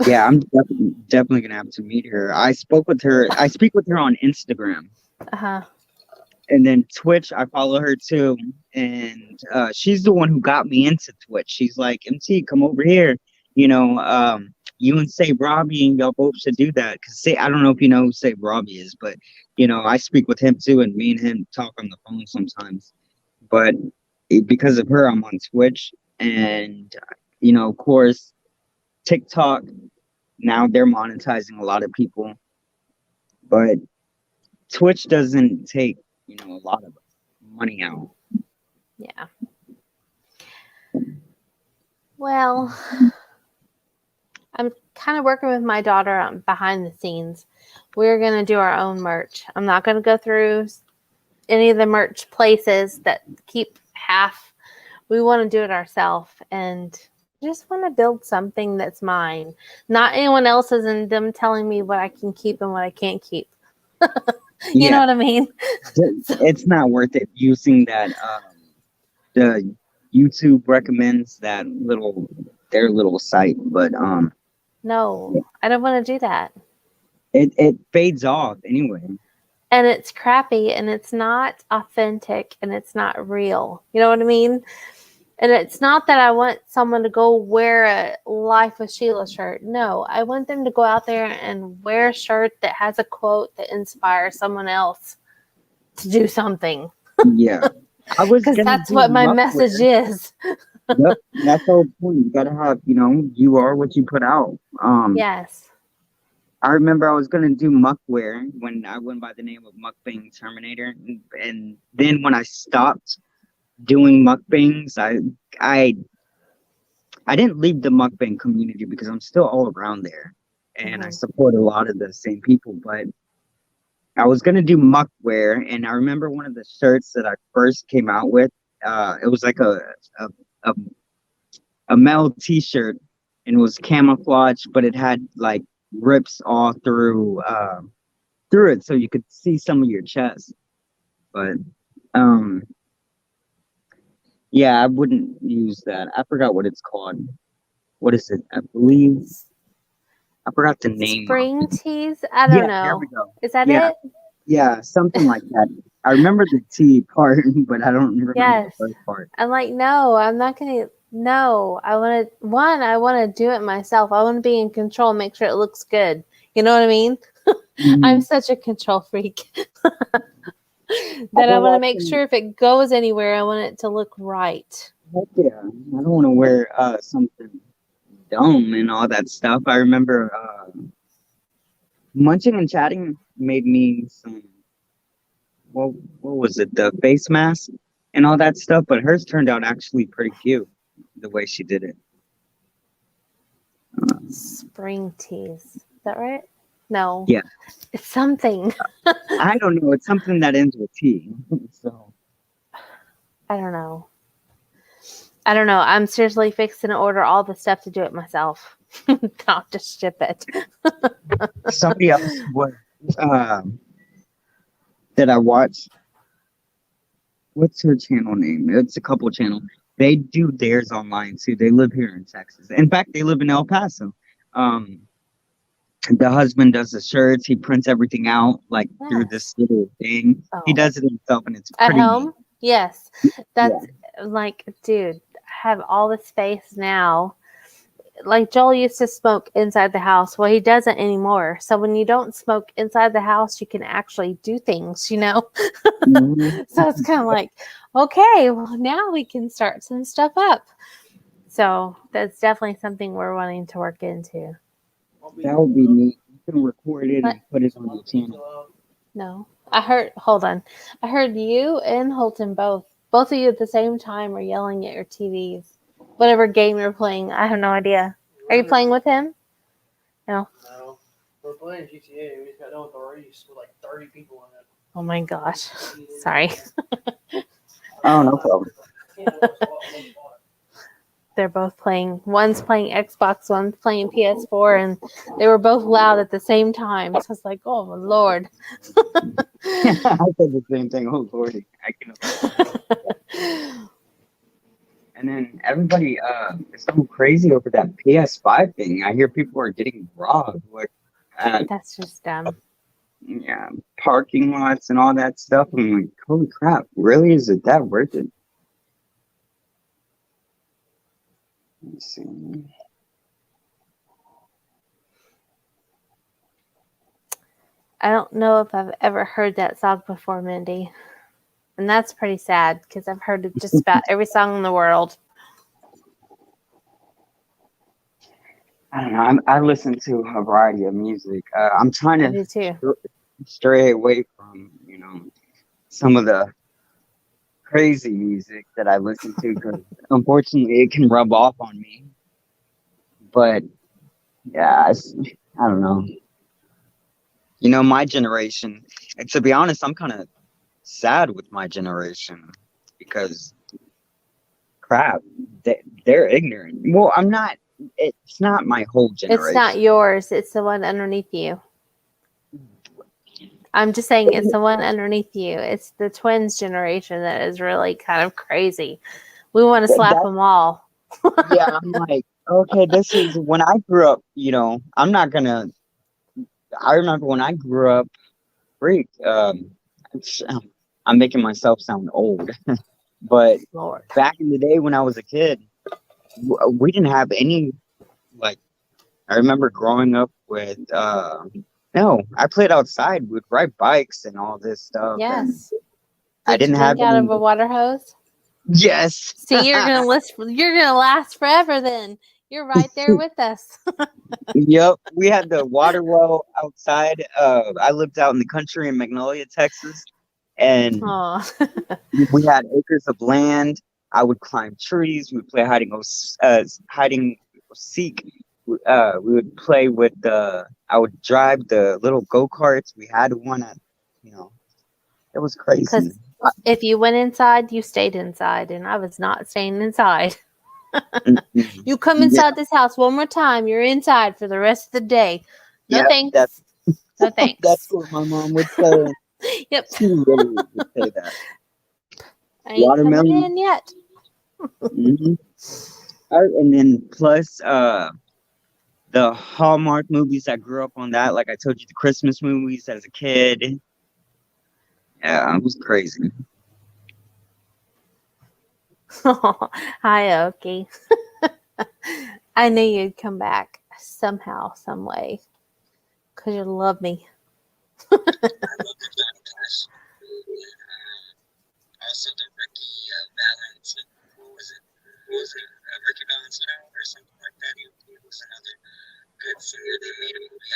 Speaker 1: Yeah, I'm definitely gonna have to meet her. I spoke with her. I speak with her on Instagram.
Speaker 2: Uh-huh.
Speaker 1: And then Twitch, I follow her too, and she's the one who got me into Twitch. She's like, MT, come over here. You and Say Robbie, and y'all both should do that. Cause I don't know if you know who Say Robbie is, but I speak with him too, and me and him talk on the phone sometimes. But because of her, I'm on Twitch, and of course, TikTok. Now they're monetizing a lot of people, but Twitch doesn't take a lot of money out.
Speaker 2: Yeah. Well, I'm kind of working with my daughter behind the scenes. We're going to do our own merch. I'm not going to go through any of the merch places that keep half. We want to do it ourselves, and just want to build something that's mine, not anyone else's, and them telling me what I can keep and what I can't keep. You know what I mean?
Speaker 1: It's not worth it using that the YouTube recommends their little site, but
Speaker 2: No, I don't want to do that.
Speaker 1: it fades off anyway.
Speaker 2: And it's crappy and it's not authentic and it's not real. You know what I mean? And it's not that I want someone to go wear a Life with Sheila shirt. No, I want them to go out there and wear a shirt that has a quote that inspires someone else to do something.
Speaker 1: Yeah, I was
Speaker 2: Because
Speaker 1: gonna
Speaker 2: that's
Speaker 1: do
Speaker 2: what my
Speaker 1: muckwear.
Speaker 2: message is.
Speaker 1: Yep, that's the whole point. You gotta have, you are what you put out.
Speaker 2: Yes.
Speaker 1: I remember I was gonna do muckwear when I went by the name of Mukbang Terminator, and then when I stopped doing mukbangs, I I didn't leave the mukbang community because I'm still all around there, and I
Speaker 2: Mhm.
Speaker 1: support a lot of the same people. But I was gonna do muckwear, and I remember one of the shirts that I first came out with. It was like a a, a metal T-shirt, and it was camouflage, but it had like rips all through it, so you could see some of your chest. But um, yeah, I wouldn't use that. I forgot what it's called. What is it? I believe I forgot the name of
Speaker 2: Spring
Speaker 1: it.
Speaker 2: teas? I don't
Speaker 1: Yeah, there we
Speaker 2: know.
Speaker 1: go.
Speaker 2: Is that
Speaker 1: Yeah,
Speaker 2: it?
Speaker 1: yeah, something like that. I remember the T part, but I don't remember the
Speaker 2: Yes.
Speaker 1: first part.
Speaker 2: I'm like, no, I'm not gonna. No, I want to. One, I want to do it myself. I want to be in control, make sure it looks good. You know what I mean? I'm
Speaker 1: Mhm.
Speaker 2: such a control freak
Speaker 1: I've
Speaker 2: that I
Speaker 1: been
Speaker 2: want to make
Speaker 1: watching.
Speaker 2: sure if it goes anywhere, I want it to look right.
Speaker 1: Heck yeah, I don't want to wear something dumb and all that stuff. I remember munching and chatting made me some. What was it? The face mask and all that stuff, but hers turned out actually pretty cute the way she did it.
Speaker 2: Spring teas. Is that right? No,
Speaker 1: Yeah,
Speaker 2: it's something.
Speaker 1: I don't know. It's something that ends with T. So
Speaker 2: I don't know. I don't know. I'm seriously fixing to order all the stuff to do it myself. Not just ship it.
Speaker 1: somebody else was um that I watched. What's her channel name? It's a couple channel. They do theirs online too. They live here in Texas. In fact, they live in El Paso. Um, the husband does the shirts. He prints everything out like through this
Speaker 2: Yes.
Speaker 1: little thing. He
Speaker 2: Oh.
Speaker 1: does it himself, and it's
Speaker 2: At
Speaker 1: pretty
Speaker 2: home?
Speaker 1: neat.
Speaker 2: Yes.
Speaker 1: Yeah.
Speaker 2: That's like, dude, I have all the space now. Like Joel used to smoke inside the house. Well, he doesn't anymore. So when you don't smoke inside the house, you can actually do things, you know?
Speaker 1: Mhm.
Speaker 2: So it's kind of like, okay, well, now we can start some stuff up. So that's definitely something we're wanting to work into.
Speaker 1: That would be neat. You can record it
Speaker 2: But
Speaker 1: and put it on your channel.
Speaker 2: no, hold on. I heard you and Holton both of you at the same time are yelling at your TVs. Whatever game you're playing, I have no idea. Are you playing with him? No.
Speaker 4: No. We're playing GTA. We just got done with the race with like 30 people in it.
Speaker 2: Oh my gosh. Sorry.
Speaker 1: Oh, no problem.
Speaker 2: They're both playing. One's playing Xbox, one's playing PS4, and they were both loud at the same time. So it's like, oh my lord.
Speaker 1: I said the same thing. Oh lordy, I can. And then everybody is so crazy over that PS5 thing. I hear people are getting robbed, like at
Speaker 2: That's just dumb.
Speaker 1: yeah, parking lots and all that stuff. I'm like, holy crap, really? Is it that worth it? Let's see.
Speaker 2: I don't know if I've ever heard that song before, Mindy. And that's pretty sad because I've heard it just about every song in the world.
Speaker 1: I don't know. I listen to a variety of music. I'm trying
Speaker 2: I
Speaker 1: to
Speaker 2: do too.
Speaker 1: stray away from, some of the crazy music that I listen to because unfortunately it can rub off on me. But yeah, I don't know. My generation, and to be honest, I'm kind of sad with my generation because crap, they're ignorant. Well, I'm not. It's not my whole generation.
Speaker 2: It's not yours, it's the one underneath you. I'm just saying it's the one underneath you. It's the twins generation that is really kind of crazy We want to slap
Speaker 1: That
Speaker 2: them all.
Speaker 1: yeah, I'm like, okay, this is when I grew up. I'm not gonna. I remember when I grew up. Freak. It's, I'm making myself sound old, but
Speaker 2: Lord.
Speaker 1: back in the day when I was a kid, we didn't have any like. I remember growing up with. No, I played outside. We'd ride bikes and all this stuff, and
Speaker 2: Yes.
Speaker 1: I
Speaker 2: Did you
Speaker 1: didn't have
Speaker 2: drink out
Speaker 1: any.
Speaker 2: of a water hose?
Speaker 1: Yes.
Speaker 2: See, you're gonna list. You're gonna last forever. Then you're right there with us.
Speaker 1: Yep, we had the water well outside. I lived out in the country in Magnolia, Texas, and
Speaker 2: Oh,
Speaker 1: we had acres of land. I would climb trees. We would play hiding seek. We would play with the. I would drive the little go karts. We had one at, you know, it was crazy.
Speaker 2: because if you went inside, you stayed inside, and I was not staying inside.
Speaker 1: Mm-mm.
Speaker 2: You come
Speaker 1: Yeah,
Speaker 2: inside this house one more time, you're inside for the rest of the day. No
Speaker 1: yeah, that's
Speaker 2: thanks. No
Speaker 1: that's
Speaker 2: thanks.
Speaker 1: what my mom would say.
Speaker 2: Yep.
Speaker 1: She really would say that.
Speaker 2: I ain't coming
Speaker 1: Watermelon.
Speaker 2: in yet.
Speaker 1: Hmm. And then plus the Hallmark movies. I grew up on that. Like I told you, the Christmas movies as a kid. Yeah, it was crazy.
Speaker 2: Hi, Oki. I knew you'd come back somehow, some way, because you love me.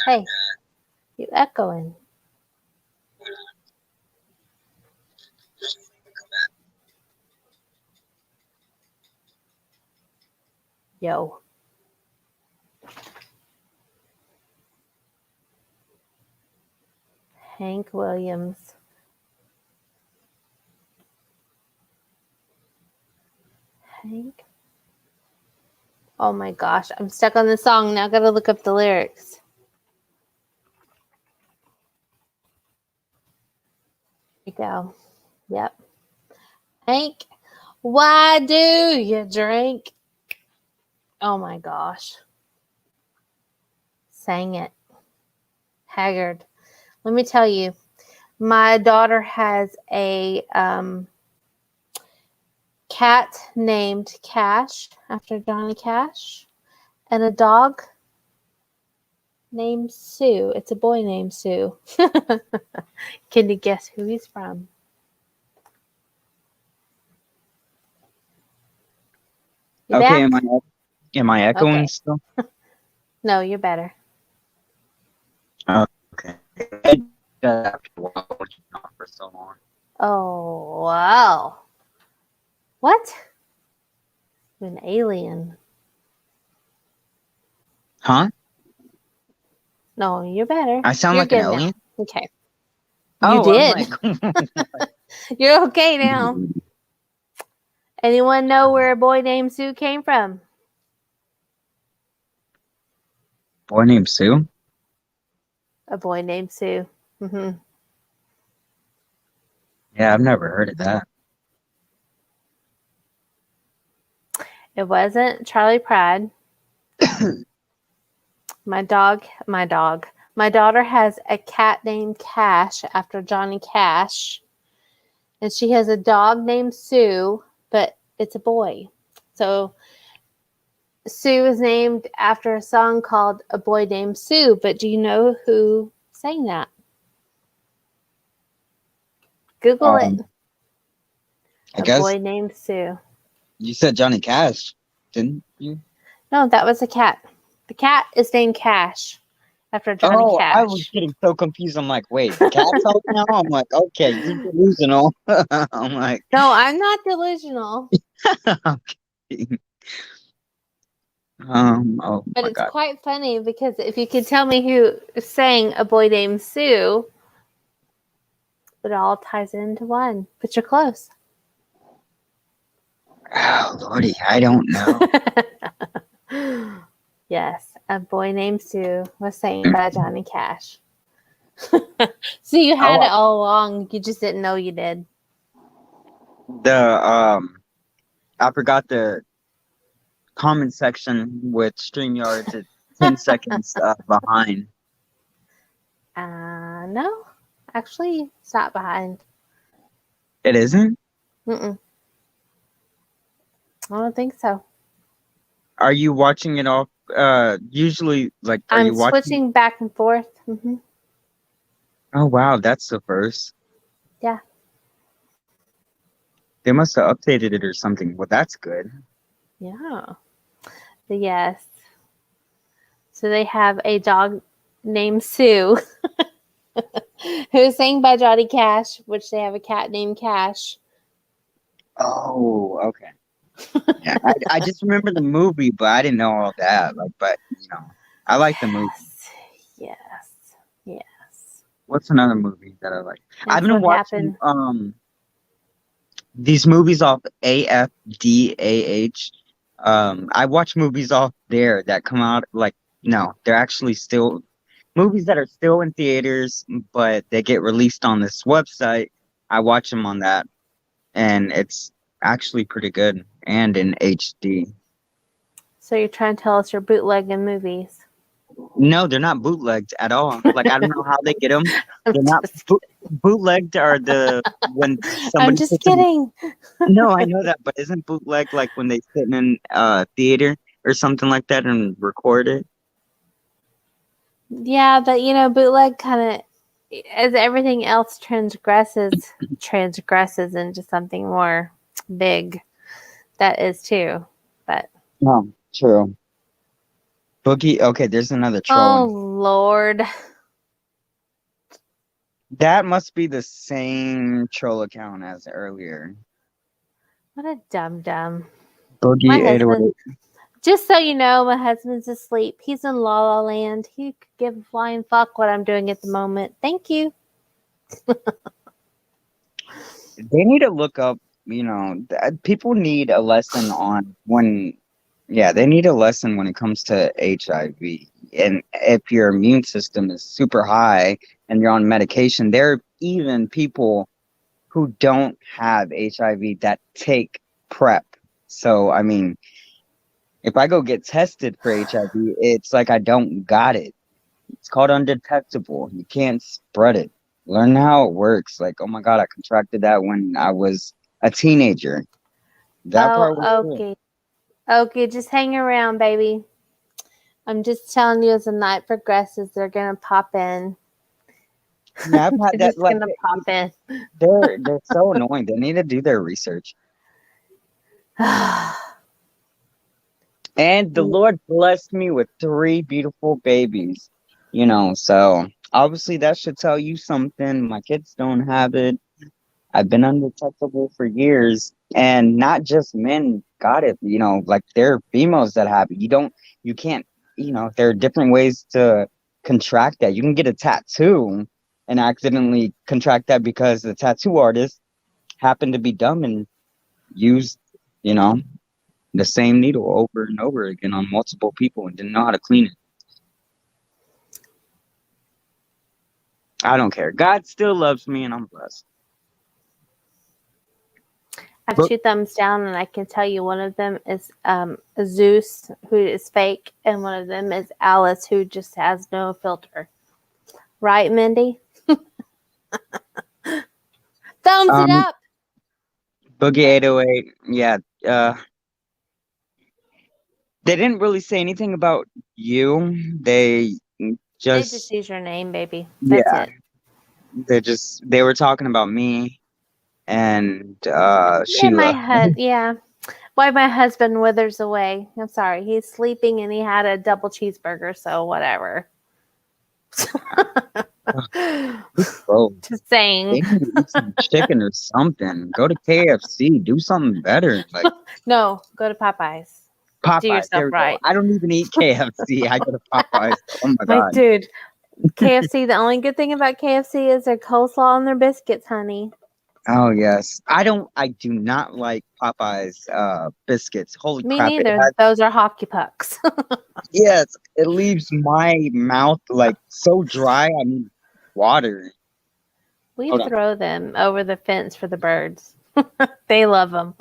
Speaker 2: Hey, you echoing. Yo. Hank Williams. Hank? Oh my gosh, I'm stuck on the song. Now I gotta look up the lyrics. Here we go. Yep. Hank, why do you drink? Oh my gosh. Sang it. Haggard. Let me tell you, my daughter has a cat named Cash after Johnny Cash and a dog named Sue. It's a boy named Sue. Can you guess who he's from? You
Speaker 1: Okay,
Speaker 2: back?
Speaker 1: am I echoing
Speaker 2: Okay.
Speaker 1: still?
Speaker 2: No, you're better.
Speaker 1: Okay. After a while, when you're not for so long.
Speaker 2: Oh, wow. What? An alien.
Speaker 1: Huh?
Speaker 2: No, you're better.
Speaker 1: I sound
Speaker 2: You're
Speaker 1: like an
Speaker 2: good
Speaker 1: alien?
Speaker 2: now. Okay. You
Speaker 1: Oh, I'm
Speaker 2: did.
Speaker 1: like,
Speaker 2: You're okay now. Anyone know where a boy named Sue came from?
Speaker 1: boy named Sue?
Speaker 2: A boy named Sue. Hmm.
Speaker 1: Yeah, I've never heard of that.
Speaker 2: It wasn't Charlie Pride. My daughter has a cat named Cash after Johnny Cash. And she has a dog named Sue, but it's a boy. So Sue is named after a song called A Boy Named Sue. But do you know who sang that? Google it.
Speaker 1: I
Speaker 2: A
Speaker 1: guess
Speaker 2: Boy Named Sue.
Speaker 1: you said Johnny Cash, didn't you?
Speaker 2: No, that was a cat. The cat is named Cash after Johnny
Speaker 1: Oh, I was
Speaker 2: Cash.
Speaker 1: getting so confused. I'm like, wait, the cat's out now? I'm like, okay, you're delusional. I'm like,
Speaker 2: No, I'm not delusional.
Speaker 1: okay. Oh
Speaker 2: But
Speaker 1: my
Speaker 2: it's
Speaker 1: God.
Speaker 2: quite funny because if you could tell me who sang A Boy Named Sue, it all ties into one. But you're close.
Speaker 1: Oh, Lordy, I don't know.
Speaker 2: Yes, A Boy Named Sue was sang by Johnny Cash. So you had it
Speaker 1: Oh,
Speaker 2: all along. You just didn't know you did.
Speaker 1: the I forgot the comment section with StreamYards at 10 seconds behind.
Speaker 2: No, actually, it's not behind.
Speaker 1: It isn't?
Speaker 2: Mm-mm. I don't think so.
Speaker 1: Are you watching it off? Usually, like, are
Speaker 2: I'm
Speaker 1: you watching?
Speaker 2: switching back and forth.
Speaker 1: Oh, wow, that's the first.
Speaker 2: Yeah.
Speaker 1: They must have updated it or something. Well, that's good.
Speaker 2: Yeah. But yes. So they have a dog named Sue, who's sang by Johnny Cash, which they have a cat named Cash.
Speaker 1: Oh, okay. Yeah, I just remember the movie, but I didn't know all that. Like, but I like the movie.
Speaker 2: Yes. Yes.
Speaker 1: What's another movie that I like?
Speaker 2: And
Speaker 1: I've
Speaker 2: so
Speaker 1: been
Speaker 2: what
Speaker 1: watching
Speaker 2: happened?
Speaker 1: these movies off AFDAH. I watch movies off there that come out like no, they're actually still movies that are still in theaters, but they get released on this website. I watch them on that, and it's actually pretty good and in HD.
Speaker 2: So you're trying to tell us you're bootlegging movies?
Speaker 1: No, they're not bootlegged at all. Like I don't know how they get them.
Speaker 2: I'm
Speaker 1: They're not
Speaker 2: just
Speaker 1: bootlegged are the when
Speaker 2: I'm
Speaker 1: somebody
Speaker 2: just
Speaker 1: puts them.
Speaker 2: kidding.
Speaker 1: No, I know that, but isn't bootleg like when they sit in theater or something like that and record it?
Speaker 2: Yeah, but bootleg kind of, as everything else transgresses into something more big. That is too. But
Speaker 1: No, true. Boogie. Okay, there's another troll.
Speaker 2: oh Lord,
Speaker 1: That must be the same troll account as earlier.
Speaker 2: what a dum. My
Speaker 1: Boogie
Speaker 2: husband.
Speaker 1: 808.
Speaker 2: Just so you know, my husband's asleep. He's in La La Land. He could give a flying fuck what I'm doing at the moment. Thank you.
Speaker 1: They need to look up. People need a lesson on when. Yeah, they need a lesson when it comes to HIV. And if your immune system is super high and you're on medication, there are even people who don't have HIV that take PrEP. So, I mean, if I go get tested for HIV, it's like I don't got it. It's called undetectable. You can't spread it. Learn how it works. Like, oh my God, I contracted that when I was a teenager. That part was
Speaker 2: Oh,
Speaker 1: cool.
Speaker 2: okay. Okay, just hang around, baby. I'm just telling you, as the night progresses, they're gonna pop in.
Speaker 1: Yeah, I've had
Speaker 2: They're
Speaker 1: that.
Speaker 2: just
Speaker 1: Like,
Speaker 2: gonna pop in.
Speaker 1: they're so annoying. They need to do their research. And the Lord blessed me with 3 beautiful babies. So obviously that should tell you something. My kids don't have it. I've been undetectable for years, and not just men got it. Like there are females that have it. You can't. There are different ways to contract that. You can get a tattoo and accidentally contract that because the tattoo artist happened to be dumb and used, you know, the same needle over and over again on multiple people and didn't know how to clean it. I don't care. God still loves me, and I'm blessed.
Speaker 2: I have
Speaker 1: But
Speaker 2: 2 thumbs down, and I can tell you one of them is Zeus, who is fake, and one of them is Alice, who just has no filter. Right, Mindy? Thumbs it up.
Speaker 1: Boogie 808, yeah. They didn't really say anything about you. They
Speaker 2: They just use your name, baby. That's
Speaker 1: yeah,
Speaker 2: it.
Speaker 1: they were talking about me and Sheila.
Speaker 2: Why my husband withers away. I'm sorry. He's sleeping and he had a double cheeseburger, so whatever.
Speaker 1: Bro,
Speaker 2: Just saying.
Speaker 1: they need to eat some chicken or something. Go to KFC. Do something better. Like
Speaker 2: No, go to Popeyes. Do
Speaker 1: Popeyes.
Speaker 2: yourself
Speaker 1: There we go.
Speaker 2: right.
Speaker 1: I don't even eat KFC. I go to Popeyes. Oh my
Speaker 2: My
Speaker 1: God.
Speaker 2: dude, KFC, the only good thing about KFC is their coleslaw and their biscuits, honey.
Speaker 1: Oh yes. I do not like Popeyes biscuits. Holy
Speaker 2: Me
Speaker 1: crap.
Speaker 2: neither. Those are hockey pucks.
Speaker 1: Yes, it leaves my mouth like so dry. I mean water.
Speaker 2: We
Speaker 1: Hold on.
Speaker 2: throw them over the fence for the birds. They love them.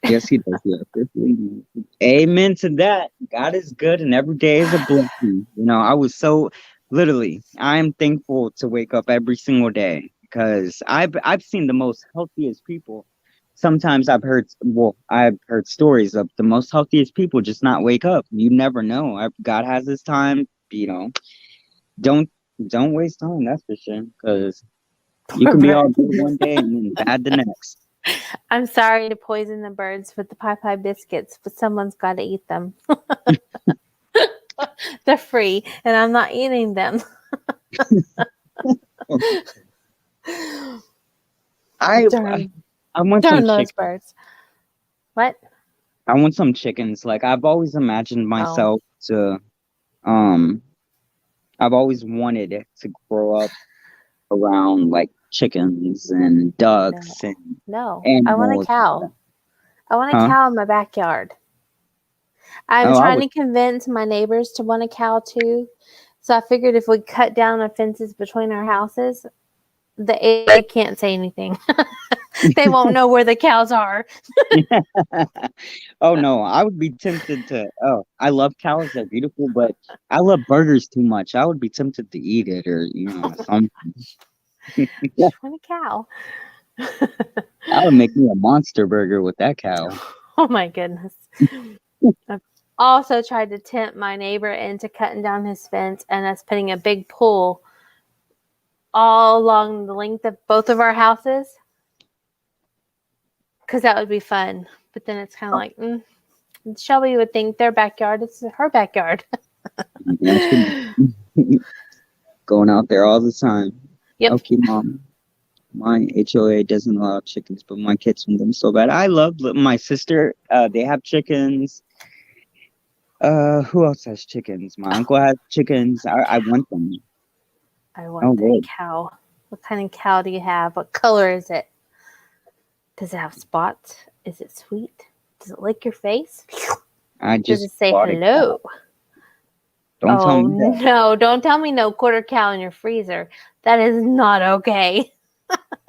Speaker 1: Yes, he does. Yeah, definitely. Amen to that. God is good, and every day is a blessing. I was so literally. I am thankful to wake up every single day because I've seen the most healthiest people. Sometimes I've heard stories of the most healthiest people just not wake up. You never know. God has His time. Don't don't waste time. That's for sure. Because you
Speaker 2: Poor
Speaker 1: can be all
Speaker 2: bird.
Speaker 1: good one day and then bad the next.
Speaker 2: I'm sorry to poison the birds with the pie pie biscuits, but someone's got to eat them. They're free, and I'm not eating them.
Speaker 1: I
Speaker 2: Darn,
Speaker 1: I want some
Speaker 2: darn those
Speaker 1: chicken.
Speaker 2: birds. What?
Speaker 1: I want some chickens. Like I've always imagined
Speaker 2: Oh,
Speaker 1: myself to um I've always wanted it to grow up around like chickens and
Speaker 2: no,
Speaker 1: ducks and
Speaker 2: no. I want a
Speaker 1: animals and all
Speaker 2: cow.
Speaker 1: that.
Speaker 2: I want a
Speaker 1: Huh?
Speaker 2: cow in my backyard. I'm
Speaker 1: Oh, I
Speaker 2: trying
Speaker 1: would
Speaker 2: to convince my neighbors to want a cow too. So I figured if we cut down the fences between our houses, they can't say anything. They won't know where the cows are.
Speaker 1: Oh no, I would be tempted to I love cows, they're beautiful, but I love burgers too much. I would be tempted to eat it or something.
Speaker 2: Just want a cow.
Speaker 1: I would make me a monster burger with that cow.
Speaker 2: Oh my goodness. I've also tried to tempt my neighbor into cutting down his fence and us putting a big pool all along the length of both of our houses because that would be fun. But then it's kind of like, Shelby would think their backyard is her backyard.
Speaker 1: Yeah, going out there all the time.
Speaker 2: Yep.
Speaker 1: Okay, mom. My HOA doesn't allow chickens, but my kids want them so bad. I love my sister. They have chickens. Who else has chickens? My uncle has chickens. I want them.
Speaker 2: I
Speaker 1: Oh
Speaker 2: want a
Speaker 1: Lord,
Speaker 2: cow. What kind of cow do you have? What color is it? Does it have spots? Is it sweet? Does it lick your face?
Speaker 1: I
Speaker 2: Does
Speaker 1: just
Speaker 2: it say
Speaker 1: bought a cow.
Speaker 2: hello?
Speaker 1: Don't tell
Speaker 2: Oh
Speaker 1: me that.
Speaker 2: no, don't tell me no quarter cow in your freezer. That is not okay.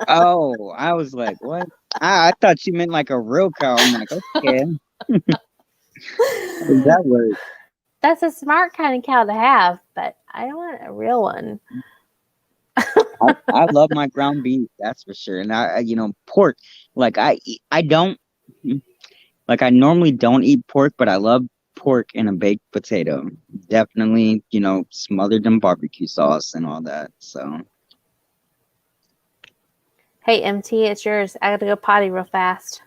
Speaker 1: Oh, I was like, what? I thought you meant like a real cow. I'm like, okay, how does that work?
Speaker 2: That's a smart kind of cow to have, but I don't want a real one.
Speaker 1: I love my ground beef, that's for sure. And pork. Like I don't. Like I normally don't eat pork, but I love pork in a baked potato. Definitely, smothered in barbecue sauce and all that. So,
Speaker 2: Hey, MT, it's yours. I gotta go potty real fast.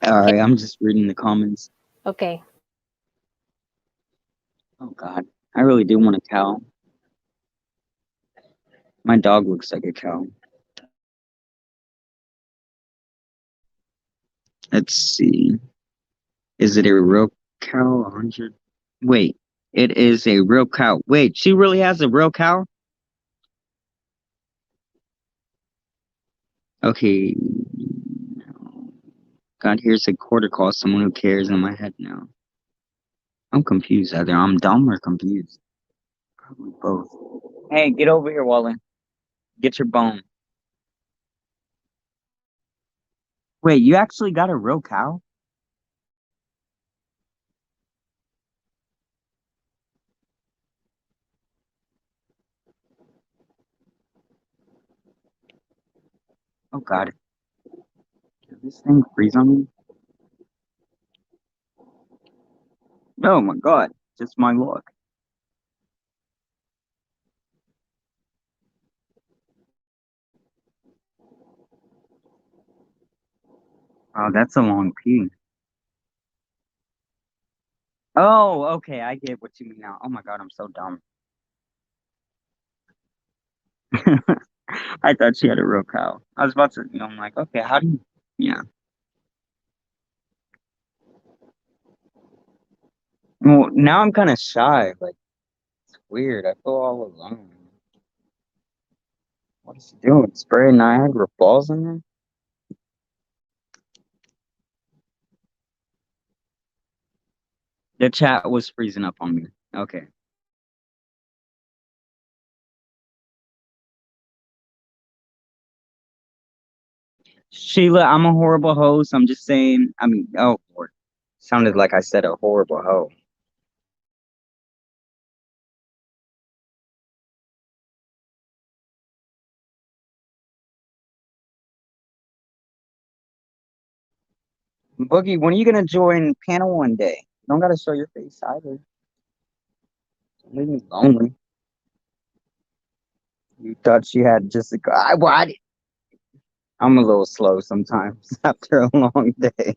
Speaker 1: all
Speaker 2: Okay.
Speaker 1: right, I'm just reading the comments.
Speaker 2: Okay.
Speaker 1: Oh God, I really do want a cow. My dog looks like a cow. Let's see. Is it a real cow? 100. Wait, it is a real cow. Wait, she really has a real cow? Okay. God, here's a quarter call. Someone who cares in my head now. I'm confused. Either I'm dumb or confused. Probably both. Hey, get over here, Wally. Get your bone. Wait, you actually got a real cow? Oh God. Did this thing freeze on me? Oh my God. Just my luck. Oh, that's a long pee. Oh, okay. I get what you mean now. Oh my God, I'm so dumb. I thought she had a real cow. I was about to, I'm like, okay, how do you, yeah. Well, now I'm kind of shy. Like, it's weird. I feel all alone. What is she doing? Spraying Niagara Falls in there? The chat was freezing up on me. Okay. Sheila, I'm a horrible host. I'm just saying. I mean, oh Lord, sounded like I said a horrible hoe. Boogie, when are you gonna join panel one day? You don't gotta show your face either. Don't leave me lonely. You thought she had just a guy. What? I'm a little slow sometimes after a long day.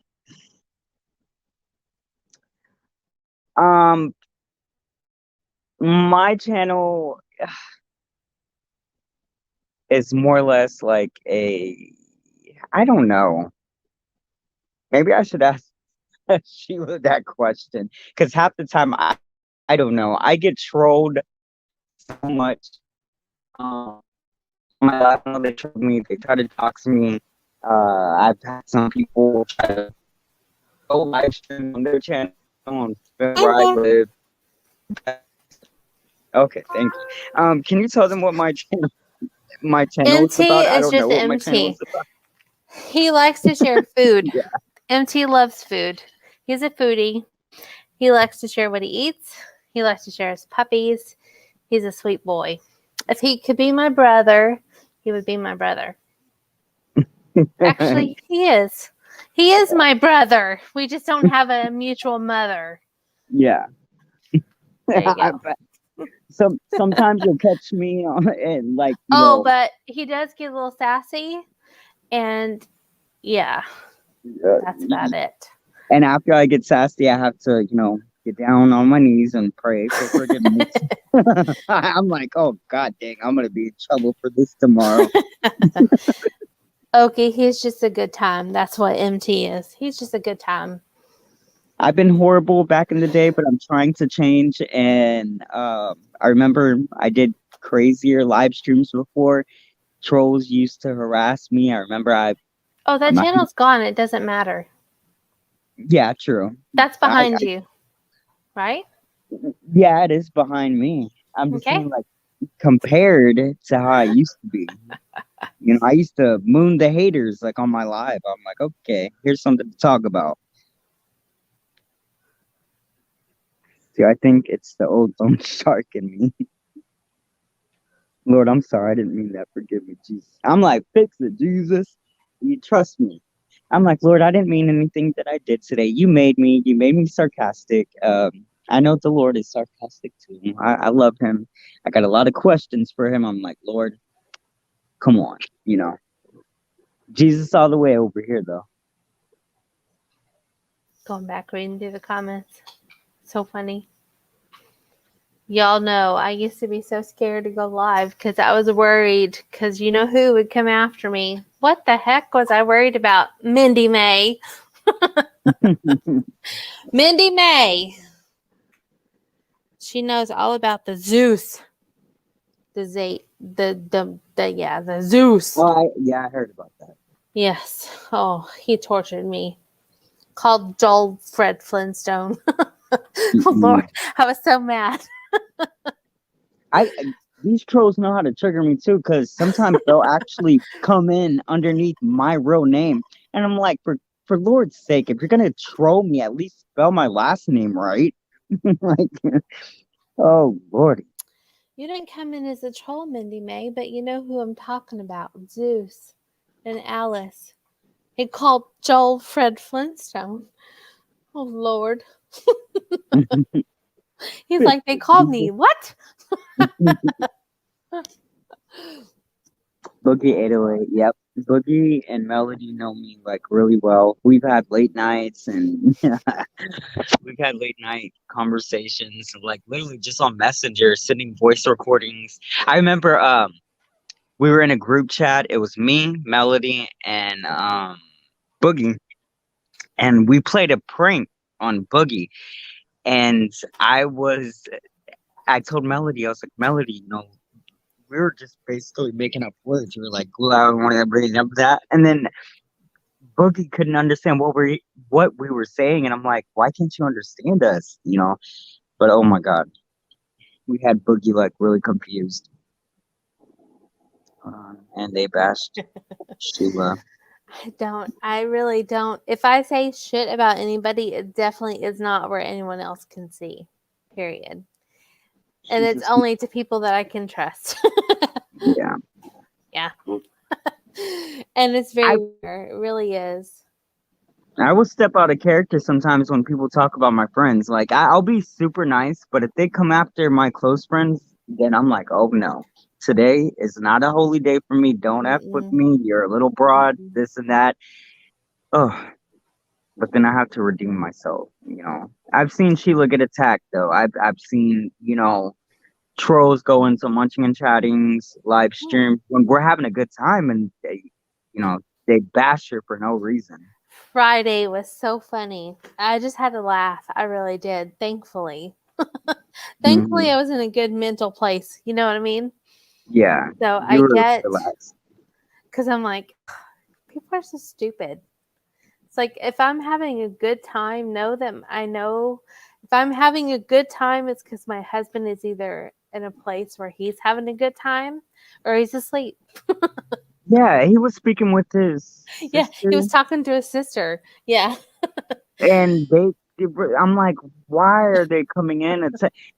Speaker 1: Um, my channel is more or less like a. I don't know. Maybe I should ask Sheila that question because half the time I don't know. I get trolled so much. Um, my life, they troll me. They try to dox me. I've had some people try to go live stream on their channel on where I live. Okay, thank you. Can you tell them what my channel is
Speaker 2: MT
Speaker 1: about? I
Speaker 2: is
Speaker 1: don't know
Speaker 2: just
Speaker 1: what my channel is
Speaker 2: MT.
Speaker 1: about.
Speaker 2: He likes to share food.
Speaker 1: Yeah.
Speaker 2: MT loves food. He's a foodie. He likes to share what he eats. He likes to share his puppies. He's a sweet boy. If he could be my brother, he would be my brother. Actually, he is. He is my brother. We just don't have a mutual mother.
Speaker 1: Yeah.
Speaker 2: There you go.
Speaker 1: Sometimes you'll catch me on and like
Speaker 2: But he does get a little sassy, and yeah, that's about it.
Speaker 1: And after I get sassy, I have to get down on my knees and pray for forgiveness. I'm like, oh God dang, I'm gonna be in trouble for this tomorrow.
Speaker 2: Okay, he's just a good time. That's what MT is. He's just a good time.
Speaker 1: I've been horrible back in the day, but I'm trying to change. And I remember I did crazier live streams before. Trolls used to harass me. I remember
Speaker 2: that channel's gone. It doesn't matter.
Speaker 1: Yeah, true.
Speaker 2: That's behind you, right?
Speaker 1: Yeah, it is behind me. I'm just
Speaker 2: Okay.
Speaker 1: saying, like, compared to how I used to be. I used to moon the haters like on my live. I'm like, okay, here's something to talk about. See, I think it's the old lone shark in me. Lord, I'm sorry. I didn't mean that. Forgive me, Jesus. I'm like, fix it, Jesus. You trust me. I'm like, Lord, I didn't mean anything that I did today. You made me sarcastic. I know the Lord is sarcastic too. I love him. I got a lot of questions for him. I'm like, Lord, come on, Jesus all the way over here though.
Speaker 2: Going back reading through the comments. So funny. Y'all know I used to be so scared to go live because I was worried because you know who would come after me. What the heck was I worried about? Mindy May. Mindy May. She knows all about the Zeus. The Zeus.
Speaker 1: Oh, I heard about that.
Speaker 2: Yes. Oh, he tortured me. Called Joel Fred Flintstone. Oh, Lord, I was so mad.
Speaker 1: These trolls know how to trigger me too, because sometimes they'll actually come in underneath my real name, and I'm like, for Lord's sake, if you're gonna troll me, at least spell my last name right. Like, oh Lordy.
Speaker 2: You didn't come in as a troll, Mindy May, but you know who I'm talking about. Zeus and Alice. He called Joel Fred Flintstone. Oh, Lord. He's like, they called me. What?
Speaker 1: Boogie 808, yep. Boogie and Melody know me like really well. We've had late nights and we've had late night conversations, like literally just on Messenger, sending voice recordings. I remember we were in a group chat. It was me, Melody, and Boogie, and we played a prank on Boogie. And I told Melody, I was like, Melody, we were just basically making up words. We were like, I don't want to bring up that. And then Boogie couldn't understand what we were saying. And I'm like, why can't you understand us? But oh my God, we had Boogie like really confused. And they bashed Sheila.
Speaker 2: I don't. I really don't. If I say shit about anybody, it definitely is not where anyone else can see. Period. And
Speaker 1: She's
Speaker 2: it's
Speaker 1: just,
Speaker 2: only to people that I can trust.
Speaker 1: yeah.
Speaker 2: Yeah. And it's
Speaker 1: I
Speaker 2: very rare. It really is.
Speaker 1: I will step out of character sometimes when people talk about my friends. Like I'll be super nice, but if they come after my close friends, then I'm like, oh no, today is not a holy day for me. Don't f with
Speaker 2: Mm-mm.
Speaker 1: me. You're a little broad,
Speaker 2: Mm-mm.
Speaker 1: this and that. Oh, but then I have to redeem myself. I've seen Sheila get attacked though. I've seen trolls go into munching and chattings live stream when we're having a good time, and they bash her for no reason.
Speaker 2: Friday was so funny. I just had to laugh. I really did. Thankfully. Thankfully,
Speaker 1: Hmm.
Speaker 2: I was in a good mental place. You know what I mean?
Speaker 1: Yeah,
Speaker 2: So
Speaker 1: you
Speaker 2: I
Speaker 1: were
Speaker 2: get,
Speaker 1: relaxed.
Speaker 2: because I'm like, people are so stupid. It's like if I'm having a good time, I know if I'm having a good time, it's because my husband is either in a place where he's having a good time or he's asleep.
Speaker 1: Yeah, he was speaking with his
Speaker 2: Yeah,
Speaker 1: sister,
Speaker 2: he was talking to his sister. Yeah.
Speaker 1: and I'm like, why are they coming in?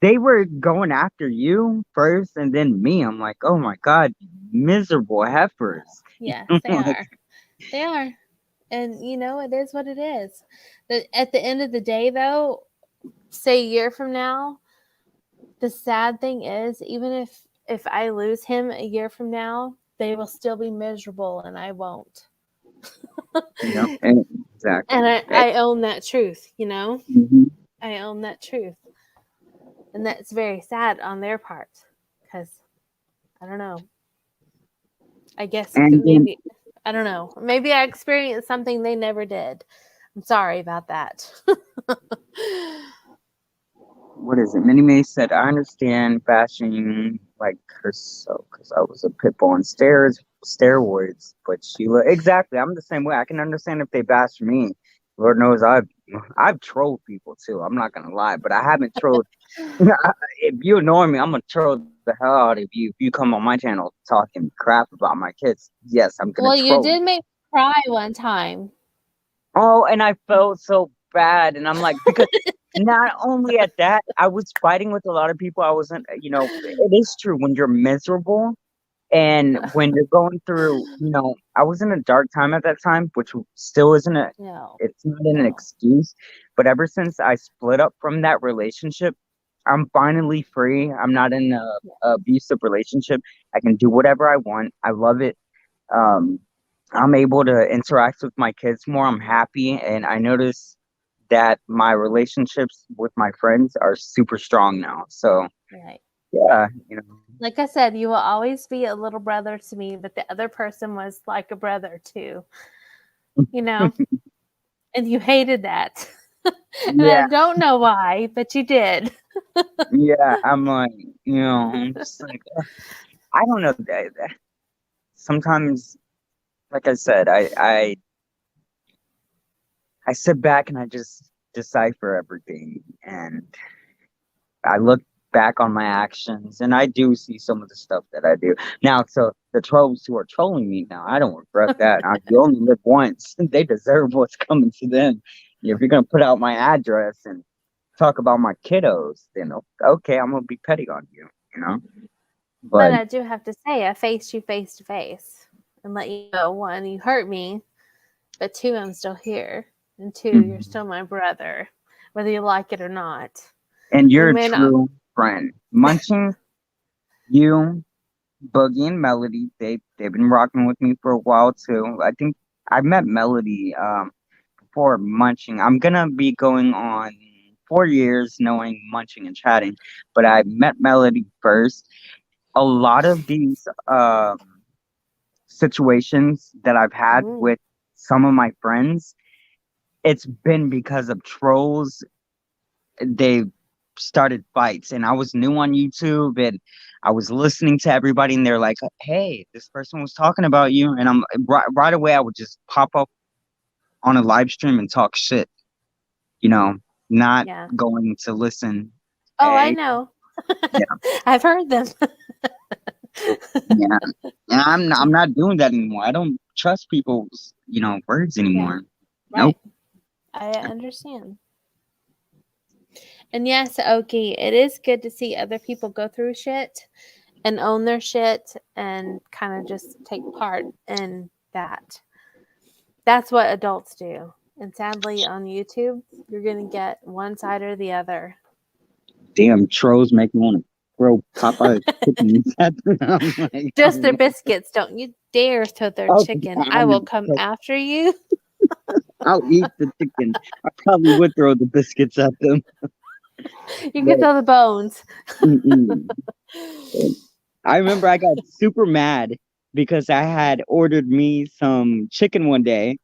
Speaker 1: They were going after you first, and then me. I'm like, oh my god, miserable heifers.
Speaker 2: Yes, they
Speaker 1: Like,
Speaker 2: are. They are. And it is what it is. At the end of the day, though, say a year from now, the sad thing is, even if I lose him a year from now, they will still be miserable and I won't.
Speaker 1: and exactly.
Speaker 2: And I own that truth.
Speaker 1: Mhm.
Speaker 2: I own that truth. And that's very sad on their part because I don't know. I guess
Speaker 1: And then
Speaker 2: maybe, I don't know. Maybe I experienced something they never did. I'm sorry about that.
Speaker 1: what is it? Minnie Mae said, I understand bashing like herself because I was a pit bull on steroids, but Sheila, exactly. I'm the same way. I can understand if they bash me. Lord knows I've trolled people too. I'm not gonna lie, but I haven't trolled. If you annoy me, I'm gonna troll the hell out of you. If you come on my channel talking crap about my kids, yes, I'm gonna
Speaker 2: Well, you
Speaker 1: troll you.
Speaker 2: did make me cry one time.
Speaker 1: Oh, and I felt so bad. And I'm like, because not only at that, I was fighting with a lot of people. I wasn't, it is true when you're miserable and when you're going through, I was in a dark time at that time, which still
Speaker 2: No,
Speaker 1: it's not an
Speaker 2: no.
Speaker 1: excuse. But ever since I split up from that relationship, I'm finally free. I'm not in a abusive relationship. I can do whatever I want. I love it. um, I'm able to interact with my kids more. I'm happy, and I notice that my relationships with my friends are super strong now. So
Speaker 2: Right.
Speaker 1: yeah,
Speaker 2: Like I said, you will always be a little brother to me, but the other person was like a brother too, you know? And you hated that. And I
Speaker 1: yeah,
Speaker 2: don't know why, but you did.
Speaker 1: yeah. I'm like, I'm just like, I don't know. Sometimes, like I said, I sit back and I just decipher everything, and I look back on my actions and I do see some of the stuff that I do. Now, so the trolls who are trolling me now, I don't regret that. You only live once. They deserve what's coming to them. If you're going to put out my address and talk about my kiddos, then okay, I'm going to be petty on you.
Speaker 2: But
Speaker 1: But,
Speaker 2: I do have to say, I faced you face to face and let you know, one, you hurt me, but two, I'm still here. And two, you're
Speaker 1: mhm.
Speaker 2: still my brother, whether you like it or not.
Speaker 1: And
Speaker 2: We
Speaker 1: you're a
Speaker 2: may not.
Speaker 1: true friend. Munching, you, Boogie, and Melody, they've been rocking with me for a while too. I think I met Melody for Munching. I'm gonna be going on 4 years knowing Munching and chatting, but I met Melody first. A lot of these situations that I've had
Speaker 2: Mm,
Speaker 1: with some of my friends, it's been because of trolls. They started fights, and I was new on YouTube, and I was listening to everybody, and they're like, "Hey, this person was talking about you," and I'm right away. I would just pop up on a live stream and talk shit, you know, not
Speaker 2: yeah.
Speaker 1: going to listen.
Speaker 2: Oh, I
Speaker 1: Hey,
Speaker 2: know.
Speaker 1: yeah,
Speaker 2: I've heard them.
Speaker 1: Yeah, and I'm not doing that anymore. I don't trust people's words
Speaker 2: Yeah,
Speaker 1: anymore.
Speaker 2: right.
Speaker 1: Nope.
Speaker 2: I understand. And yes, Oki, it is good to see other people go through shit and own their shit and kind of just take part in that. That's what adults do. And sadly, on YouTube, you're going to get one side or the other.
Speaker 1: Damn trolls make me want to throw Popeye's chickens at them. I'm like,
Speaker 2: Just their biscuits. Don't you dare throw their
Speaker 1: okay,
Speaker 2: chicken. I will come after you.
Speaker 1: I'll eat the chicken. I probably would throw the biscuits at them.
Speaker 2: You can
Speaker 1: But
Speaker 2: throw the bones.
Speaker 1: mm-mm. I remember I got super mad because I had ordered me some chicken one day,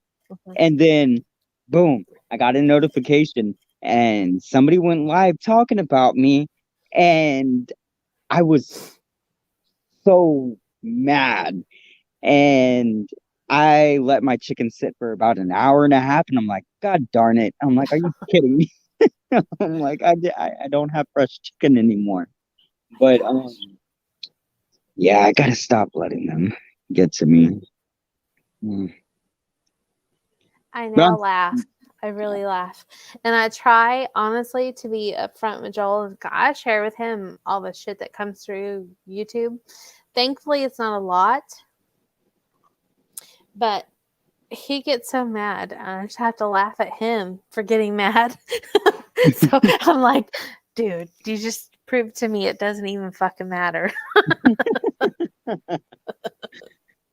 Speaker 1: and then boom, I got a notification and somebody went live talking about me, and I was so mad. And I let my chicken sit for about an hour and a half, and I'm like, God darn it. I'm like, are you kidding me? I'm like, I don't have fresh chicken anymore. But yeah, I gotta stop letting them get to me. Mm.
Speaker 2: I
Speaker 1: Well,
Speaker 2: now laugh. I really laugh. And I try, honestly, to be upfront with Joel. I share with him all the shit that comes through YouTube. Thankfully, it's not a lot, but he gets so mad. I just have to laugh at him for getting mad. So I'm like, dude, you just proved to me it doesn't even fucking matter.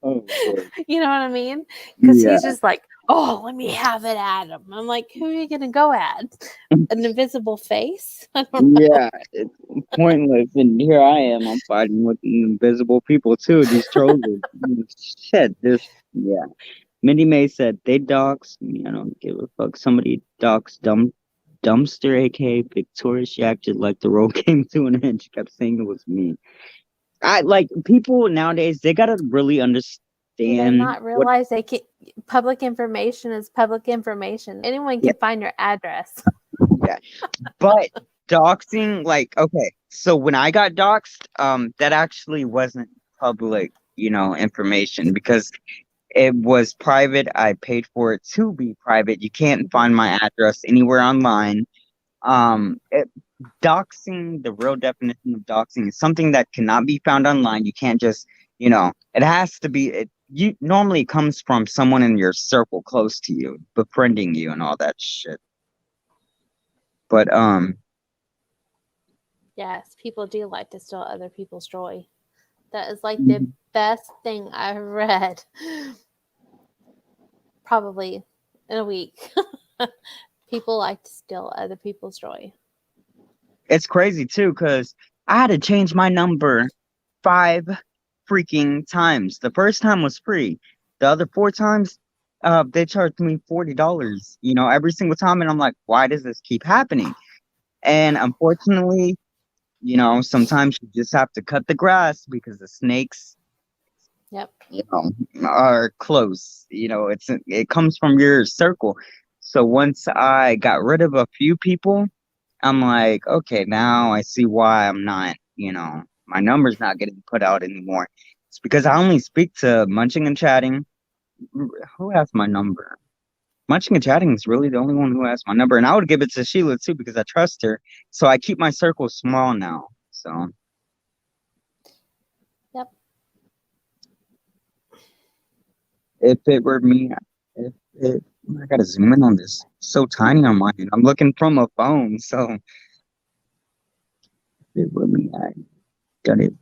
Speaker 1: oh Lord.
Speaker 2: You know what I mean? Because
Speaker 1: Yeah.
Speaker 2: he's just like, oh, let me have it at him. I'm like, who are you going to go at? An invisible face? I don't know.
Speaker 1: Yeah, it's pointless. And here I am, I'm fighting with invisible people too. These trolls are shit. Yeah. Minnie Mae said they dox me. I don't give a fuck. Somebody doxed Dumpster, aka Victoria. She acted like the role came to an end. She kept saying it was me. I like people nowadays, they gotta really
Speaker 2: Do they
Speaker 1: understand
Speaker 2: not
Speaker 1: what
Speaker 2: realize public information is public information? Anyone
Speaker 1: yeah,
Speaker 2: can find your address.
Speaker 1: yeah. But doxing, like, okay, so when I got doxed, that actually wasn't public, information because it was private. I paid for it to be private. You can't find my address anywhere online. Doxing, the real definition of doxing is something that cannot be found online. You can't just, it has to be, you normally comes from someone in your circle close to you, befriending you and all that shit. But,
Speaker 2: Yes, people do like to steal other people's joy. That is like the
Speaker 1: mhm.
Speaker 2: best thing I've read probably in a week. People like to steal other people's joy.
Speaker 1: It's crazy too, because I had to change my number 5 freaking times. The first time was free. The other 4 times, they charged me $40, every single time. And I'm like, why does this keep happening? And unfortunately, sometimes you just have to cut the grass because the snakes,
Speaker 2: Yep.
Speaker 1: are close. It comes from your circle. So once I got rid of a few people, I'm like, okay, now I see why I'm not, my number's not getting put out anymore. It's because I only speak to Munching and Chatting. Who has my number? Munching and Chatting is really the only one who has my number. And I would give it to Sheila too because I trust her. So I keep my circle small now. So
Speaker 2: Yep.
Speaker 1: if it were me, if it, I gotta zoom in on this. It's so tiny on mine. I'm looking from a phone. So if it were me, I done it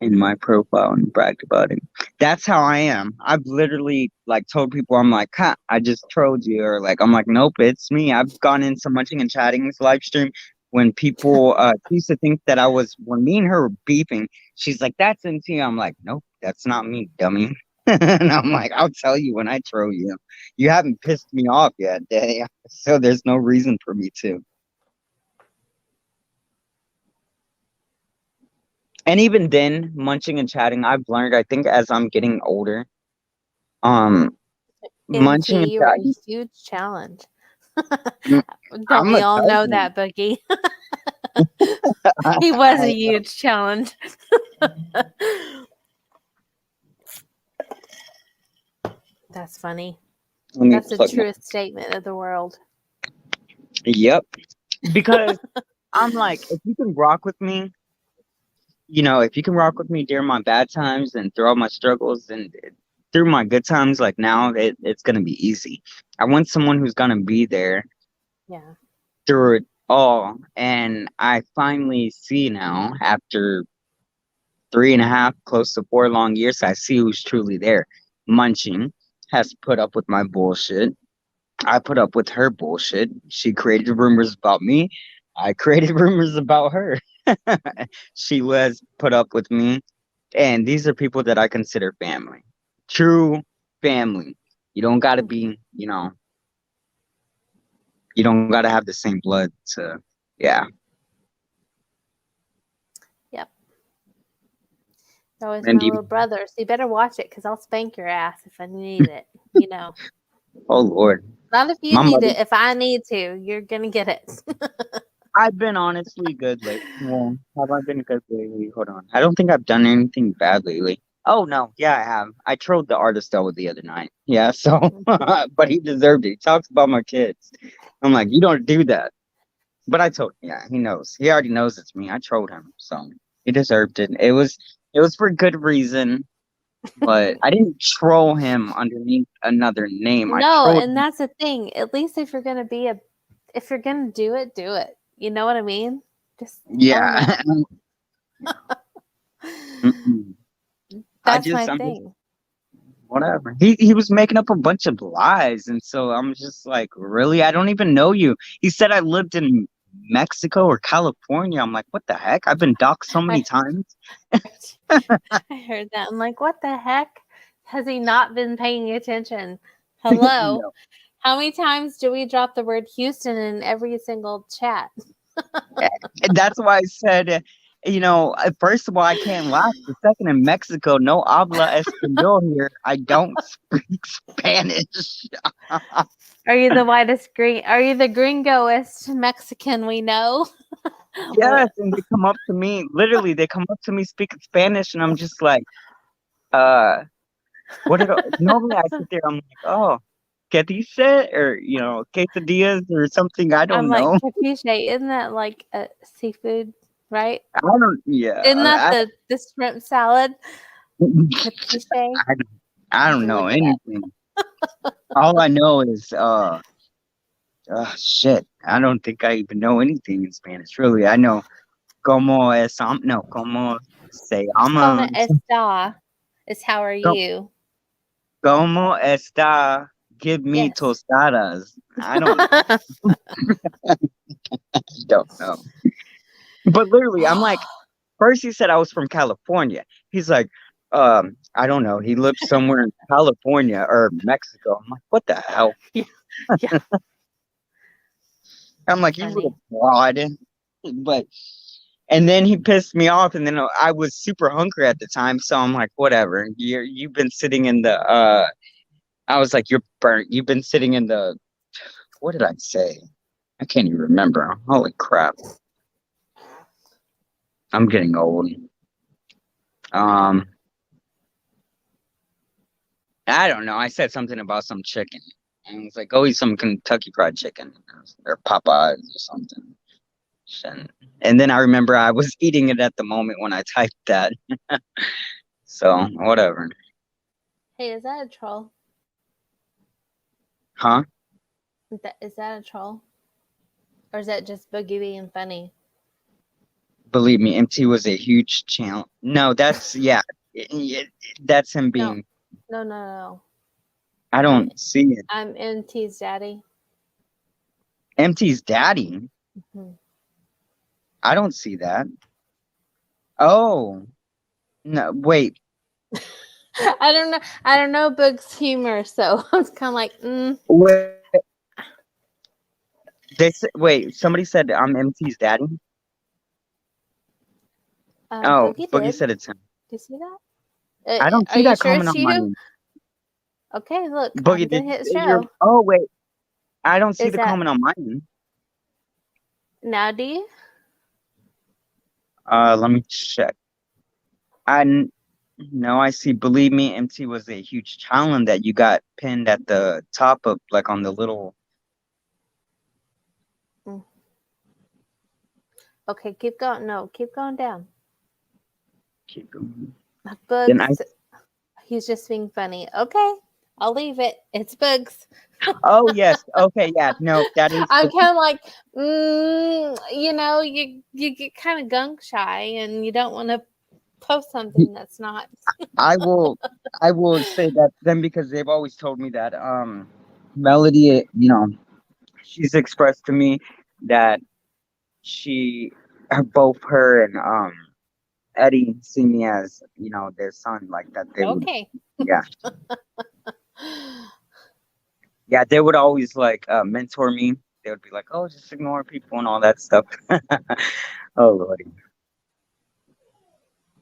Speaker 1: in my profile and bragged about it. That's how I am. I've literally like told people, I'm like, huh, I just trolled you, or like I'm like, nope, it's me. I've gone into Munching and Chatting's live stream when people used to think that I was when me and her were beefing. She's like, that's into you. I'm like, nope, that's not me, dummy. And I'm like, I'll tell you when I troll you. You haven't pissed me off yet, so there's no reason for me to. And even then, Munching and Chatting, I've learned, I think as I'm getting older, um,
Speaker 2: MT,
Speaker 1: Munching and
Speaker 2: you were a
Speaker 1: Chatting,
Speaker 2: huge challenge.
Speaker 1: mm,
Speaker 2: Don't
Speaker 1: I'm
Speaker 2: we
Speaker 1: a
Speaker 2: all know
Speaker 1: cousin.
Speaker 2: that, Boogie? He was a huge challenge. That's funny.
Speaker 1: Let me
Speaker 2: That's the
Speaker 1: plug my.
Speaker 2: truest statement of the world.
Speaker 1: Yep. Because I'm like, if you can rock with me, if you can rock with me during my bad times and through all my struggles and through my good times, like now, it's gonna be easy. I want someone who's gonna be there
Speaker 2: Yeah.
Speaker 1: through it all. And I finally see now, after 3.5, close to 4 long years, I see who's truly there. Munching has put up with my bullshit. I put up with her bullshit. She created rumors about me. I created rumors about her. She was put up with me. And these are people that I consider family. True family. You don't gotta be, you don't gotta have the same blood to, yeah.
Speaker 2: Yep. That was
Speaker 1: And
Speaker 2: my little brother. So you better watch it because I'll spank your ass if I need it.
Speaker 1: oh Lord.
Speaker 2: Not if you
Speaker 1: My
Speaker 2: need
Speaker 1: mother,
Speaker 2: it. If I need to, you're going to get it.
Speaker 1: I've been honestly good lately. Well, have I been good lately? Hold on. I don't think I've done anything bad lately. Oh no, yeah, I have. I trolled the artist over the other night. Yeah, so but he deserved it. He talks about my kids. I'm like, you don't do that. But I told him, yeah, he knows. He already knows it's me. I trolled him, so he deserved it. It was for good reason, but I didn't troll him underneath another name. I
Speaker 2: No,
Speaker 1: trolled
Speaker 2: and that's the thing. At least if you're going to if you're going to do it, do it. You know what I mean? Just own
Speaker 1: yeah.
Speaker 2: it.
Speaker 1: Mm-mm.
Speaker 2: That's my
Speaker 1: I'm just
Speaker 2: thing.
Speaker 1: whatever. He was making up a bunch of lies, and so I'm just like, really? I don't even know you. He said I lived in Mexico or California. I'm like, what the heck? I've been doxxed so many
Speaker 2: I,
Speaker 1: times.
Speaker 2: I heard that. I'm like, what the heck? Has he not been paying attention? Hello?
Speaker 1: No.
Speaker 2: How many times do we drop the word Houston in every single chat?
Speaker 1: And that's why I said, first of all, I can't laugh. The second, in Mexico, no habla español here. I don't speak Spanish.
Speaker 2: Are you the whitest green? Are you the gringoest Mexican we know?
Speaker 1: Yes, and they come up to me, literally, they come up to me speaking Spanish, and I'm just like, uh, normally I sit there, I'm like, oh, ¿qué dice? Or, quesadillas or something, I
Speaker 2: I'm
Speaker 1: don't
Speaker 2: like,
Speaker 1: know.
Speaker 2: capiche, isn't that like a seafood, right?
Speaker 1: I don't, yeah,
Speaker 2: Isn't that
Speaker 1: I,
Speaker 2: the shrimp salad? Capiche?
Speaker 1: I, I don't know
Speaker 2: Look it up.
Speaker 1: anything. All I know is, shit, I don't think I even know anything in Spanish, really. I know como es, no, como se
Speaker 2: Como
Speaker 1: llama,
Speaker 2: está is how are you?
Speaker 1: como está, give me
Speaker 2: Yes.
Speaker 1: tostadas. I don't know. Don't know. But literally, I'm like, first he said I was from California. He's like, I don't know. He lived somewhere in California or Mexico. I'm like, what the hell?
Speaker 2: Yeah.
Speaker 1: I'm like, you
Speaker 2: Funny.
Speaker 1: little fraud. But and then he pissed me off, and then I was super hungry at the time, so I'm like, whatever. You've been sitting in the I was like, you're burnt. You've been sitting in the what did I say? I can't even remember. Holy crap. I'm getting old. Um I don't know. I said something about some chicken. And it's like, go eat some Kentucky Fried Chicken or Popeyes or something. And then I remember I was eating it at the moment when I typed that. So, whatever.
Speaker 2: Hey, is that a troll?
Speaker 1: Huh?
Speaker 2: Is that a troll? Or is that just Boogie being funny?
Speaker 1: Believe me, MT was a huge channel. No, that's, yeah. That's him
Speaker 2: No.
Speaker 1: being.
Speaker 2: No.
Speaker 1: I don't see it.
Speaker 2: I'm MT's daddy.
Speaker 1: MT's daddy?
Speaker 2: Mm-hmm.
Speaker 1: I don't see that. Oh. No, wait.
Speaker 2: I don't know. I don't know Boog's humor, so I was kind of like,
Speaker 1: Wait. Wait, somebody said I'm MT's daddy? Oh,
Speaker 2: Boogie
Speaker 1: Boogie
Speaker 2: did.
Speaker 1: said it's him.
Speaker 2: Do you see that?
Speaker 1: I don't
Speaker 2: Are
Speaker 1: see
Speaker 2: you
Speaker 1: that
Speaker 2: sure
Speaker 1: comment
Speaker 2: it's
Speaker 1: on my
Speaker 2: you?
Speaker 1: end.
Speaker 2: Okay, look,
Speaker 1: Boogie,
Speaker 2: I'm
Speaker 1: did
Speaker 2: gonna hit
Speaker 1: you're
Speaker 2: show.
Speaker 1: oh wait. I don't see
Speaker 2: Is
Speaker 1: the
Speaker 2: that
Speaker 1: comment on my end.
Speaker 2: now? Do you?
Speaker 1: Let me check. I No, I see. Believe me, MT was a huge challenge that you got pinned at the top of, like on the little.
Speaker 2: Mm. Okay, keep going. No, keep going down.
Speaker 1: Keep going. Then I.
Speaker 2: Bugs. He's just being funny. Okay, I'll leave it. It's bugs.
Speaker 1: Oh yes. Okay. Yeah. No, that is.
Speaker 2: I'm kind of like, you get kind of gung shy, and you don't want to post something that's not.
Speaker 1: I will. I will say that then because they've always told me that Melody, she's expressed to me that she, both her and Eddie see me as their son, like that they would.
Speaker 2: Okay.
Speaker 1: Yeah. Yeah, they would always like mentor me. They would be like, "Oh, just ignore people and all that stuff." Oh lordy.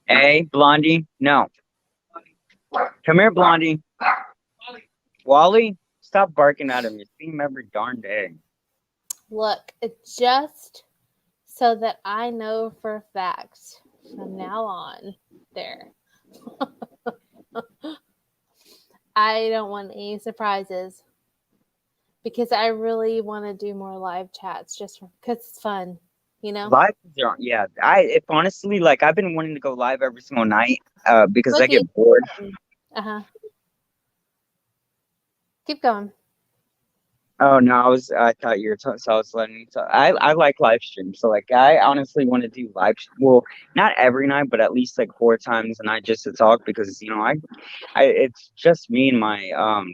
Speaker 1: Hey, Blondie. No, come here, Blondie. Wally, stop barking at him. You see him every darn day.
Speaker 2: Look, it's just so that I know for a fact from now on, there. I don't want any surprises because I really want to do more live chats just because it's fun,
Speaker 1: Live, yeah. If honestly, like I've been wanting to go live every single night, because I
Speaker 2: Look,
Speaker 1: get bored.
Speaker 2: Uh huh. Keep going.
Speaker 1: Oh no, I thought you were so I was letting you talk. I like live streams, so like I honestly want to do well, not every night, but at least like 4 times a night just to talk because I it's just me and my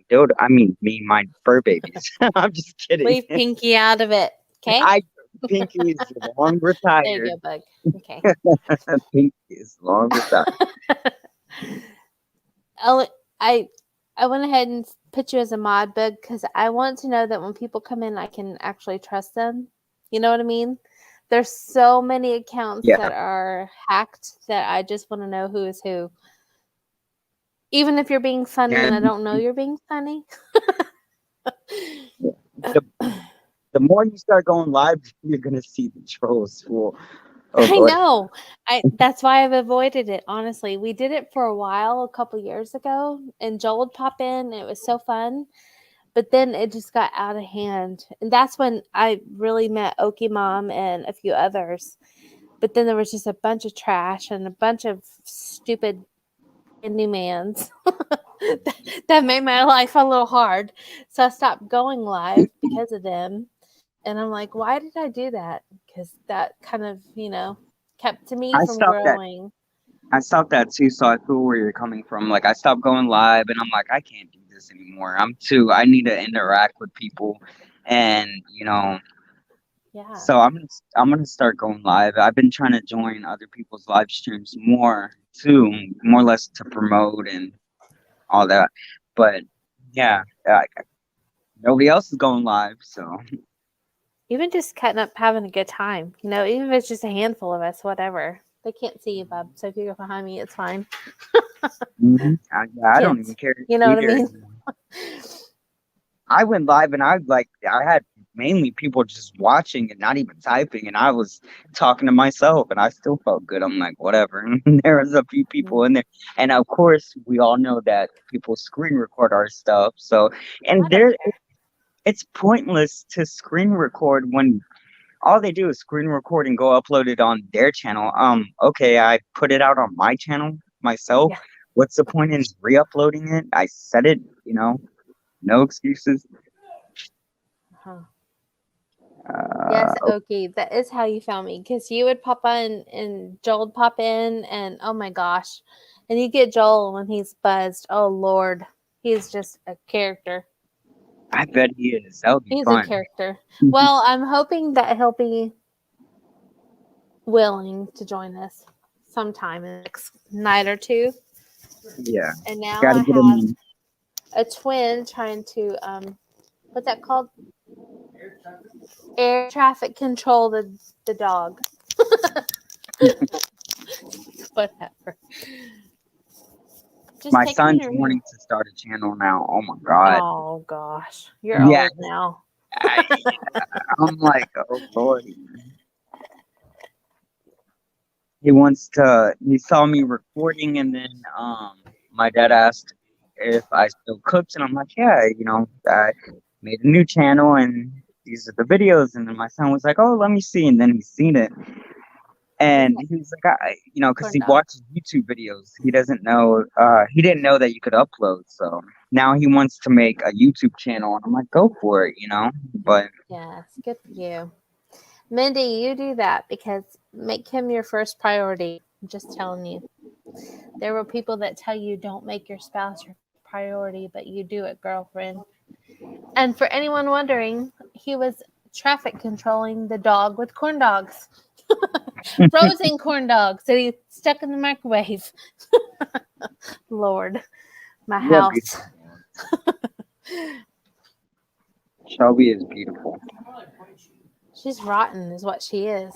Speaker 1: dude. I mean me and my fur babies. I'm just kidding.
Speaker 2: Leave Pinky out of it. Okay.
Speaker 1: Pinky is long
Speaker 2: There
Speaker 1: retired.
Speaker 2: you go, Bug. Okay.
Speaker 1: Pinky is long retired.
Speaker 2: I went ahead and put you as a mod, Bug, because I want to know that when people come in, I can actually trust them. You know what I mean? There's so many accounts
Speaker 1: Yeah.
Speaker 2: that are hacked that I just want to know who is who. Even if you're being funny and I don't know you're being funny.
Speaker 1: The more you start going live, you're gonna see the trolls fool. Oh,
Speaker 2: I
Speaker 1: Lord.
Speaker 2: know. That's why I've avoided it, honestly. We did it for a while a couple years ago, and Joel would pop in. And it was so fun. But then it just got out of hand. And that's when I really met Okie Mom and a few others. But then there was just a bunch of trash and a bunch of stupid new mans that made my life a little hard. So I stopped going live because of them. And I'm like, why did I do that? Because that kind of, kept me
Speaker 1: I
Speaker 2: from
Speaker 1: stopped that.
Speaker 2: growing.
Speaker 1: I stopped that too, so I feel where you're coming from. Like I stopped going live, and I'm like, I can't do this anymore. I need to interact with people, and
Speaker 2: Yeah.
Speaker 1: so I'm gonna start going live. I've been trying to join other people's live streams more too, more or less to promote and all that. But yeah, nobody else is going live, so
Speaker 2: Even just cutting up, having a good time. Even if it's just a handful of us, whatever. They can't see you, bub. So if you go behind me, it's fine.
Speaker 1: I don't even care.
Speaker 2: You know what I
Speaker 1: either.
Speaker 2: mean?
Speaker 1: I went live and I had mainly people just watching and not even typing, and I was talking to myself, and I still felt good. I'm like, whatever. There was a few people in there, and of course, we all know that people screen record our stuff. So, and it's pointless to screen record when all they do is screen record and go upload it on their channel. Okay, I put it out on my channel myself.
Speaker 2: Yeah.
Speaker 1: What's the point in re-uploading it? I said it, no excuses.
Speaker 2: Uh-huh. Yes,
Speaker 1: Okay.
Speaker 2: okay. That is how you found me. Because you would pop on and Joel would pop in, and oh my gosh. And you get Joel when he's buzzed. Oh, Lord. He's just a character.
Speaker 1: I bet he is. That would be
Speaker 2: He's
Speaker 1: fun.
Speaker 2: a character. Well, I'm hoping that he'll be willing to join us sometime in the next night or two.
Speaker 1: Yeah.
Speaker 2: And now
Speaker 1: Gotta
Speaker 2: I
Speaker 1: get
Speaker 2: have
Speaker 1: him.
Speaker 2: a twin trying to what's that called? Air traffic control the dog. Whatever. Just
Speaker 1: My
Speaker 2: take
Speaker 1: son's
Speaker 2: me
Speaker 1: wanting to start a channel now. Oh my god.
Speaker 2: Oh gosh. You're
Speaker 1: Yeah.
Speaker 2: old now.
Speaker 1: I'm like, oh Lord. he saw me recording, and then my dad asked if I still cooked, and I'm like, yeah, I made a new channel, and these are the videos. And then my son was like, oh, let me see. And then he's seen it, and he was like, because
Speaker 2: Corn
Speaker 1: he
Speaker 2: dog.
Speaker 1: watches YouTube videos. He didn't know that you could upload. So now he wants to make a YouTube channel, and I'm like, go for it, But
Speaker 2: Yes, good for you. Mindy, you do that because make him your first priority. I'm just telling you. There were people that tell you don't make your spouse your priority, but you do it, girlfriend. And for anyone wondering, he was traffic controlling the dog with corn dogs. Frozen corn dogs that he stuck in the microwave. Lord, my
Speaker 1: yeah,
Speaker 2: house.
Speaker 1: Shelby is beautiful.
Speaker 2: She's rotten, is what she is.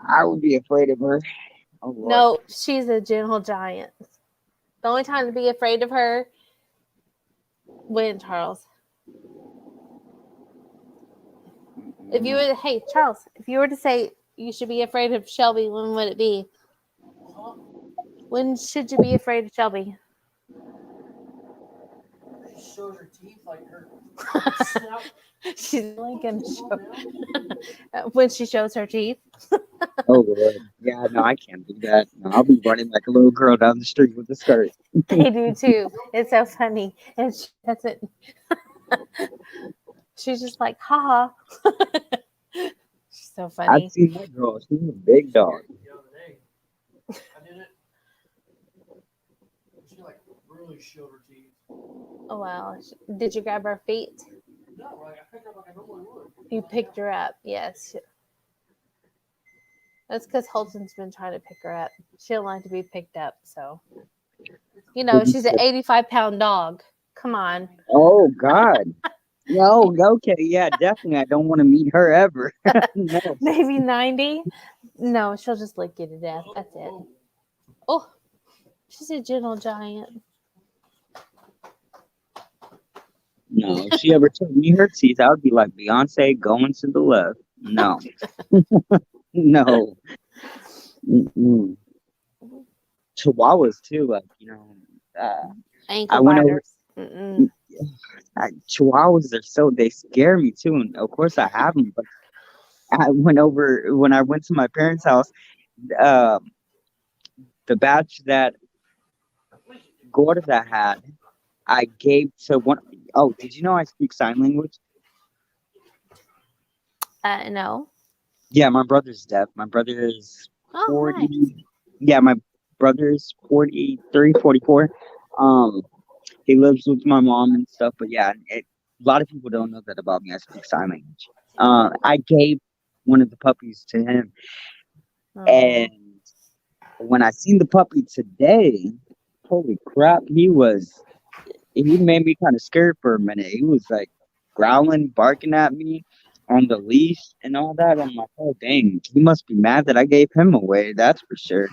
Speaker 1: I would be afraid of her. Oh Lord.
Speaker 2: No, she's a gentle giant. The only time to be afraid of her, when, Charles? Hey, Charles, if you were to say you should be afraid of Shelby, when would it be? When should you be afraid of Shelby?
Speaker 4: She shows her teeth like her.
Speaker 2: She's only going to show when she shows her teeth.
Speaker 1: Oh Lord. Yeah, no, I can't do that. No, I'll be running like a little girl down the street with a skirt.
Speaker 2: They do too. It's so funny. And she doesn't. She's just like, haha. She's so funny.
Speaker 1: I've seen that girl. She's a big dog.
Speaker 4: The other day, I did it. She like really showed her teeth.
Speaker 2: Oh, wow. Did you grab her feet?
Speaker 4: No, like I picked her up like I normally would.
Speaker 2: You picked her up. Yes. That's because Holton's been trying to pick her up. She don't like to be picked up. So, she's an 85-pound dog. Come on.
Speaker 1: Oh God. No, okay, yeah, definitely. I don't want to meet her ever. No.
Speaker 2: Maybe 90. No, she'll just lick you to death. That's it. Oh, she's a gentle giant.
Speaker 1: No, if she ever told me her teeth, I would be like Beyonce going to the left. No. No. Mm-mm. Chihuahuas too, like
Speaker 2: Ankle
Speaker 1: I went over.
Speaker 2: biters.
Speaker 1: Chihuahuas they scare me too, and of course I have them. But I went over when I went to my parents' house. The batch that Gorda had, I gave to one. Oh, did you know I speak sign language?
Speaker 2: No.
Speaker 1: Yeah, my brother's deaf. My brother is
Speaker 2: Oh,
Speaker 1: 40.
Speaker 2: nice.
Speaker 1: Yeah, my brother's 43, 44. He lives with my mom and stuff. But yeah, a lot of people don't know that about me. I speak sign language. I gave one of the puppies to him,
Speaker 2: Oh.
Speaker 1: and when I seen the puppy today, holy crap, he made me kind of scared for a minute. He was like growling, barking at me on the leash and all that. I'm like, oh dang, he must be mad that I gave him away. That's for sure.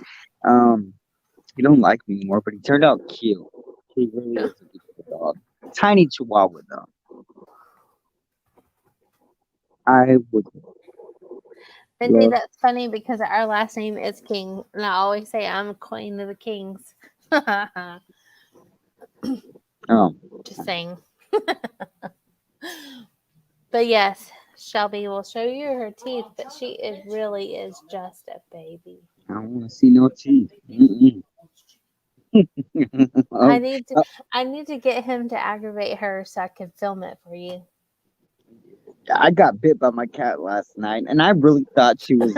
Speaker 1: He don't like me anymore, but he turned out cute. He really is a beautiful dog. Tiny Chihuahua though. I would.
Speaker 2: Mindy,
Speaker 1: Yeah.
Speaker 2: that's funny because our last name is King, and I always say I'm queen of the kings.
Speaker 1: Oh,
Speaker 2: Just saying. But yes, Shelby will show you her teeth, but she really is just a baby.
Speaker 1: I don't want to see no teeth. Mm-mm.
Speaker 2: I
Speaker 1: Oh,
Speaker 2: need to get him to aggravate her so I can film it for you.
Speaker 1: I got bit by my cat last night, and I really thought she was.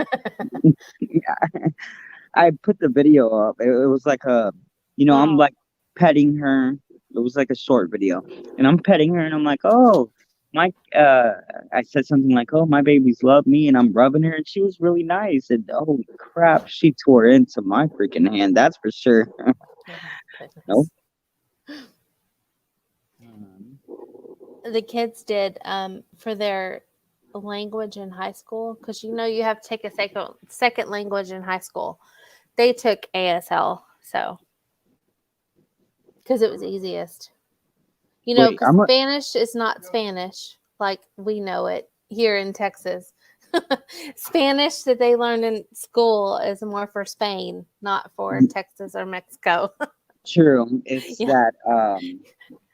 Speaker 1: I put the video up. It was like I'm like petting her. It was like a short video, and I'm petting her, and I'm like, oh, I said something like, oh, my babies love me, and I'm rubbing her, and she was really nice. And holy crap, she tore into my freaking hand. That's for sure. Nope.
Speaker 2: The kids did for their language in high school, because you have to take a second language in high school. They took ASL, so because it was easiest. Because Spanish is not Spanish like we know it here in Texas. Spanish that they learn in school is more for Spain, not for Texas or Mexico.
Speaker 1: True. It's
Speaker 2: Yeah.
Speaker 1: that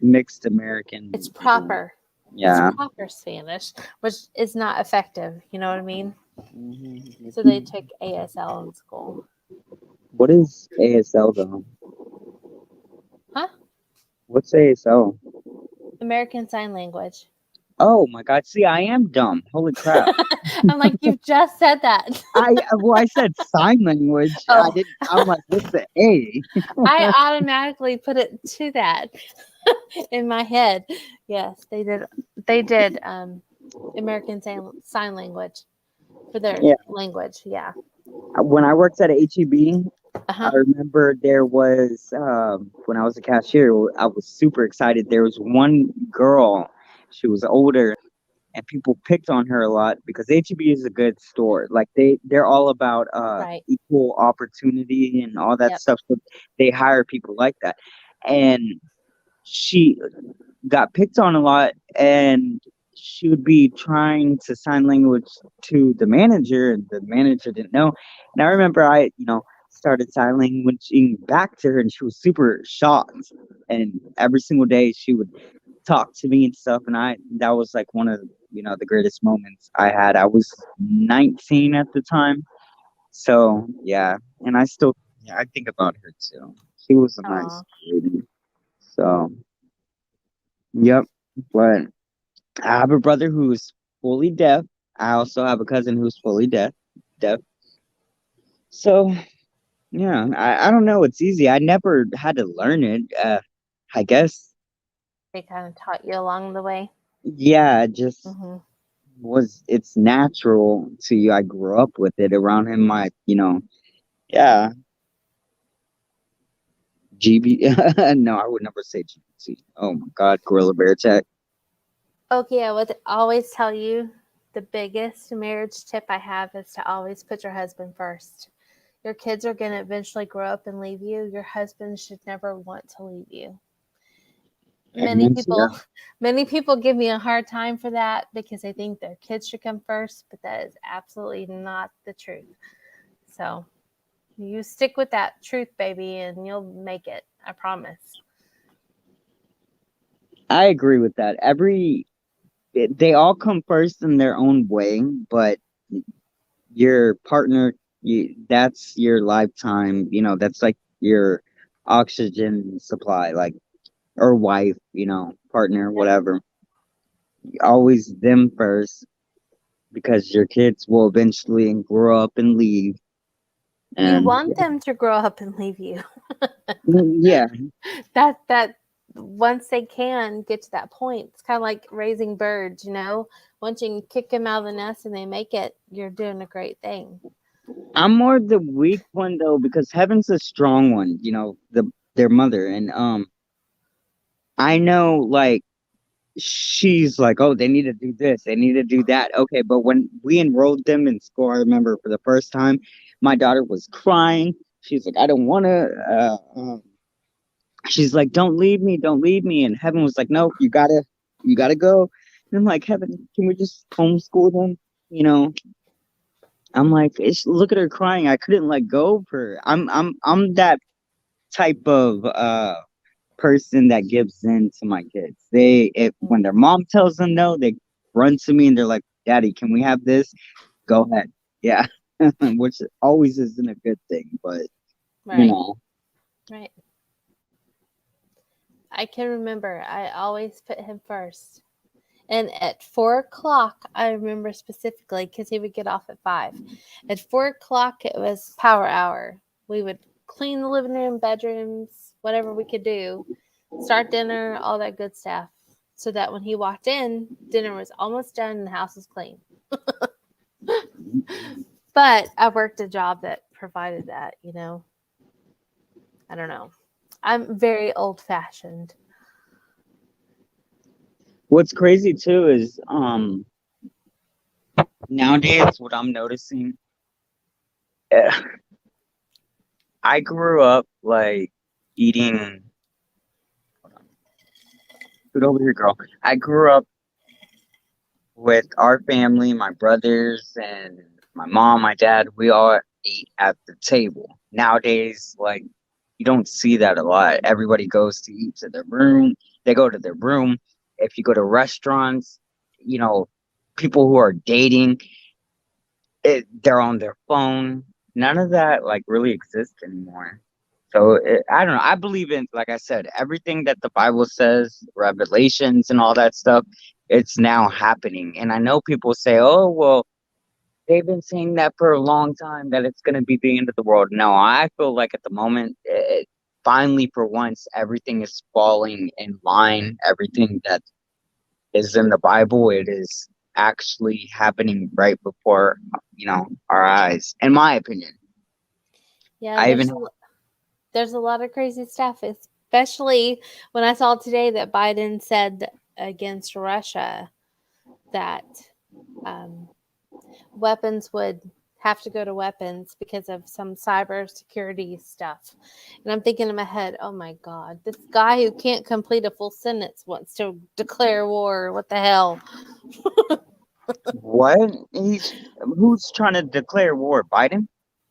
Speaker 1: mixed American.
Speaker 2: It's proper.
Speaker 1: Yeah.
Speaker 2: It's proper Spanish, which is not effective. You know what I mean?
Speaker 1: Mhm.
Speaker 2: So they took ASL in school.
Speaker 1: What is ASL though?
Speaker 2: Huh?
Speaker 1: What's ASL?
Speaker 2: American Sign Language.
Speaker 1: Oh my God! See, I am dumb. Holy crap!
Speaker 2: I'm like, you just said that.
Speaker 1: I said sign language. I
Speaker 2: Oh,
Speaker 1: didn't. I'm like, what's the A?
Speaker 2: I automatically put it to that in my head. Yes, they did. They did American Sign Language for their
Speaker 1: Yeah.
Speaker 2: language. Yeah.
Speaker 1: When I worked at HEB,
Speaker 2: Uh
Speaker 1: I
Speaker 2: huh.
Speaker 1: remember there was when I was a cashier. I was super excited. There was one girl. She was older, and people picked on her a lot because HEB is a good store. Like they're all about
Speaker 2: Right.
Speaker 1: equal opportunity and all that
Speaker 2: Yep.
Speaker 1: stuff. So they hire people like that. And she got picked on a lot, and she would be trying to sign language to the manager, and the manager didn't know. And I remember started sign languaging back to her, and she was super shocked. And every single day she would talk to me and stuff, and that was like one of the greatest moments I had. I was 19 at the time, so yeah. And I think about her too. She was a nice
Speaker 2: Oh,
Speaker 1: lady. So yep. But I have a brother who's fully deaf. I also have a cousin who's fully deaf. So yeah, I don't know. It's easy. I never had to learn it. I guess
Speaker 2: they kind of taught you along the way.
Speaker 1: yeah, it just
Speaker 2: Hmm.
Speaker 1: it's natural to you. I grew up with it around him. Yeah, GB. No, I would never say GBT. Oh my God, Gorilla Bear Tech.
Speaker 2: Okay, I would always tell you the biggest marriage tip I have is to always put your husband first. Your kids are going to eventually grow up and leave you. Your husband should never want to leave you. Many
Speaker 1: Amen to
Speaker 2: people
Speaker 1: that.
Speaker 2: many people give me a hard time for that because they think their kids should come first, but that is absolutely not the truth. So, you stick with that truth, baby, and you'll make it. I promise.
Speaker 1: I agree with that. They all come first in their own way, but your partner, that's your lifetime. That's like your oxygen supply, like or wife, partner,
Speaker 2: Yep.
Speaker 1: whatever. Always them first because your kids will eventually grow up and leave.
Speaker 2: You
Speaker 1: And
Speaker 2: want them to grow up and leave you.
Speaker 1: yeah,
Speaker 2: That once they can get to that point, it's kind of like raising birds, you know. Once you can kick them out of the nest and they make it, you're doing a great thing.
Speaker 1: I'm more the weak one though because Heaven's a strong one. Their mother, and I know like she's like, oh, they need to do this, they need to do that. Okay, but when we enrolled them in school, I remember for the first time, my daughter was crying. She's like, I don't want to. She's like, don't leave me. And Heaven was like, no, you gotta go. And I'm like, Heaven, can we just homeschool them? You know, I'm like, look at her crying. I couldn't let go of her. I'm that type of person that gives in to my kids. When their mom tells them no, they run to me and they're like, Daddy, can we have this? Go ahead. Yeah. Which always isn't a good thing, but you
Speaker 2: Right,
Speaker 1: know.
Speaker 2: right. I can remember I always put him first. And at 4 o'clock, I remember specifically because he would get off at 5. At 4 o'clock, it was power hour. We would clean the living room, bedrooms, whatever we could do, start dinner, all that good stuff. So that when he walked in, dinner was almost done and the house was clean. But I worked a job that provided that, you know. I don't know. I'm very old fashioned.
Speaker 1: What's crazy too is nowadays what I'm noticing, eh, I grew up like eating. Hold on. Scoot over here, girl. I grew up with our family, my brothers and my mom, my dad, we all ate at the table. Nowadays, like you don't see that a lot. Everybody goes to eat to their room. They go to their room. If you go to restaurants, you know, people who are dating, they're on their phone. None of that like really exists anymore. So I don't know. I believe in, like I said, everything that the Bible says, revelations and all that stuff. It's now happening, and I know people say, "Oh, well, they've been saying that for a long time that it's going to be the end of the world." No, I feel like at the moment, finally, for once, everything is falling in line. Everything that is in the Bible, it is actually happening right before our eyes. In my opinion,
Speaker 2: Yeah,
Speaker 1: I even
Speaker 2: there's a lot of crazy stuff, especially when I saw today that Biden said against Russia that um, weapons would have to go to weapons because of some cybersecurity stuff. And I'm thinking in my head, oh my God, this guy who can't complete a full sentence wants to declare war. What the hell?
Speaker 1: what who's trying to declare war? Biden?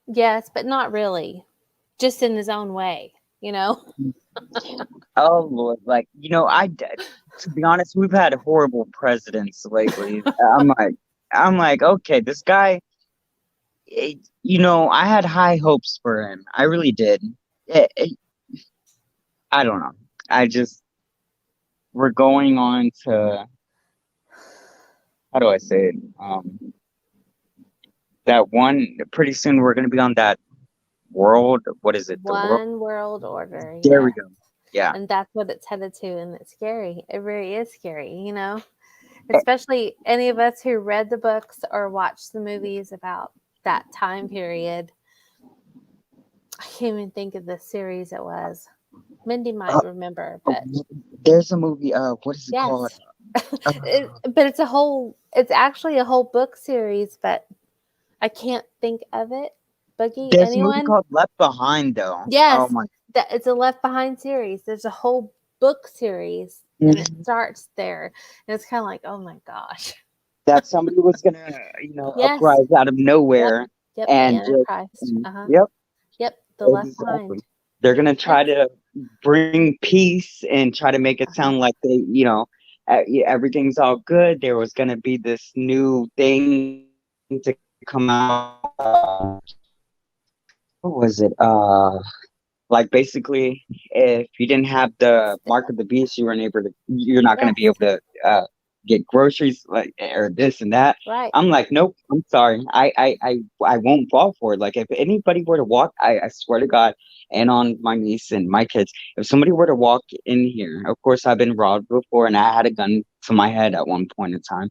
Speaker 2: Yes, but not really. Just in his own way, you know?
Speaker 1: Oh Lord, like to be honest, we've had horrible presidents lately. I'm like, okay, this guy. I had high hopes for him. I really did. It, I don't know. I just we're going on to how do I say it? That one pretty soon we're gonna be on that world. What is it? The world.
Speaker 2: One world order,
Speaker 1: There we
Speaker 2: yeah.
Speaker 1: go. Yeah.
Speaker 2: And that's what it's headed to, and it's scary. It really is scary, you know? Especially any of us who read the books or watched the movies about that time period. I can't even think of the series it was. Mindy might remember, but
Speaker 1: There's a movie. What is it called?
Speaker 2: yes. But it's actually a whole book series, but I can't think of it. Boogie,
Speaker 1: There's a movie
Speaker 2: anyone?
Speaker 1: called Left Behind, though. Oh
Speaker 2: Yes,
Speaker 1: my.
Speaker 2: it's a Left Behind series. There's a whole book series, and it starts there. And it's kind of like, oh my gosh.
Speaker 1: That somebody was gonna,
Speaker 2: Yes.
Speaker 1: uprise out of
Speaker 2: Yep.
Speaker 1: nowhere
Speaker 2: Yep. The
Speaker 1: and just,
Speaker 2: Antichrist. Uh-huh.
Speaker 1: yep,
Speaker 2: Yep. The Left
Speaker 1: exactly.
Speaker 2: Behind.
Speaker 1: They're gonna try
Speaker 2: That's
Speaker 1: to bring peace and try to make it
Speaker 2: uh-huh.
Speaker 1: sound like everything's all good. There was gonna be this new thing to come out. What was it? Like basically, if you didn't have the mark of the beast, you're not gonna
Speaker 2: Yes.
Speaker 1: be able to get groceries like or this and that.
Speaker 2: Right.
Speaker 1: I'm like, nope, I'm sorry. I won't fall for it. Like if anybody were to walk, I swear to God, and on my niece and my kids, if somebody were to walk in here, of course I've been robbed before and I had a gun to my head at one point in time.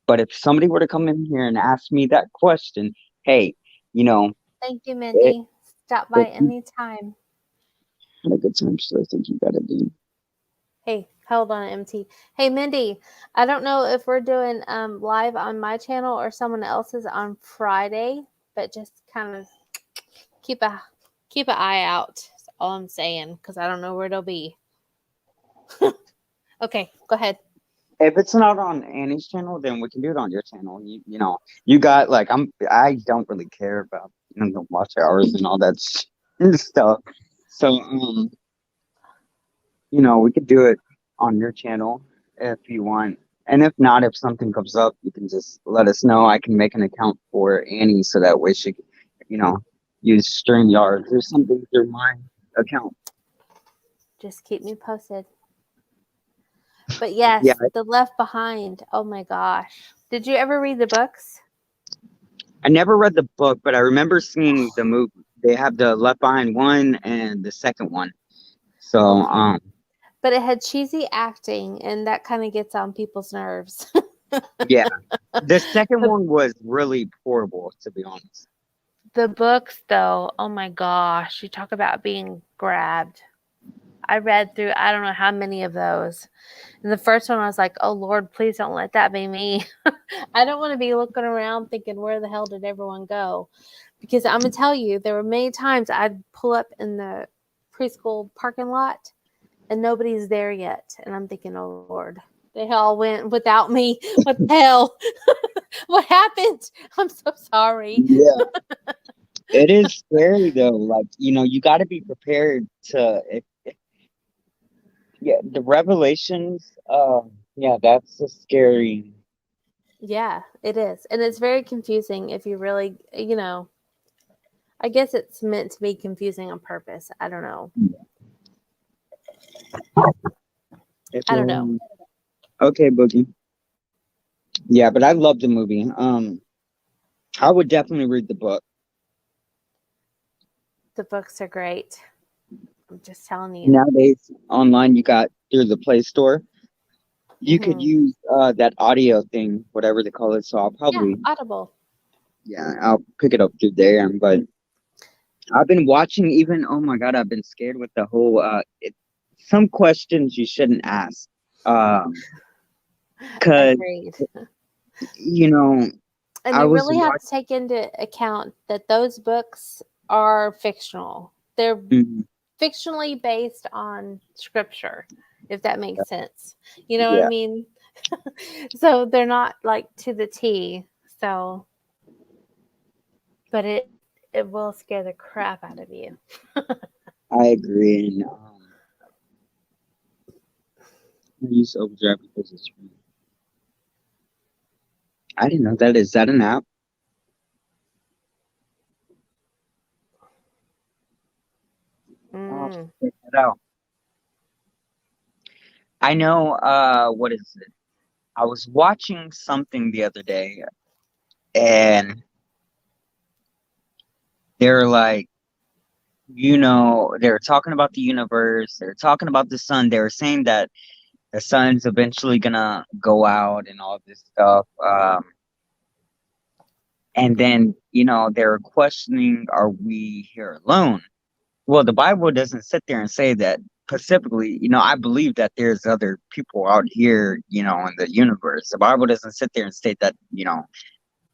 Speaker 1: But if somebody were to come in here and ask me that question, hey, you know,
Speaker 2: Thank you,
Speaker 1: it,
Speaker 2: Mindy. Stop by
Speaker 1: it,
Speaker 2: anytime.
Speaker 1: had a good time, so I think you gotta do.
Speaker 2: Hey, hold on, MT. Hey, Mindy, I don't know if we're doing live on my channel or someone else's on Friday, but just kind of keep a keep an eye out. That's all I'm saying, because I don't know where it'll be. Okay, go ahead.
Speaker 1: If it's not on Annie's channel, then we can do it on your channel. You got like I don't really care about the watch hours and all that stuff. So we could do it on your channel if you want. And if not, if something comes up, you can just let us know. I can make an account for Annie so that way she can, you know, use StreamYard or something through my account.
Speaker 2: Just keep me posted. But yes,
Speaker 1: Yeah,
Speaker 2: The Left Behind. Oh my gosh. Did you ever read the books?
Speaker 1: I never read the book, but I remember seeing the movie. They have the Left Behind one and the second one. So,
Speaker 2: Okay. But it had cheesy acting, and that kind of gets on people's nerves.
Speaker 1: yeah, the second one was really horrible, to be honest.
Speaker 2: The books, though, oh my gosh, you talk about being grabbed. I read through I don't know how many of those. And the first one I was like, "Oh Lord, please don't let that be me." I don't want to be looking around thinking, "Where the hell did everyone go?" Because I'm gonna tell you, there were many times I'd pull up in the preschool parking lot and nobody's there yet, and I'm thinking, "Oh Lord, They all went without me. What the hell? What happened? I'm so sorry.
Speaker 1: Yeah, it is scary though. Like, you got to be prepared to. Yeah, the revelations. Yeah, that's a scary.
Speaker 2: Yeah, it is. And it's very confusing if you really, I guess it's meant to be confusing on purpose. I don't know.
Speaker 1: It's
Speaker 2: I don't know.
Speaker 1: okay, Boogie. Yeah, but I love the movie. I would definitely read the book.
Speaker 2: The books are great. I'm just telling you.
Speaker 1: Nowadays, online, you got through the Play Store. You could
Speaker 2: Mhm.
Speaker 1: use that audio thing, whatever they call it. So I'll
Speaker 2: Yeah,
Speaker 1: probably,
Speaker 2: Audible.
Speaker 1: yeah, I'll pick it up through there. But I've been watching even. Oh my God, I've been scared with the whole. Some questions you shouldn't ask. Cause
Speaker 2: Agreed.
Speaker 1: you know,
Speaker 2: And
Speaker 1: I
Speaker 2: you
Speaker 1: was
Speaker 2: really have to
Speaker 1: watching.
Speaker 2: take into account that those books are fictional. They're
Speaker 1: Mhm,
Speaker 2: fictionally based on scripture, if that makes sense. You know what I
Speaker 1: yeah,
Speaker 2: mean? So they're not like to the T. So, but it will scare the crap out of you.
Speaker 1: I agree. And I use Overdrive because it's free. I didn't know that. Is that an app? I'll have to
Speaker 2: Mm.
Speaker 1: check that out. I know. What is it? I was watching something the other day, and they're like, they were talking about the universe. They're talking about the sun. They were saying that the sun's eventually gonna go out and all this stuff. And then, they were questioning, are we here alone? Well, the Bible doesn't sit there and say that specifically. I believe that there's other people out here, in the universe. The Bible doesn't sit there and state that,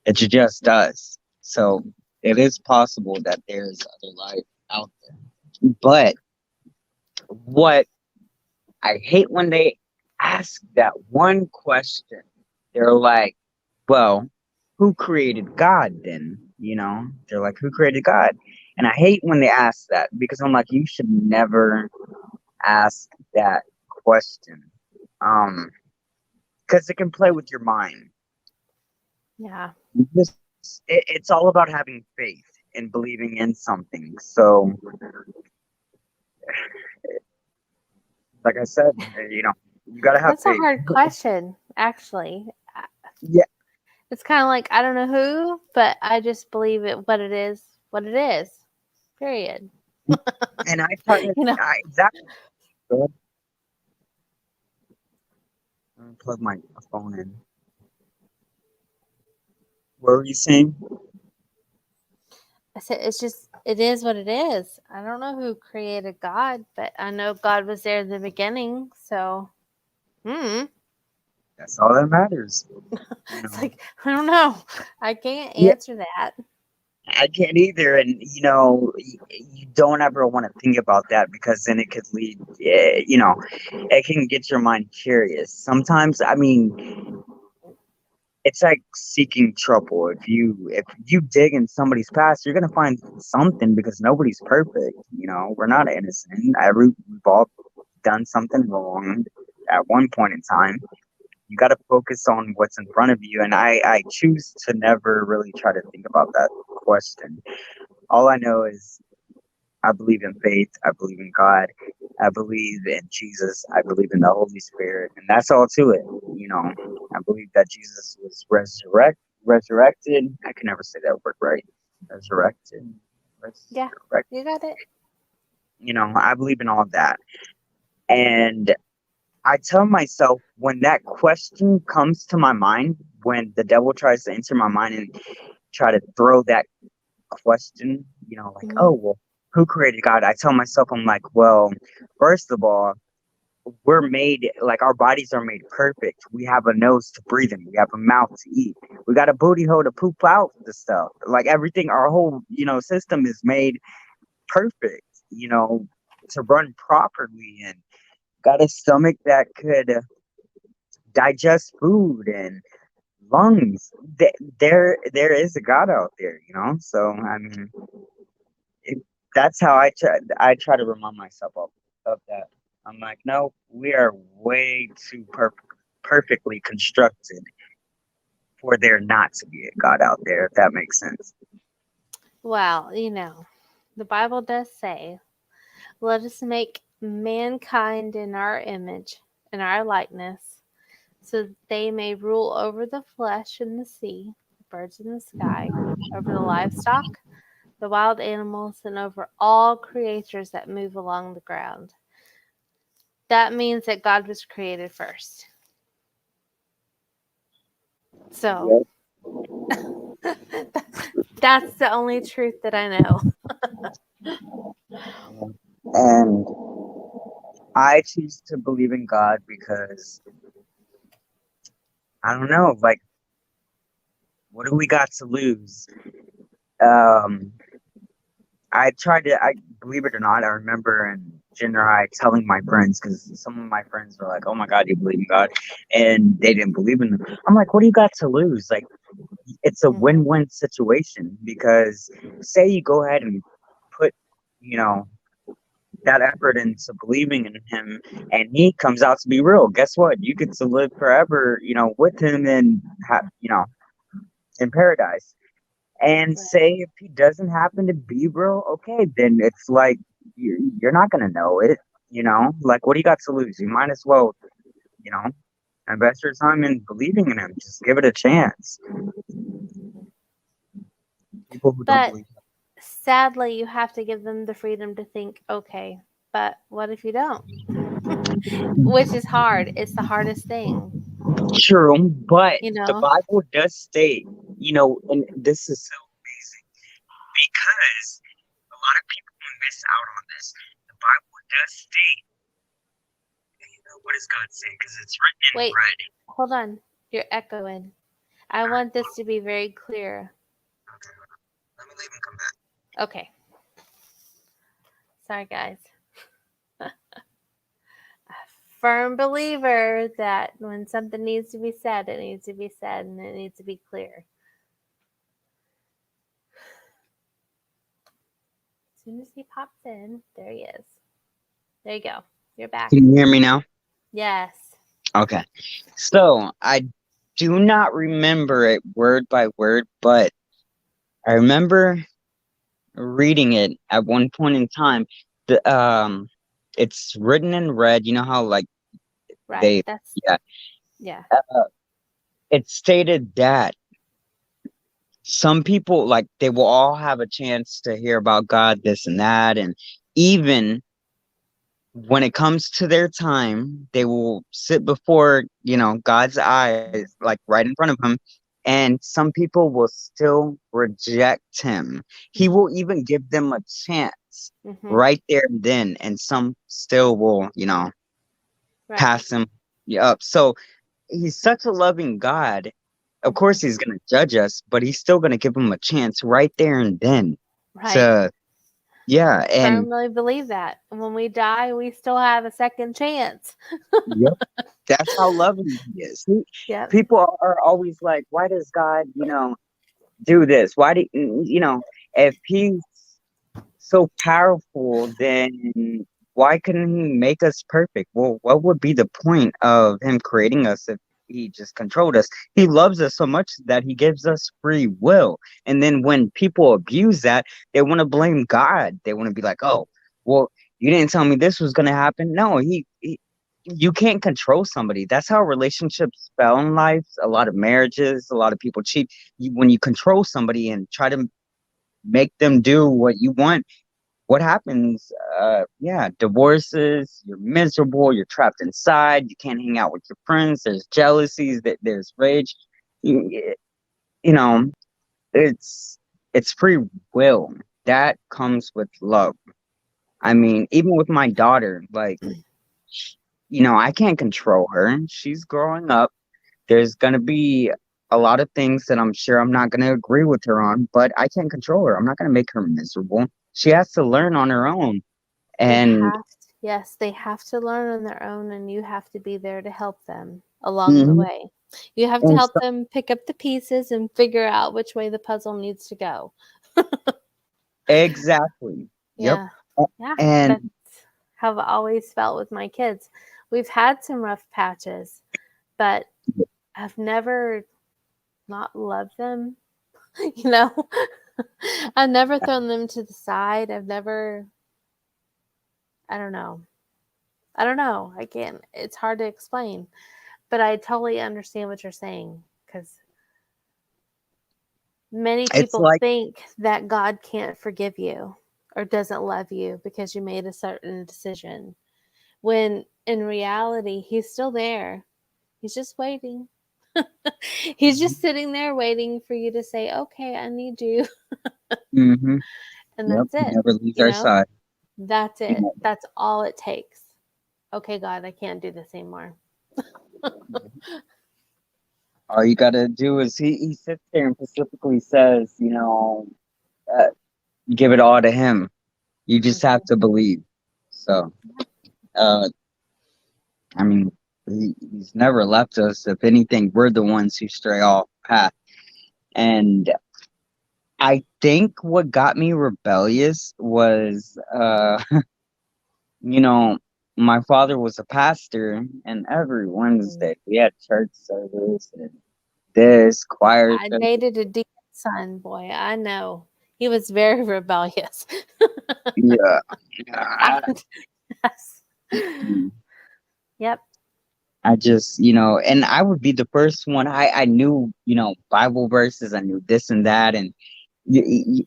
Speaker 1: it just does. So it is possible that there's other life out there. But what I hate when they ask that one question, they're like, well, who created God then? They're like, who created God? And I hate when they ask that because I'm like, you should never ask that question. Because it can play with your mind.
Speaker 2: Yeah.
Speaker 1: It's all about having faith and believing in something. So, like I said, you gotta have
Speaker 2: That's a
Speaker 1: faith.
Speaker 2: hard question, actually.
Speaker 1: Yeah,
Speaker 2: It's kind of like I don't know who, but I just believe it what it is. Period.
Speaker 1: and I try to
Speaker 2: You know,
Speaker 1: exactly. Go ahead. Let me plug my phone in. What were you saying?
Speaker 2: I said it's just it is what it is. I don't know who created God, but I know God was there in the beginning. So, hmm.
Speaker 1: That's all that matters. You
Speaker 2: It's
Speaker 1: know.
Speaker 2: like I don't know. I can't
Speaker 1: Yeah,
Speaker 2: answer that.
Speaker 1: I can't either, and you don't ever want to think about that because then it could lead. It can get your mind curious. Sometimes, I mean, it's like seeking trouble. If you dig in somebody's past, you're gonna find something because nobody's perfect. We're not innocent. We've all done something wrong at one point in time. You got to focus on what's in front of you, and I choose to never really try to think about that question. All I know is I believe in faith, I believe in God, I believe in Jesus, I believe in the Holy Spirit, and that's all to it. I believe that Jesus was resurrected. I can never say that word right. Resurrected,
Speaker 2: Yeah,
Speaker 1: resurrected.
Speaker 2: you got it.
Speaker 1: I believe in all of that, and I tell myself when that question comes to my mind, when the devil tries to enter my mind and try to throw that question, like, oh,
Speaker 2: Hmm.
Speaker 1: well, who created God? I tell myself, I'm like, well, first of all, we're made like our bodies are made perfect. We have a nose to breathe in, we have a mouth to eat, we got a booty hole to poop out the stuff. Like everything, our whole, system is made perfect, to run properly and got a stomach that could digest food and lungs. There is a God out there, you know. So I mean, it, that's how I try to remind myself of that. I'm like, no, we are way too perfectly constructed for there not to be a God out there, if that makes sense.
Speaker 2: Well, the Bible does say, let us make mankind in our image, in our likeness, so that they may rule over the flesh in the sea, the birds in the sky, over the livestock, the wild animals, and over all creatures that move along the ground. That means that God was created first. So
Speaker 1: Yep.
Speaker 2: that's the only truth that I know.
Speaker 1: And I choose to believe in God because I don't know, like, what do we got to lose? Um, I believe it or not, I remember in junior high telling my friends, because some of my friends were like, oh my God, you believe in God? And they didn't believe in them. I'm like, what do you got to lose? Like, it's a
Speaker 2: Mhm.
Speaker 1: win-win situation because say you go ahead and put, you know, that effort into believing in him and he comes out to be real. Guess what? You get to live forever, with him and in paradise. And
Speaker 2: Right.
Speaker 1: say if he doesn't happen to be real, okay, then it's like you're not gonna know it, Like what do you got to lose? You might as well, you know, invest your time in believing in him. Just give it a chance. People who don't
Speaker 2: But
Speaker 1: believe.
Speaker 2: sadly, you have to give them the freedom to think, okay, but what if you don't? Which is hard. It's the hardest thing,
Speaker 1: True, but
Speaker 2: you
Speaker 1: the
Speaker 2: know?
Speaker 1: Bible does state, and this is so amazing because a lot of people miss out on this. The Bible does state, what does God say? Because it's written in
Speaker 2: Wait,
Speaker 1: red.
Speaker 2: hold on. You're echoing. I want this to be very clear.
Speaker 1: Okay, hold on. Let me leave and come back.
Speaker 2: Okay. Sorry, guys. Firm believer that when something needs to be said, it needs to be said and it needs to be clear. As soon as he pops in, there he is. There you go. You're back.
Speaker 1: Can you hear me now?
Speaker 2: Yes.
Speaker 1: Okay. So I do not remember it word by word, but I remember reading it at one point in time. It's written in red. You know how like
Speaker 2: Right.
Speaker 1: they
Speaker 2: That's,
Speaker 1: yeah.
Speaker 2: yeah.
Speaker 1: It stated that some people like they will all have a chance to hear about God, this and that, and even when it comes to their time, they will sit before, God's eyes, like right in front of him, and some people will still reject him. He will even give them a chance
Speaker 2: Mm-hmm.
Speaker 1: right there and then, and some still will,
Speaker 2: Right.
Speaker 1: pass him up. So he's such a loving God. Of
Speaker 2: Mm-hmm.
Speaker 1: course, he's going to judge us, but he's still going to give him a chance right there and then
Speaker 2: Right.
Speaker 1: to, yeah. And
Speaker 2: Firmly believe that. When we die, we still have a second chance.
Speaker 1: yep, that's how loving he is.
Speaker 2: Yep.
Speaker 1: People are always like, why does God, do this? Why do if he's so powerful, then why couldn't he make us perfect? Well, what would be the point of him creating us if he just controlled us? He loves us so much that he gives us free will. And then when people abuse that, they want to blame God. They want to be like, oh, well, you didn't tell me this was going to happen. No, you can't control somebody. That's how relationships fail in life. A lot of marriages, a lot of people cheat. When you control somebody and try to make them do what you want, what happens? Yeah, divorces. You're miserable. You're trapped inside. You can't hang out with your friends. There's jealousies. There's rage. You, you know, it's free will that comes with love. I mean, even with my daughter, like, I can't control her. She's growing up. There's gonna be a lot of things that I'm sure I'm not gonna agree with her on, but I can't control her. I'm not gonna make her miserable. She has to learn on her own.
Speaker 2: We
Speaker 1: And
Speaker 2: have to. Yes, they have to learn on their own, and you have to be there to help them along the
Speaker 1: Hmm.
Speaker 2: way. You have to
Speaker 1: And
Speaker 2: help
Speaker 1: so,
Speaker 2: them pick up the pieces and figure out which way the puzzle needs to go.
Speaker 1: exactly. Yep.
Speaker 2: Yeah.
Speaker 1: A-
Speaker 2: Yeah.
Speaker 1: And
Speaker 2: That's how I've always felt with my kids. We've had some rough patches, but I've never not loved them, you know? I've never thrown them to the side. I've never, I don't know. I don't know. I can't, it's hard to explain, but I totally understand what you're saying because many
Speaker 1: it's
Speaker 2: people
Speaker 1: like,
Speaker 2: think that God can't forgive you or doesn't love you because you made a certain decision. When in reality, He's still there. He's just waiting. He's just sitting there waiting for you to say, okay, I need you.
Speaker 1: hmm,
Speaker 2: And
Speaker 1: yep,
Speaker 2: that's
Speaker 1: he
Speaker 2: it.
Speaker 1: never leaves
Speaker 2: You
Speaker 1: our
Speaker 2: know,
Speaker 1: side.
Speaker 2: that's
Speaker 1: He
Speaker 2: it.
Speaker 1: never.
Speaker 2: That's all it takes. Okay, God, I can't do this anymore.
Speaker 1: All you gotta do is he sits there and specifically says, uh, give it all to him. You just have
Speaker 2: Mhm.
Speaker 1: to believe. So, uh, I mean, he's never left us. If anything, we're the ones who stray off path. And I think what got me rebellious was, you know, my father was a pastor, and every
Speaker 2: Mm.
Speaker 1: Wednesday we had church service and this choir
Speaker 2: I
Speaker 1: service.
Speaker 2: dated a deep son, boy. I know. He was very rebellious.
Speaker 1: Yeah.
Speaker 2: Yes. Yep.
Speaker 1: I just, and I would be the first one. I knew, Bible verses. I knew this and that, and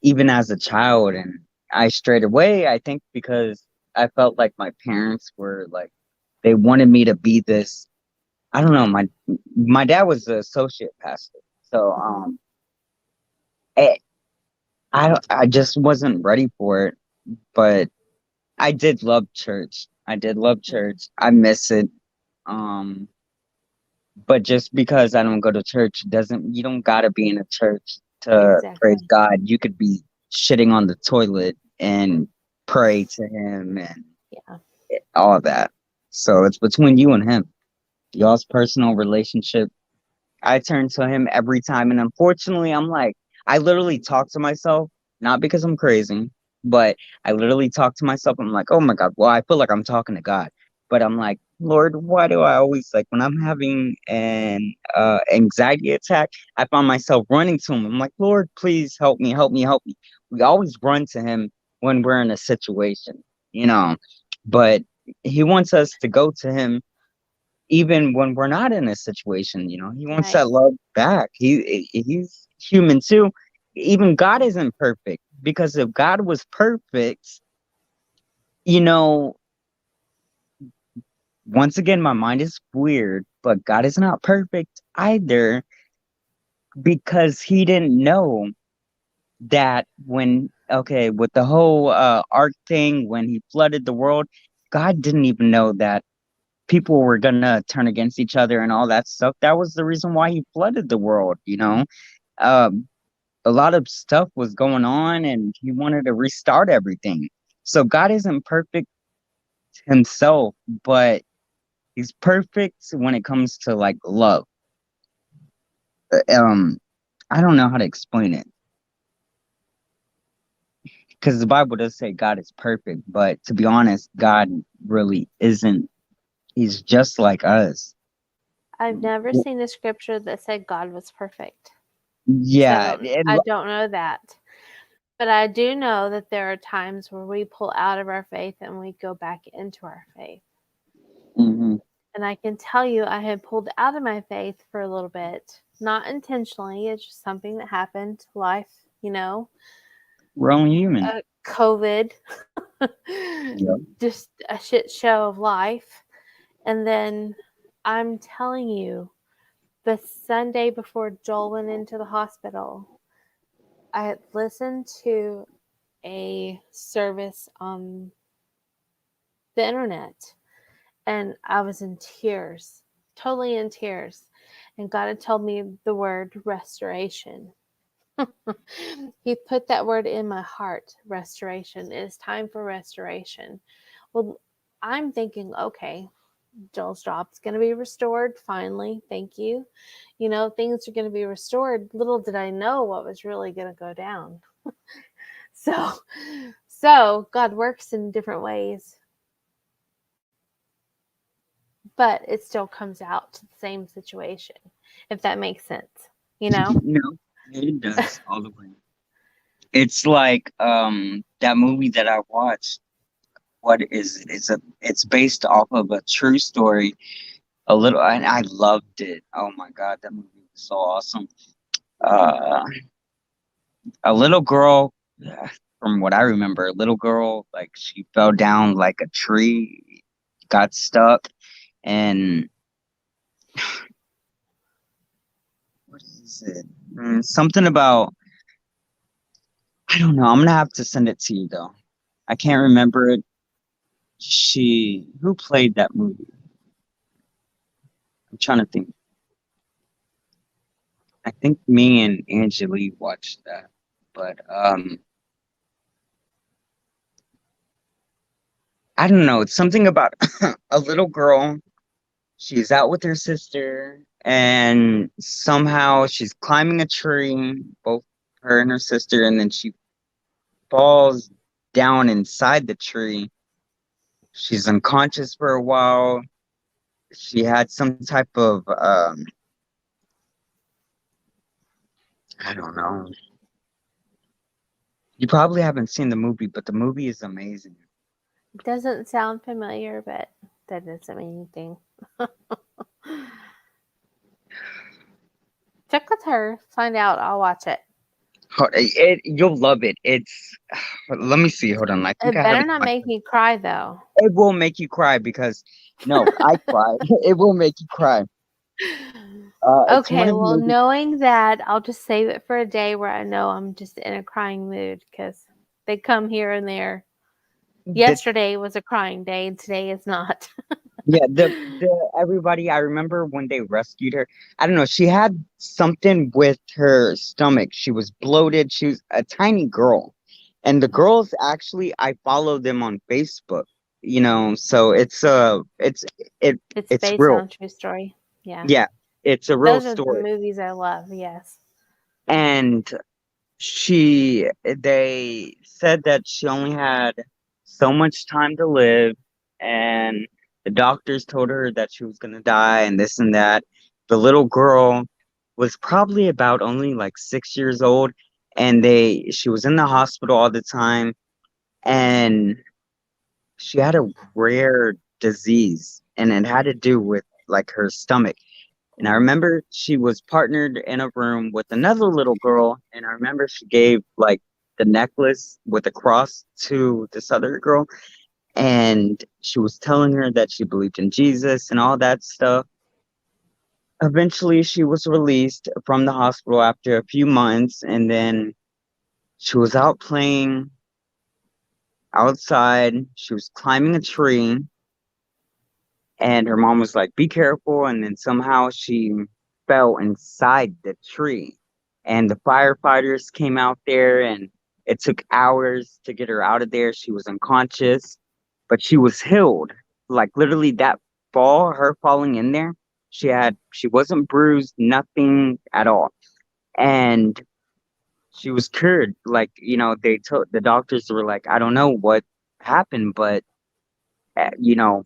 Speaker 1: even as a child, and I strayed away. I think because I felt like my parents were like they wanted me to be this. I don't know. My dad was the associate pastor, so I I just wasn't ready for it. But I did love church. I did love
Speaker 2: Mhm.
Speaker 1: church. I miss it. Um, But just because I don't go to church doesn't, you don't gotta be in a church to praise
Speaker 2: Exactly.
Speaker 1: God. You could be shitting on the toilet and pray to him and
Speaker 2: Yeah.
Speaker 1: all that. So it's between you and him. Y'all's personal relationship. I turn to him every time. And unfortunately, I'm like, I literally talk to myself, not because I'm crazy, but I literally talk to myself. I'm like, oh my God. Well, I feel like I'm talking to God. But I'm like, Lord, why do I always like when I'm having an anxiety attack, I find myself running to him. I'm like, Lord, please help me, help me, help me. We always run to him when we're in a situation, you know. But he wants us to go to him even when we're not in a situation, he wants
Speaker 2: Right.
Speaker 1: that love back. He's human too. Even God isn't perfect, because if God was perfect, you know, once again, my mind is weird, but God is not perfect either, because he didn't know that when, okay, with the whole ark thing, when he flooded the world, God didn't even know that people were gonna turn against each other and all that stuff. That was the reason why he flooded the world. Um, a lot of stuff was going on, and he wanted to restart everything. So God isn't perfect himself, but he's perfect when it comes to like love. Um, I don't know how to explain it, because the Bible does say God is perfect, but to be honest, God really isn't. He's just like us.
Speaker 2: I've never seen a scripture that said God was perfect. So
Speaker 1: Yeah,
Speaker 2: I don't know that. But I do know that there are times where we pull out of our faith and we go back into our faith.
Speaker 1: mhm.
Speaker 2: And I can tell you, I had pulled out of my faith for a little bit, not intentionally. It's just something that happened. Life,
Speaker 1: We're only human.
Speaker 2: COVID,
Speaker 1: Yep.
Speaker 2: just a shit show of life. And then I'm telling you, the Sunday before Joel went into the hospital, I had listened to a service on the internet and I was in tears, totally in tears. And God had told me the word restoration. He put that word in my heart, restoration. It is time for restoration. Well, I'm thinking, okay, Joel's job's going to be restored finally. Thank you. You know, things are going to be restored. Little did I know what was really going to go down. So, so God works in different ways, but it still comes out to the same situation, if that makes sense. You know?
Speaker 1: No, it does all the way. It's like that movie that I watched. What is it's based off of a true story. A little, and I loved it. Oh my God, that movie was so awesome. Uh, a little girl, from what I remember, a little girl, like she fell down like a tree, got stuck, and what is it? Something about, I don't know. I'm gonna have to send it to you though. I can't remember it. Who played that movie? I'm trying to think. I think me and Angelique watched that, but I don't know. It's something about a little girl. She's out with her sister, and somehow she's climbing a tree, both her and her sister, and then she falls down inside the tree. She's unconscious for a while. She had some type of I don't know. You probably haven't seen the movie, but the movie is amazing.
Speaker 2: It doesn't sound familiar, but that doesn't mean anything. Check with her, find out. I'll watch it.
Speaker 1: You'll love it. It's let me see. Hold on. I think
Speaker 2: It
Speaker 1: I have
Speaker 2: better
Speaker 1: it.
Speaker 2: not make me cry, though.
Speaker 1: It will make you cry because no, I cry. It will make you cry. It's one
Speaker 2: Okay,
Speaker 1: of the
Speaker 2: well,
Speaker 1: movies.
Speaker 2: knowing that, I'll just save it for a day where I know I'm just in a crying mood because they come here and there.
Speaker 1: That
Speaker 2: Yesterday was a crying day, and today is not.
Speaker 1: Yeah, the everybody. I remember when they rescued her. I don't know. She had something with her stomach. She was bloated. She was a tiny girl, and the girls actually I follow them on Facebook. So it
Speaker 2: It's
Speaker 1: it's
Speaker 2: based
Speaker 1: real.
Speaker 2: on a true story. Yeah.
Speaker 1: Yeah, it's a real
Speaker 2: Those are the
Speaker 1: story.
Speaker 2: movies I love, yes.
Speaker 1: And they said that she only had so much time to live, and the doctors told her that she was gonna die and this and that. The little girl was probably about only like 6 years old, and she was in the hospital all the time, and she had a rare disease, and it had to do with like her stomach. And I remember she was partnered in a room with another little girl, and I remember she gave like the necklace with a cross to this other girl, and she was telling her that she believed in Jesus and all that stuff. Eventually, she was released from the hospital after a few months, and then she was out playing outside. She was climbing a tree, and her mom was like, "Be careful," and then somehow she fell inside the tree, and the firefighters came out there, and it took hours to get her out of there. She was unconscious, but she was healed. Like literally that fall, her falling in there, she wasn't bruised, nothing at all, and she was cured. Like, they told the doctors were like, I don't know what happened, but uh, you know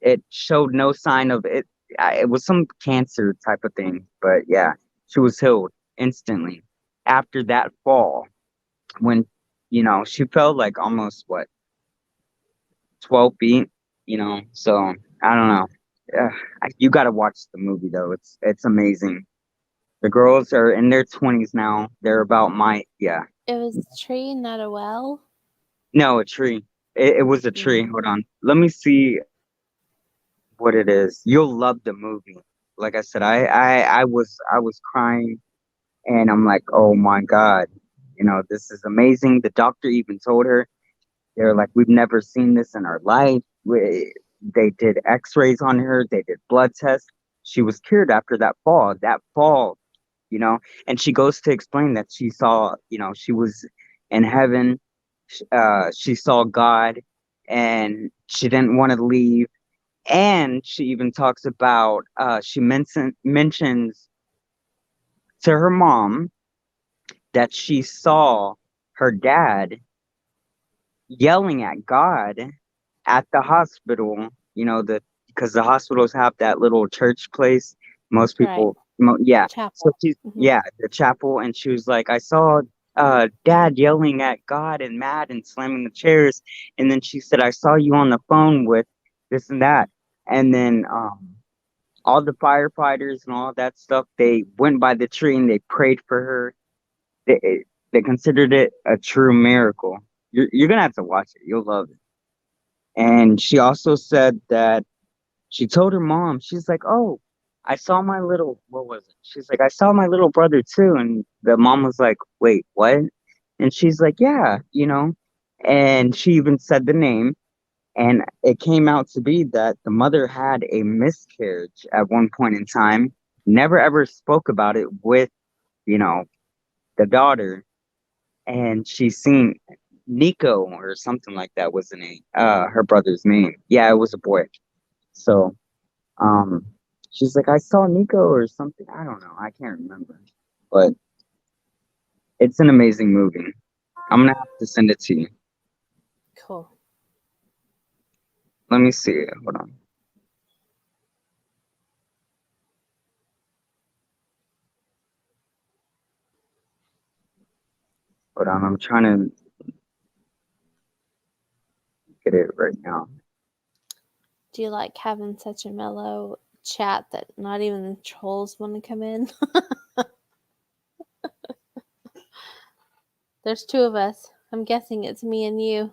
Speaker 1: it showed no sign of it. It was some cancer type of thing, but yeah, she was healed instantly after that fall. When she fell like almost what 12 feet. So I don't know. You got to watch the movie though. It's amazing. The girls are in their 20s now. They're about my yeah.
Speaker 2: It was a tree, not a well.
Speaker 1: No, a tree. It was a tree.
Speaker 2: Mm.
Speaker 1: Hold on. Let me see what it is. You'll love the movie. Like I said, I was crying, and I'm like, oh my God, this is amazing. The doctor even told her, they're like, we've never seen this in our life. They did X-rays on her. They did blood tests. She was cured after that fall. That fall, and she goes to explain that she saw, she was in heaven. She saw God, and she didn't want to leave. And she even talks about she mentions to her mom that she saw her dad yelling at God at the hospital. You know, because the hospitals have that little church place. Most
Speaker 2: Right.
Speaker 1: people, yeah. So
Speaker 2: Chapel.
Speaker 1: she's
Speaker 2: Mhm.
Speaker 1: yeah, the chapel, and she was like, I saw dad yelling at God and mad and slamming the chairs, and then she said, I saw you on the phone with this and that, and then all the firefighters and all that stuff, they went by the tree and they prayed for her. They considered it a true miracle. You're gonna have to watch it. You'll love it. And she also said that she told her mom, she's like, "Oh, I saw my little, what was it?" She's like, "I saw my little brother too." And the mom was like, "Wait, what?" And she's like, "Yeah, you know." And she even said the name. And it came out to be that the mother had a miscarriage at one point in time, never ever spoke about it with, you know, the daughter. And she seen Nico or something like that was the name, her brother's name. Yeah, it was a boy. So um, she's like, I saw Nico or something. I don't know. I can't remember. But it's an amazing movie. I'm gonna have to send it to you.
Speaker 2: Cool.
Speaker 1: Let me see it. Hold on. Hold on. I'm trying to get it right now.
Speaker 2: Do you like having such a mellow chat that not even the trolls want to come in? There's two of us. I'm guessing it's me and you.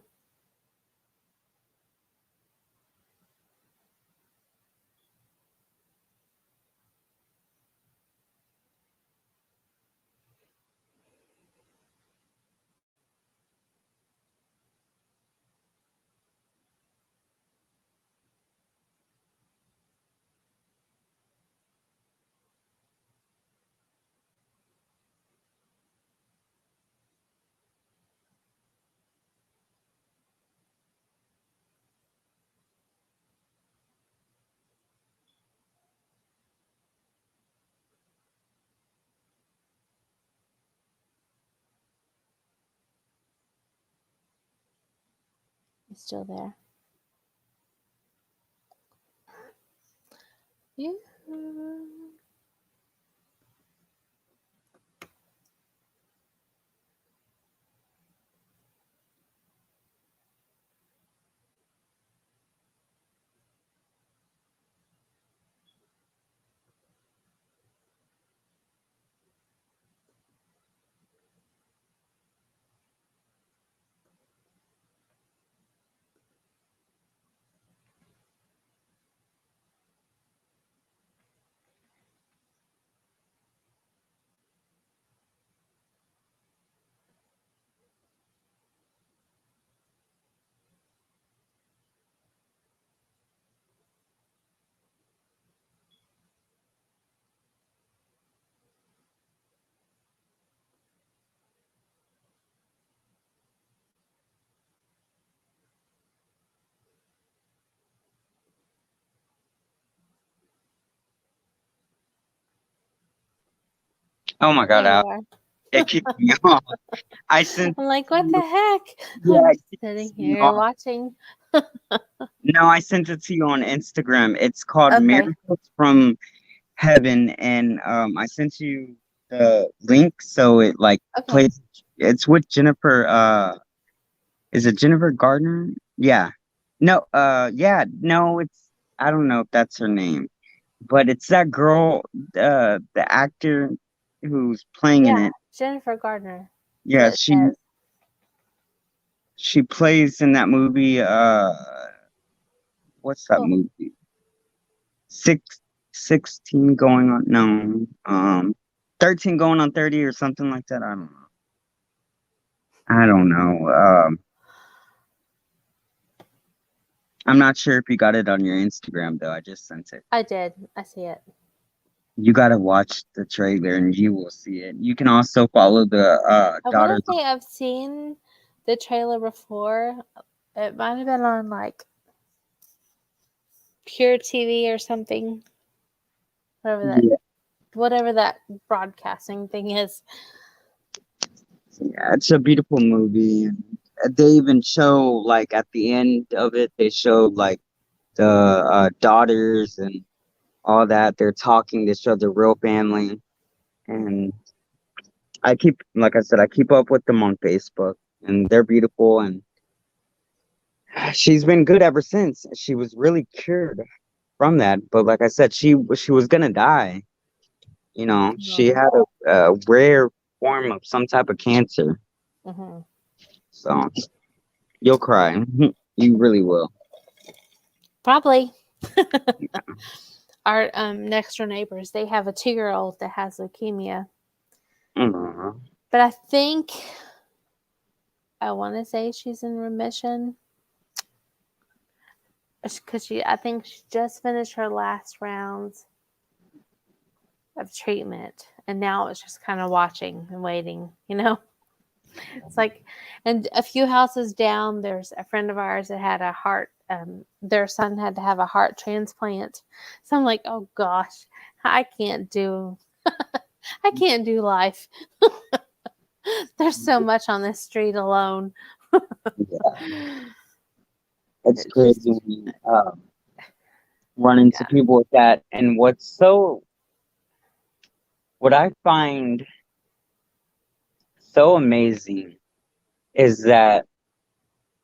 Speaker 2: You still there? Yeah.
Speaker 1: Oh my God,
Speaker 2: There
Speaker 1: Al.
Speaker 2: you are.
Speaker 1: It keeps me off. I sent
Speaker 2: I'm like, what the heck?
Speaker 1: yeah,
Speaker 2: I'm
Speaker 1: it
Speaker 2: just
Speaker 1: keeps
Speaker 2: sitting
Speaker 1: me
Speaker 2: here
Speaker 1: off.
Speaker 2: watching.
Speaker 1: No, I sent it to you on Instagram. It's called
Speaker 2: Okay.
Speaker 1: Miracles from Heaven, and I sent you the link so it like
Speaker 2: Okay.
Speaker 1: plays. It's with Jennifer. Is it Jennifer Gardner? Yeah. No. Yeah. No. It's I don't know if that's her name, but it's that girl. The actor who's playing in
Speaker 2: Yeah.
Speaker 1: it.
Speaker 2: Jennifer Gardner. That's
Speaker 1: Yeah.
Speaker 2: what it says.
Speaker 1: She plays in that movie. What's that
Speaker 2: Cool.
Speaker 1: movie? Six, 16 going on. No. 13 going on 30 or something like that. I don't know. I don't know. I'm not sure if you got it on your Instagram though. I just sent it.
Speaker 2: I did. I see it.
Speaker 1: You gotta watch the trailer and you will see it. You can also follow the
Speaker 2: I want
Speaker 1: daughters.
Speaker 2: to say I've seen the trailer before, It might have been on like Pure TV or something.
Speaker 1: Yeah,
Speaker 2: Whatever that broadcasting thing is.
Speaker 1: yeah, it's a beautiful movie. They even show like at the end of it, they show like the daughters and all that. They're talking to show the real family, and like I said, I keep up with them on Facebook, and they're beautiful, and she's been good ever since. She was really cured from that, but like I said, she was gonna die. You know, she
Speaker 2: Oh.
Speaker 1: had a rare form of some type of cancer.
Speaker 2: Hmm.
Speaker 1: So you'll cry. You really will.
Speaker 2: Probably. Our next door neighbors, they have a 2-year-old that has leukemia.
Speaker 1: Aw.
Speaker 2: But I want to say she's in remission. Because I think she just finished her last rounds of treatment. And now it's just kind of watching and waiting, you know? It's like, and a few houses down, there's a friend of ours that had a heart, their son had to have a heart transplant. So I'm like, oh gosh, I can't do, I can't do life. There's so much on this street alone.
Speaker 1: Yeah, it's
Speaker 2: It's
Speaker 1: crazy
Speaker 2: just,
Speaker 1: when you run into
Speaker 2: yeah.
Speaker 1: people with that. And what I find so amazing is that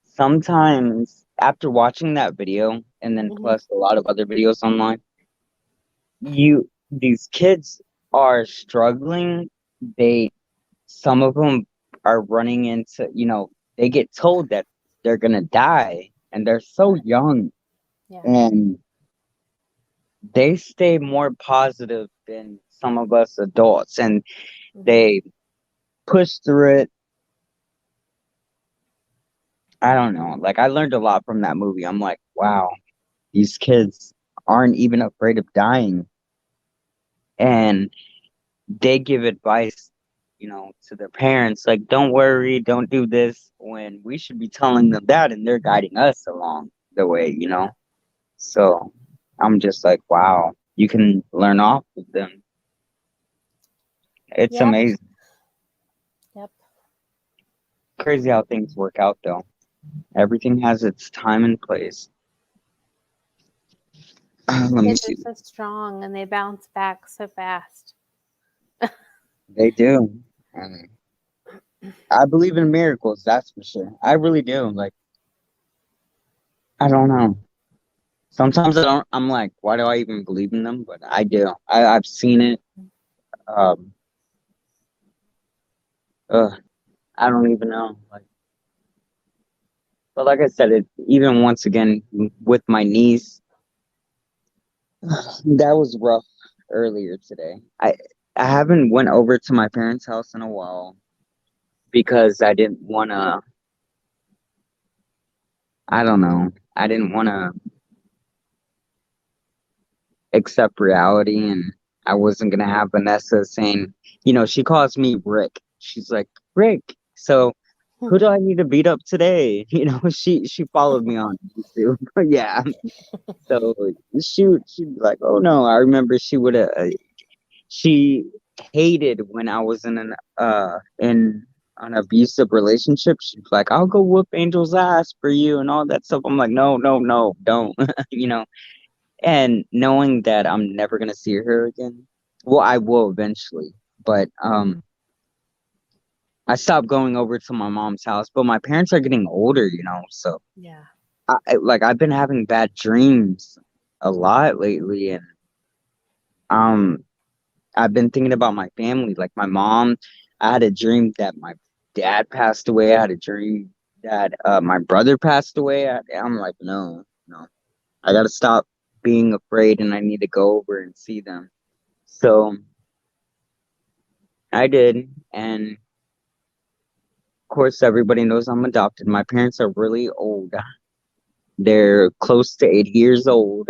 Speaker 1: sometimes after watching that video and then
Speaker 2: Hmm.
Speaker 1: plus a lot of other videos online, these kids are struggling. Some of them are running into, they get told that they're gonna die and they're so young,
Speaker 2: Yeah.
Speaker 1: and they stay more positive than some of us adults, and
Speaker 2: Hmm.
Speaker 1: they push through it. I don't know. Like, I learned a lot from that movie. I'm like, wow, these kids aren't even afraid of dying. And they give advice, to their parents, like, don't worry, don't do this, when we should be telling them that, and they're guiding us along the way. So I'm just like, wow, you can learn off of them. It's
Speaker 2: Yep.
Speaker 1: amazing.
Speaker 2: Yep.
Speaker 1: Crazy how things work out, though. Everything has its time and place. Let me
Speaker 2: Kids are
Speaker 1: see.
Speaker 2: so strong and they bounce back so fast.
Speaker 1: They do. And I believe in miracles, that's for sure. I really do. Like, I don't know. Sometimes I don't. I'm like, why do I even believe in them? But I do. I've seen it. Um, ugh, I don't even know. Like, but like I said, it even once again with my niece, that was rough earlier today. I haven't went over to my parents' house in a while because I didn't want to. I don't know. I didn't want to accept reality, and I wasn't gonna have Vanessa saying, she calls me Rick. She's like, Rick. So who do I need to beat up today? She followed me on YouTube. Yeah. So she'd be like, oh no. I remember she hated when I was in an abusive relationship. She'd be like, I'll go whoop Angel's ass for you and all that stuff. I'm like, no, no, no, don't. you know. And knowing that I'm never gonna see her again. Well, I will eventually, but I stopped going over to my mom's house. But my parents are getting older, so
Speaker 2: Yeah.
Speaker 1: I've been having bad dreams a lot lately, and um, I've been thinking about my family, like my mom. I had a dream that my dad passed away. I had a dream that my brother passed away. I'm like, no, no, I gotta stop being afraid, and I need to go over and see them. So I did, and of course, everybody knows I'm adopted. My parents are really old. They're close to 80 years old,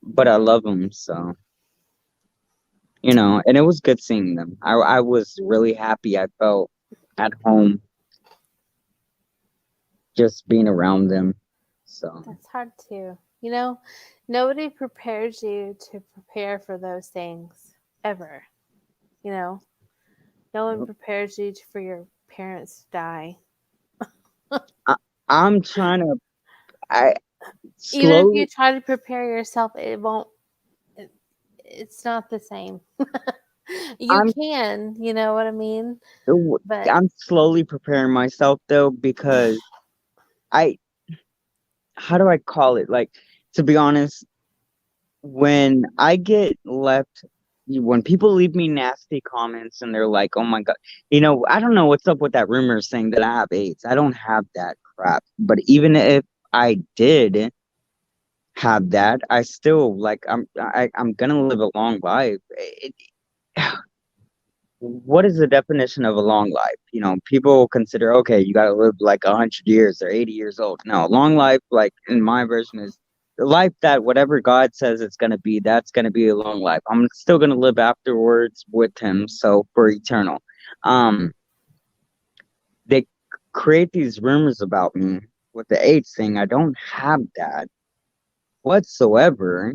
Speaker 1: but I love them, so, and it was good seeing them. I was really happy. I felt at home. just being around them. So
Speaker 2: That's hard too. You know, nobody prepares you to prepare for those things ever. You know, no one prepares you for your parents to die.
Speaker 1: I, I'm trying to. I
Speaker 2: Even if
Speaker 1: slowly.
Speaker 2: you try to prepare yourself, it won't. It's not the same. You
Speaker 1: I'm.
Speaker 2: can, you know what I mean? But
Speaker 1: I'm slowly preparing myself though because I. How do I call it? Like, to be honest, when I get left, when people leave me nasty comments and they're like, "Oh my God," I don't know what's up with that rumor saying that I have AIDS. I don't have that crap. But even if I did have that, I still like I'm gonna live a long life. What is the definition of a long life? People consider, okay, you gotta live like 100 years or 80 years old. No, long life, like in my version, is the life that whatever God says it's gonna be, that's gonna be a long life. I'm still gonna live afterwards with him, so for eternal. Um, they create these rumors about me with the AIDS thing. I don't have that whatsoever.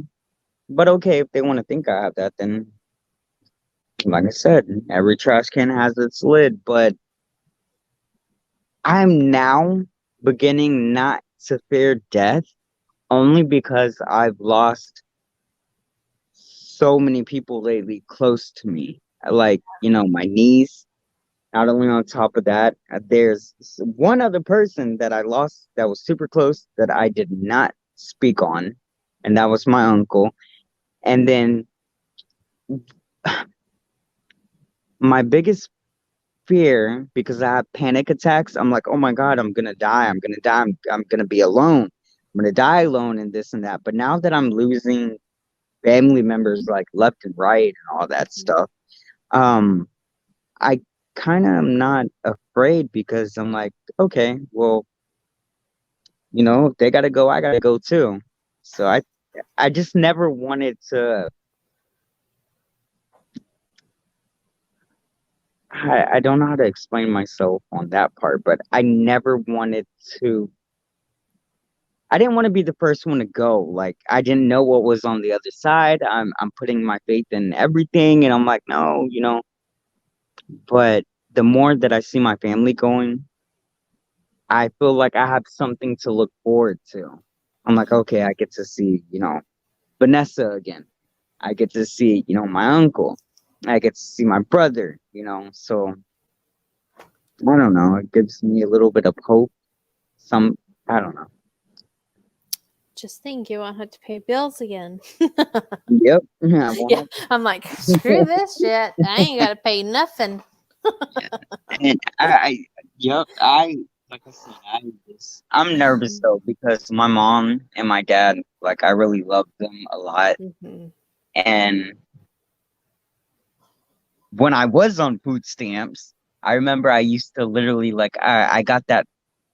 Speaker 1: But okay, if they want to think I have that, then like I said, every trash can has its lid. But I'm now beginning not to fear death only because I've lost so many people lately close to me. Like, my niece. Not only on top of that, there's one other person that I lost that was super close that I did not speak on, and that was my uncle. And then my biggest fear, because I have panic attacks, I'm like, oh my God, I'm gonna die. I'm gonna die. I'm gonna be alone. I'm gonna die alone and this and that. But now that I'm losing family members like left and right and all that stuff, I kind of am not afraid because I'm like, okay, well, if they gotta go, I gotta go too. So I just never wanted to. I don't know how to explain myself on that part, but I never wanted to. I didn't want to be the first one to go. Like, I didn't know what was on the other side. I'm putting my faith in everything, and I'm like, no. But the more that I see my family going, I feel like I have something to look forward to. I'm like, okay, I get to see, Vanessa again. I get to see, my uncle. I get to see my brother. So I don't know. It gives me a little bit of hope. I don't know.
Speaker 2: just think you won't have to pay bills again.
Speaker 1: Yep. I won't
Speaker 2: Yeah,
Speaker 1: have
Speaker 2: I'm like, screw this shit. I ain't got to pay nothing.
Speaker 1: And yep, like I said, I'm nervous though because my mom and my dad, like, I really love them a lot.
Speaker 2: Mm-hmm.
Speaker 1: And when I was on food stamps, I remember I used to literally, like, I got that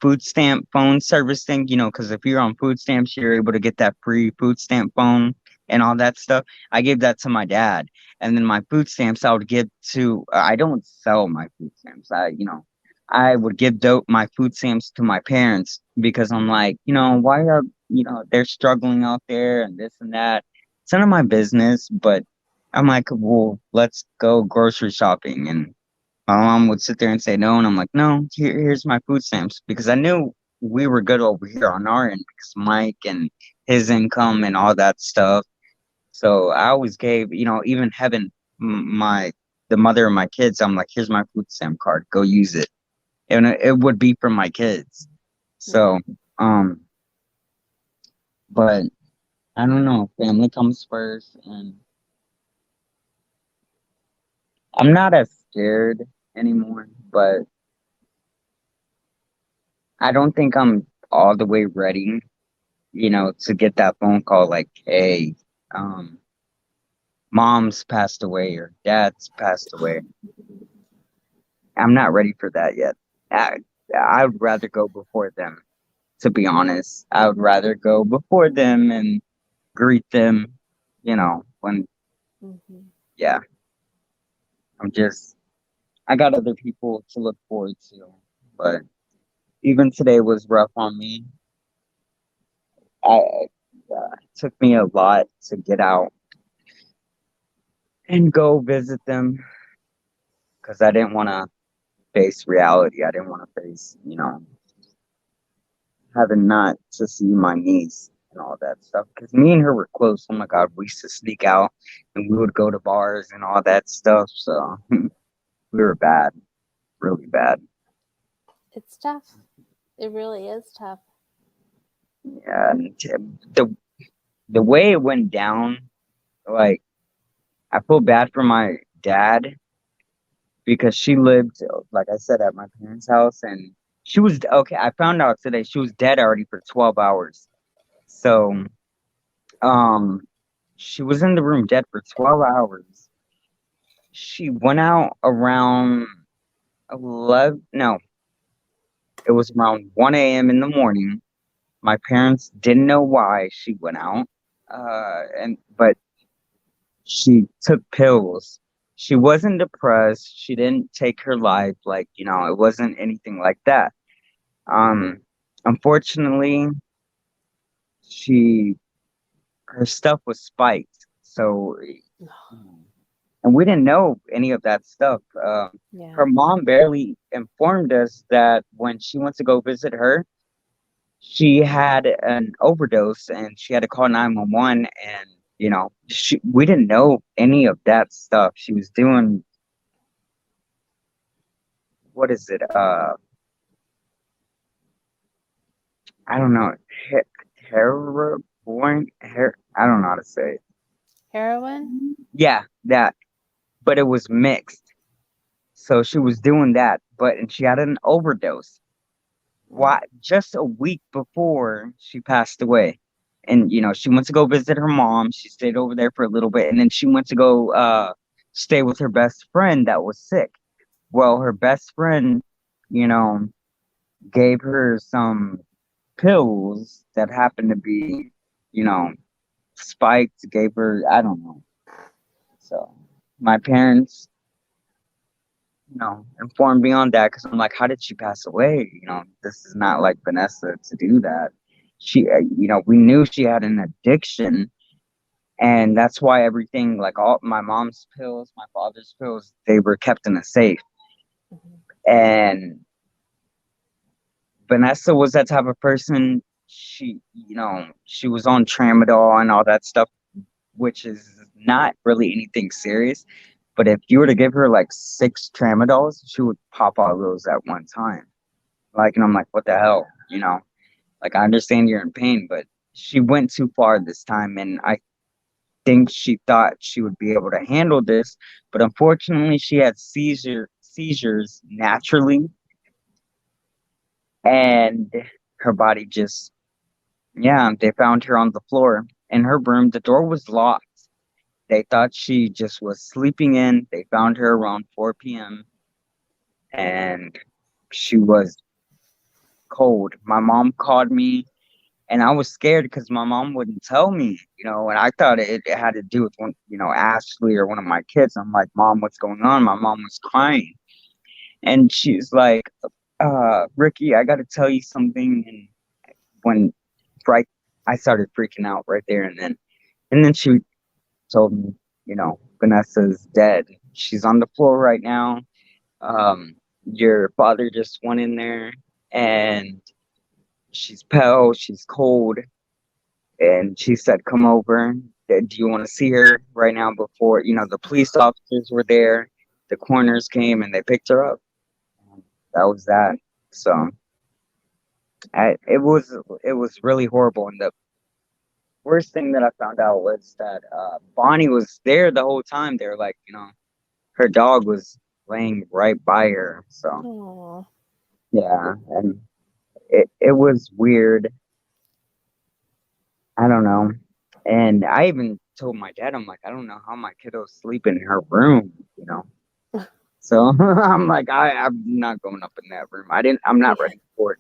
Speaker 1: food stamp phone service thing, because if you're on food stamps, you're able to get that free food stamp phone and all that stuff. I gave that to my dad. And then my food stamps I would give to, I don't sell my food stamps. I would give my food stamps to my parents because I'm like, why are, they're struggling out there and this and that. It's none of my business, but I'm like, well, let's go grocery shopping. And my mom would sit there and say no. And I'm like, no, here's my food stamps because I knew we were good over here on our end because Mike and his income and all that stuff. So I always gave, even having the mother of my kids, I'm like, here's my food stamp card. Go use it. And it would be for my kids. So, but I don't know. Family comes first. And I'm not as scared anymore, but I don't think I'm all the way ready, to get that phone call like, hey, um, mom's passed away or dad's passed away. I'm not ready for that yet. I, I would rather go before them, to be honest. I would rather go before them and greet them, when,
Speaker 2: Mm-hmm.
Speaker 1: yeah, I got other people to look forward to, but Even today was rough on me. I it took me a lot to get out and go visit them because I didn't want to face reality. I didn't want to face, having not to see my niece and all that stuff. Because me and her were close. Oh my God, we used to sneak out and we would go to bars and all that stuff. So we were bad, really bad.
Speaker 2: It's tough. It really is tough.
Speaker 1: Yeah, and the way it went down, like I feel bad for my dad because she lived, like I said, at my parents' house, and she was okay. I found out today she was dead already for 12 hours. So, um, she was in the room dead for 12 hours. She went out around 11, no, it was around 1 a.m. in the morning. My parents didn't know why she went out, but she took pills. She wasn't depressed. She didn't take her life. Like, it wasn't anything like that. Um, Unfortunately, she her stuff was spiked. So, and we didn't know any of that stuff.
Speaker 2: Yeah.
Speaker 1: Her mom barely informed us that when she went to go visit her, she had an overdose and she had to call 911. And we didn't know any of that stuff. She was doing, what is it, I don't know, heroin, I don't know how to say it.
Speaker 2: Heroin?
Speaker 1: Yeah, that, but it was mixed. So she was doing that, and she had an overdose. Why? Just a week before she passed away. And she went to go visit her mom. She stayed over there for a little bit, and then she went to go stay with her best friend that was sick. Well, her best friend, you know, gave her some pills that happened to be, you know, spiked, gave her, I don't know. So my parents, informed me on that because I'm like, how did she pass away? This is not like Vanessa to do that. She, we knew she had an addiction, and that's why everything, like all my mom's pills, my father's pills, they were kept in a safe. And Vanessa was that type of person. She was on tramadol and all that stuff, which is not really anything serious. But if you were to give her like 6 tramadols, she would pop all those at one time. Like, and I'm like, what the hell? Like, I understand you're in pain, but she went too far this time. And I think she thought she would be able to handle this. But unfortunately, she had seizures naturally. And her body just, yeah, they found her on the floor in her room. The door was locked. They thought she just was sleeping in. They found her around 4 p.m. and she was cold. My mom called me and I was scared because my mom wouldn't tell me, and I thought it had to do with one, Ashley or one of my kids. I'm like, Mom, what's going on? My mom was crying and she's like, Ricky, I got to tell you something. And when right, I started freaking out right there and then she told me, Vanessa's dead. She's on the floor right now. Your father just went in there and she's pale, she's cold, and she said, come over. Do you want to see her right now before, the police officers were there, the coroners came and they picked her up. That was that. So it was really horrible. And the worst thing that I found out was that Bonnie was there the whole time. They're like, her dog was laying right by her. So
Speaker 2: Aw.
Speaker 1: yeah, and it was weird. I don't know. And I even told my dad, I'm like, I don't know how my kiddo's sleeping in her room. So I'm like, I'm not going up in that room. I'm not
Speaker 2: Yeah.
Speaker 1: ready for it.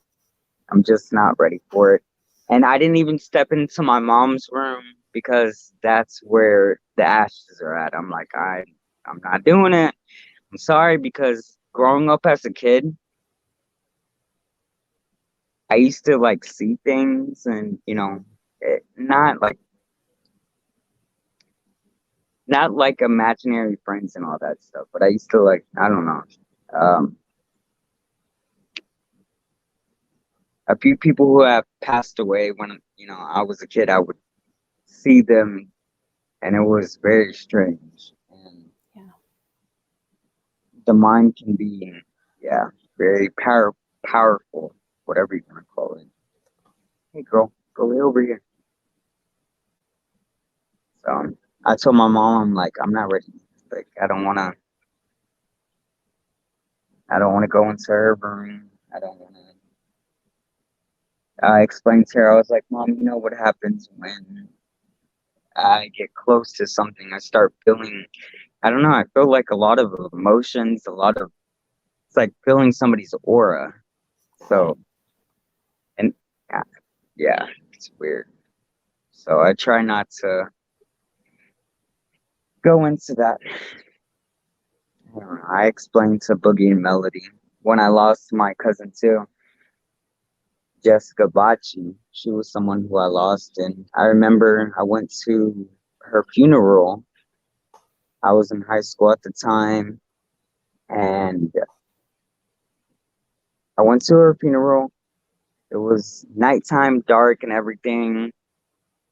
Speaker 1: I'm just not ready for it. And I didn't even step into my mom's room because that's where the ashes are at. I'm like, I'm not doing it. I'm sorry, because growing up as a kid, I used to like see things and, you know, not like imaginary friends and all that stuff, but I used to like, I don't know. Um, a few people who have passed away when, you know, I was a kid, I would see them and it was very strange. And
Speaker 2: Yeah.
Speaker 1: the mind can be, yeah, very powerful, whatever you want to call it. Hey, girl, go way over here. So I told my mom, I'm like, I'm not ready. Like, I don't want to go into her room. I don't want to. I explained to her, I was like, Mom, you know what happens when I get close to something? I start feeling, I don't know, I feel like a lot of emotions, it's like feeling somebody's aura. So, and uh, yeah, it's weird. So I try not to go into that. I don't know. I explained to Boogie and Melody when I lost my cousin too, Jessica Bacci. She was someone who I lost, and I remember I went to her funeral. I was in high school at the time, and I went to her funeral. It was nighttime, dark, and everything.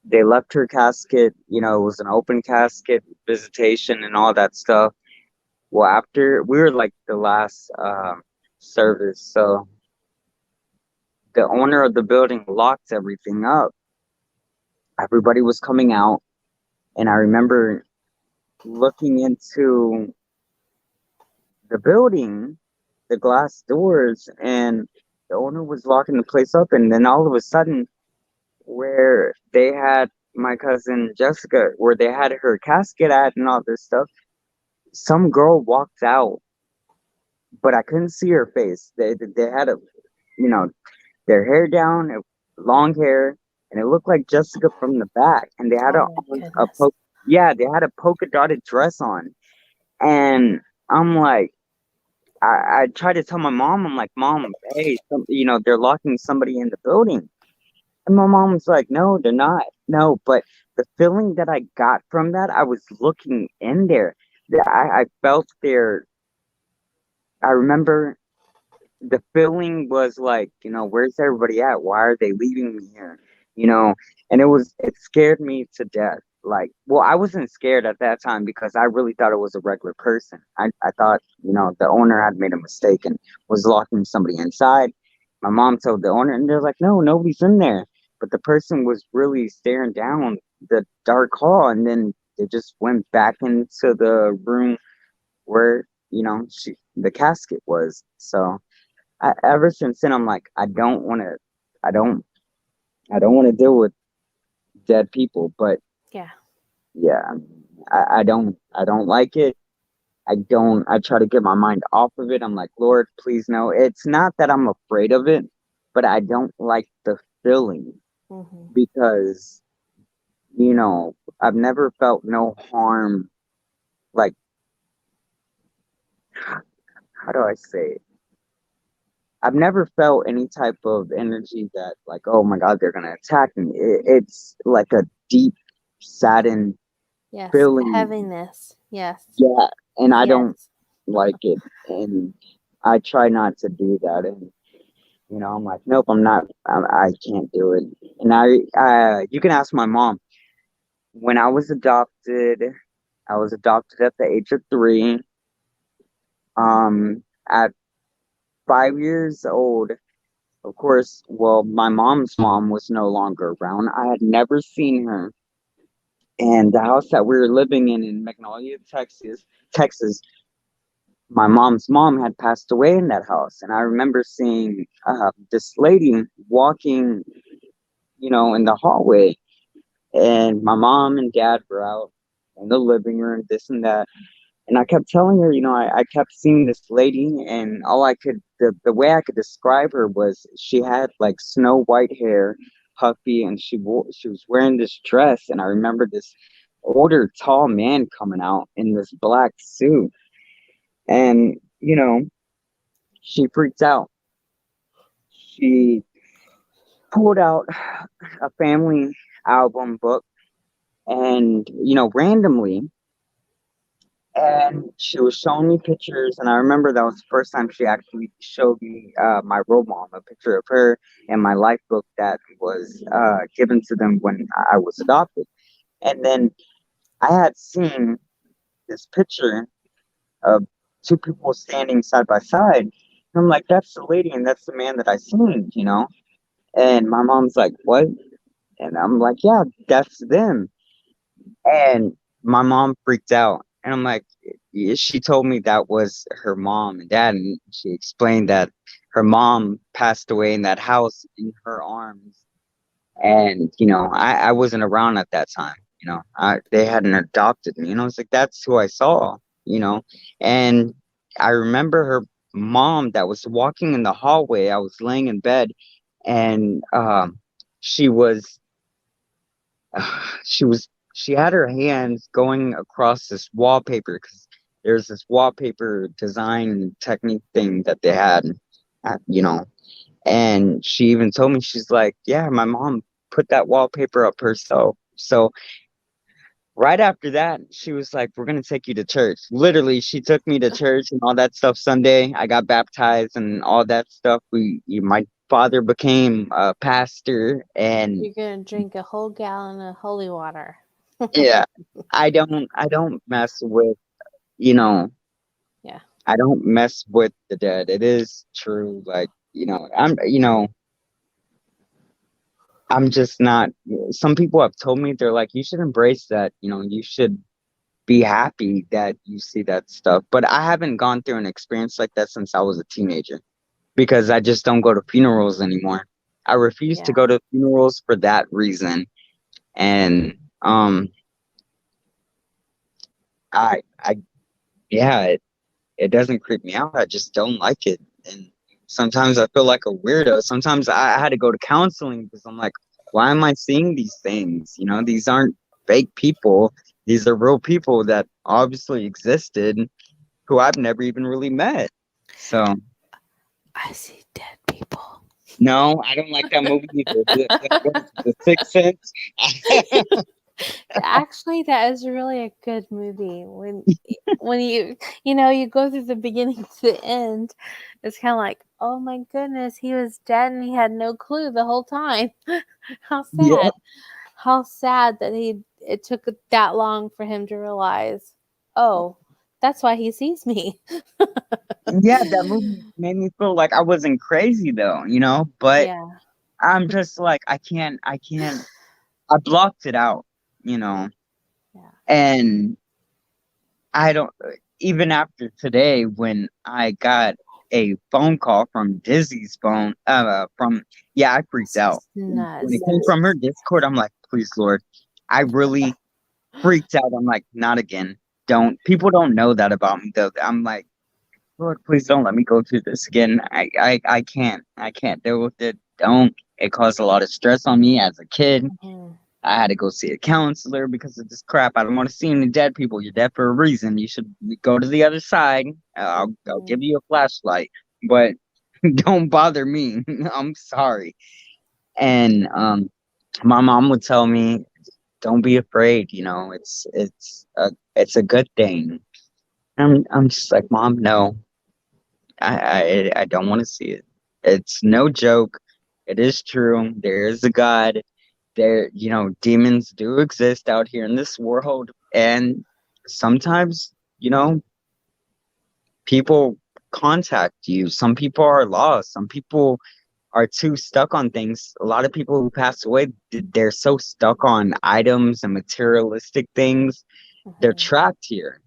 Speaker 1: They left her casket, you know, it was an open casket, visitation, and all that stuff. Well, after we were like the last service, so the owner of the building locked everything up. Everybody was coming out, and I remember looking into the building, the glass doors, and the owner was locking the place up. And then all of a sudden, where they had my cousin Jessica, where they had her casket at and all this stuff, some girl walked out, but I couldn't see her face. They had a, you know, their hair down, long hair, and it looked like Jessica from the back. And they had
Speaker 2: Oh my
Speaker 1: a
Speaker 2: goodness.
Speaker 1: yeah, they had a polka dotted dress on. And I'm like, I tried to tell my mom, I'm like, Mom, hey, you know, they're locking somebody in the building. And my mom was like, no, they're not. No, but the feeling that I got from that, I was looking in there. I felt their, I remember the feeling was like, you know, where's everybody at? Why are they leaving me here? You know, and it scared me to death. Like, well, I wasn't scared at that time because I really thought it was a regular person. I thought, you know, the owner had made a mistake and was locking somebody inside. My mom told the owner, and they're like, no, nobody's in there. But the person was really staring down the dark hall, and then they just went back into the room where, you know, the casket was. So ever since then, I'm like, I don't, I don't want to deal with dead people. But
Speaker 2: Yeah.
Speaker 1: yeah, I don't like it. I try to get my mind off of it. I'm like, Lord, please no. It's not that I'm afraid of it, but I don't like the feeling
Speaker 2: Hmm.
Speaker 1: because, you know, I've never felt no harm. Like, how do I say it? I've never felt any type of energy that, like, oh my God, they're gonna attack me. It's like a deep, saddened
Speaker 2: Yes.
Speaker 1: feeling.
Speaker 2: Heaviness. Yes.
Speaker 1: Yeah, and I don't
Speaker 2: Yes.
Speaker 1: like it, and I try not to do that. And you know, I'm like, nope, I'm not. I can't do it. And you can ask my mom. When I was adopted at the age of 3. At 5 years old, of course, well, my mom's mom was no longer around. I had never seen her. And the house that we were living in Magnolia, Texas, my mom's mom had passed away in that house. And I remember seeing this lady walking, you know, in the hallway. And my mom and dad were out in the living room, this and that. And I kept telling her, you know, I kept seeing this lady, and the way I could describe her was she had like snow white hair, puffy, and she was wearing this dress. And I remember this older, tall man coming out in this black suit, and you know, she freaked out. She pulled out a family album book and, randomly, and she was showing me pictures, and I remember that was the first time she actually showed me my role mom, a picture of her and my life book that was given to them when I was adopted. And then I had seen this picture of two people standing side by side. And I'm like, that's the lady and that's the man that I seen. And my mom's like, what? And I'm like, yeah, that's them. And my mom freaked out. And I'm like, she told me that was her mom and dad. And she explained that her mom passed away in that house in her arms. And, I wasn't around at that time. They hadn't adopted me. It's like, that's who I saw. And I remember her mom that was walking in the hallway. I was laying in bed and she was she had her hands going across this wallpaper because there's this wallpaper design technique thing that they had, and she even told me, she's like, yeah, my mom put that wallpaper up herself. So right after that, she was like, we're going to take you to church. Literally, she took me to church and all that stuff. Sunday I got baptized and all that stuff. My father became a pastor, and
Speaker 2: You're gonna drink a whole gallon of holy water.
Speaker 1: yeah, I don't mess with, you know,
Speaker 2: Yeah.
Speaker 1: I don't mess with the dead. It is true. Like, I'm just not, some people have told me, they're like, you should embrace that, you should be happy that you see that stuff. But I haven't gone through an experience like that since I was a teenager because I just don't go to funerals anymore. I refuse to
Speaker 2: Yeah.
Speaker 1: go to funerals for that reason. And, I, yeah, it doesn't creep me out. I just don't like it. And sometimes I feel like a weirdo. Sometimes I had to go to counseling because I'm like, why am I seeing these things? These aren't fake people. These are real people that obviously existed who I've never even really met. So,
Speaker 2: I see dead people.
Speaker 1: no, I don't like that movie either. What is it, The Sixth Sense?
Speaker 2: Actually, that is really a good movie. When you go through the beginning to the end, it's kind of like, oh my goodness, he was dead and he had no clue the whole time. How
Speaker 1: Yeah,
Speaker 2: sad. How sad that it took that long for him to realize, oh, that's why he sees me.
Speaker 1: yeah, that movie made me feel like I wasn't crazy though, but
Speaker 2: Yeah.
Speaker 1: I'm just like, I can't, I blocked it out.
Speaker 2: Yeah.
Speaker 1: And I don't, even after today, when I got a phone call from Dizzy's phone, yeah, I freaked out. When it
Speaker 2: Nuts.
Speaker 1: came from her Discord, I'm like, please, Lord, I really freaked out. I'm like, not again. People don't know that about me though. I'm like, Lord, please don't let me go through this again. I can't deal with it. Don't. It caused a lot of stress on me as a kid.
Speaker 2: Mhm.
Speaker 1: I had to go see a counselor because of this crap. I don't want to see any dead people. You're dead for a reason. You should go to the other side. I'll
Speaker 2: Mhm.
Speaker 1: give you a flashlight, but don't bother me. I'm sorry. And my mom would tell me, "Don't be afraid. It's a good thing." I'm just like, Mom, no, I don't want to see it. It's no joke. It is true. There is a God. Demons do exist out here in this world, and sometimes, people contact you. Some people are lost. Some people are too stuck on things. A lot of people who pass away, they're so stuck on items and materialistic things. They're
Speaker 2: Mhm.
Speaker 1: trapped here.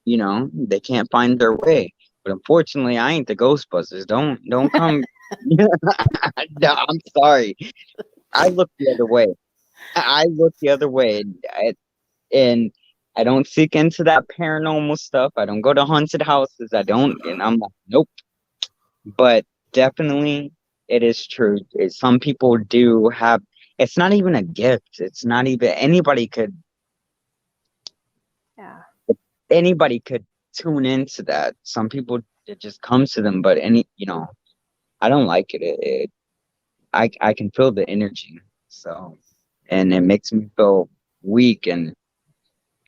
Speaker 1: They can't find their way. But unfortunately, I ain't the Ghostbusters. Don't come. No, I'm sorry. I look the other way. I look the other way, and I don't seek into that paranormal stuff. I don't go to haunted houses. I don't, and I'm like, nope. But definitely, it is true. Some people do have. It's not even a gift. It's not even
Speaker 2: Yeah.
Speaker 1: anybody could tune into that. Some people, it just comes to them. But I don't like it. I can feel the energy. So, and it makes me feel weak and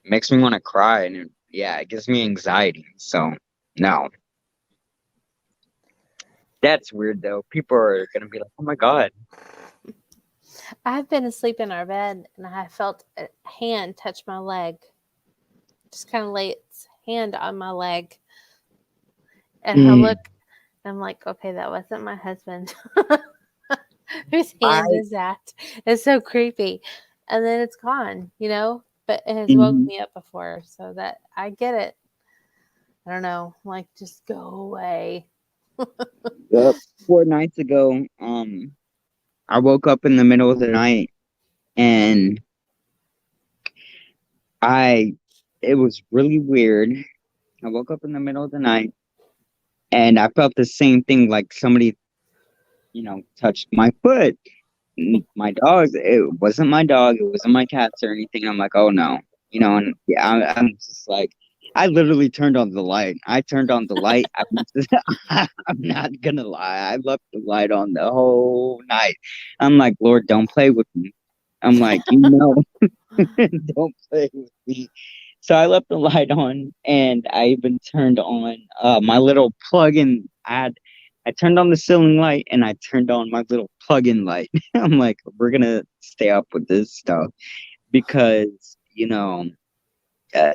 Speaker 1: makes me want to cry, and it gives me anxiety. So, no, that's weird though. People are gonna be like, "Oh my God."
Speaker 2: I've been asleep in our bed and I felt a hand touch my leg. Just kind of lay its hand on my leg. And I
Speaker 1: Mm.
Speaker 2: look, I'm like, okay, that wasn't my husband. Whose
Speaker 1: I
Speaker 2: hand is that? It's so creepy. And then it's gone, but it has woke
Speaker 1: mhm.
Speaker 2: me up before. So that I get it. I don't know. Like, just go away.
Speaker 1: Yep. 4 nights ago, I woke up in the middle of the night and it was really weird. I woke up in the middle of the night and I felt the same thing, like somebody, touched my foot. My dog, it wasn't my dog, it wasn't my cats or anything. I'm like, oh no, and yeah, I'm just like, I literally turned on the light. I turned on the light. I'm not gonna lie. I left the light on the whole night. I'm like, Lord, don't play with me. I'm like, don't play with me. So I left the light on, and I even turned on my little plug-in. I turned on the ceiling light, and I turned on my little plug-in light. I'm like, we're gonna stay up with this stuff because uh,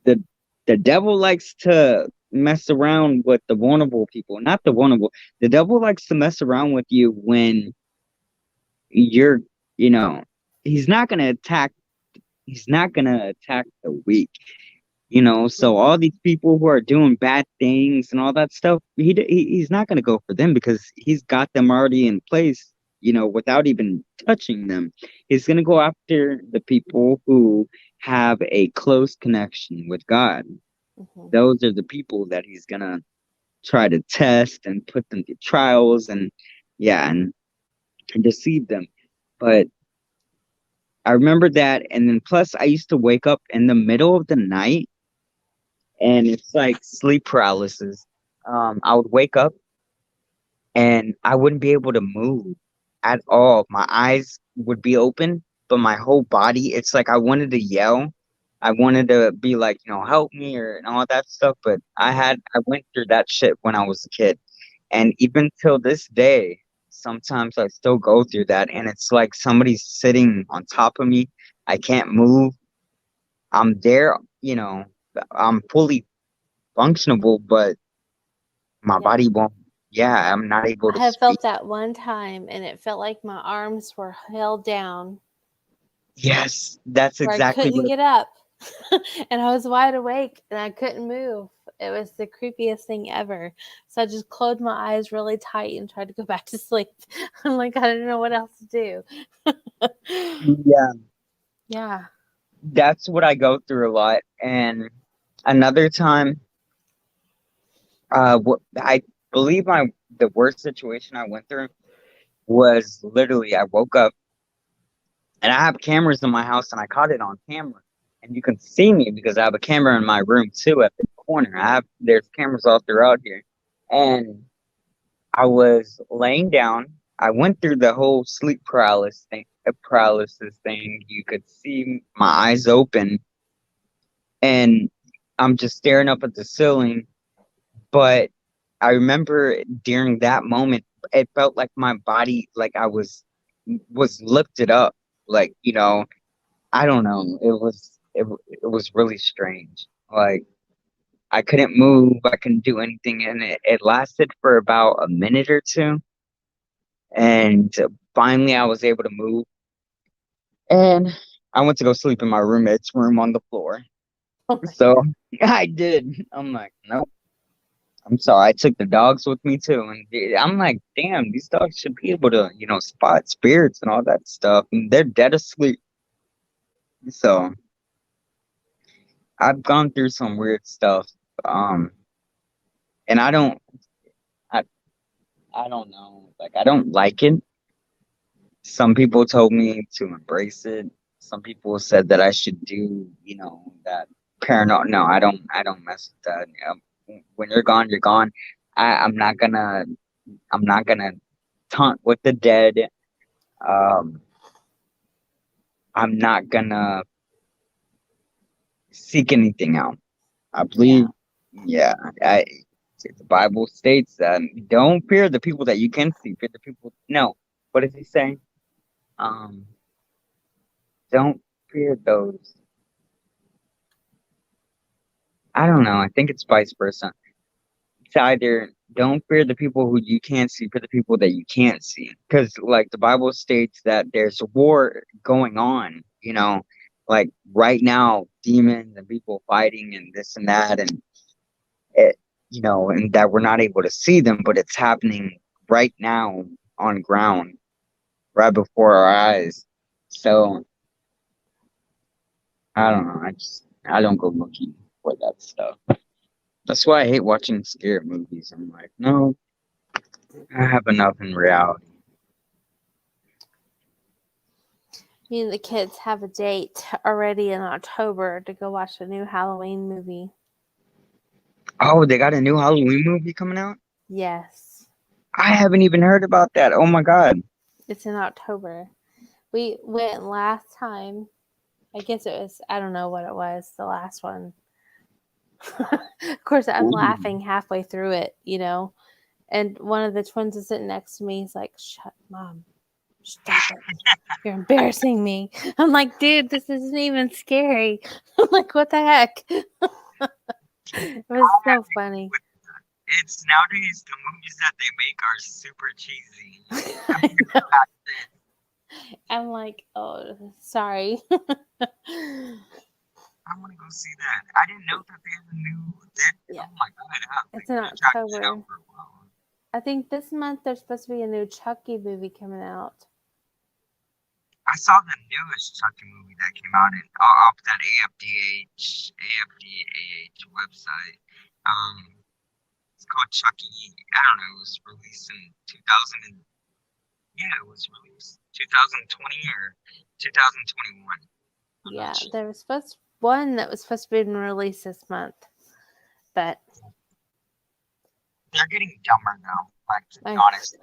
Speaker 1: the the devil likes to mess around with the vulnerable people. Not the vulnerable. The devil likes to mess around with you when you're, you know, he's not gonna attack. He's not gonna attack the weak. So all these people who are doing bad things and all that stuff, he's not going to go for them because he's got them already in place, without even touching them. He's going to go after the people who have a close connection with God.
Speaker 2: Mm-hmm.
Speaker 1: Those are the people that he's going to try to test and put them through trials and yeah, and deceive them. But I remember that, and then plus I used to wake up in the middle of the night, and it's like sleep paralysis. I would wake up and I wouldn't be able to move at all. My eyes would be open, but my whole body, it's like I wanted to yell. I wanted to be like, help me or and all that stuff. But I went through that shit when I was a kid. And even till this day, sometimes I still go through that. And it's like somebody's sitting on top of me. I can't move. I'm there, I'm fully functionable, but my
Speaker 2: Yeah.
Speaker 1: body won't. Yeah, I'm not able
Speaker 2: I
Speaker 1: to
Speaker 2: have
Speaker 1: speak.
Speaker 2: felt that one time and it felt like my arms were held down
Speaker 1: Yes, that's
Speaker 2: where I
Speaker 1: exactly
Speaker 2: couldn't
Speaker 1: what.
Speaker 2: get up. And I was wide awake and I couldn't move. It was the creepiest thing ever. So I just closed my eyes really tight and tried to go back to sleep. I'm like, I don't know what else to do.
Speaker 1: Yeah,
Speaker 2: Yeah.
Speaker 1: that's what I go through a lot. And another time, what I believe the worst situation I went through was literally I woke up and I have cameras in my house and I caught it on camera. And you can see me because I have a camera in my room too at the corner. There's cameras all throughout here. And I was laying down. I went through the whole sleep paralysis thing. You could see my eyes open and I'm just staring up at the ceiling. But I remember during that moment, it felt like my body, like I was lifted up, like I don't know. It was really strange. Like I couldn't move, I couldn't do anything, and it lasted for about a minute or two, and finally I was able to move, and I went to go sleep in my roommate's room on the floor.
Speaker 2: Oh my
Speaker 1: So
Speaker 2: God.
Speaker 1: I did. I'm like, nope. I'm sorry. I took the dogs with me too, and I'm like, damn, these dogs should be able to, spot spirits and all that stuff, and they're dead asleep. So I've gone through some weird stuff, um, and I, I don't know, like I don't like it. Some people told me to embrace it. Some people said that I should do, that paranoid. No, I don't mess with that. When you're gone, you're gone. I'm not gonna taunt with the dead. Um, I'm not gonna seek anything out. I believe, yeah, I, the Bible states that don't fear the people that you can see, fear the people. No, what does he say? Um, don't fear those. I don't know. I think it's vice versa. It's either don't fear the people who you can't see, fear the people that you can't see. Because, like, the Bible states that there's a war going on, like right now, demons and people fighting and this and that, and it, and that we're not able to see them, but it's happening right now on ground, right before our eyes. So, I don't know. I don't go looking for that stuff. That's why I hate watching scary movies. I'm like, no, I have enough in reality.
Speaker 2: Me and the kids have a date already in October to go watch a new Halloween movie.
Speaker 1: Oh, they got a new Halloween movie coming out?
Speaker 2: Yes.
Speaker 1: I haven't even heard about that. Oh my God.
Speaker 2: It's in October. We went last time. I guess it was, I don't know what it was, the last one. Of course, I'm laughing halfway through it, and one of the twins is sitting next to me. He's like, "Shut, Mom. Stop it. You're embarrassing me." I'm like, "Dude, this isn't even scary." I'm like, "What the heck?" It was so funny.
Speaker 1: It's nowadays the movies that they make are super cheesy.
Speaker 2: I know. I'm like, "Oh, sorry."
Speaker 1: I want to go see that. I didn't know that they had a new.
Speaker 2: Yeah.
Speaker 1: Oh my God!
Speaker 2: It's in October. I think this month there's supposed to be a new Chucky movie coming out.
Speaker 1: I saw the newest Chucky movie that came out off that AFDAH website. It's called Chucky. I don't know. It was released in 2000. Yeah, it was released 2020 or 2021.
Speaker 2: Yeah, there was one that was supposed to be released this month, but
Speaker 1: they're getting dumber now. Like, to be honest,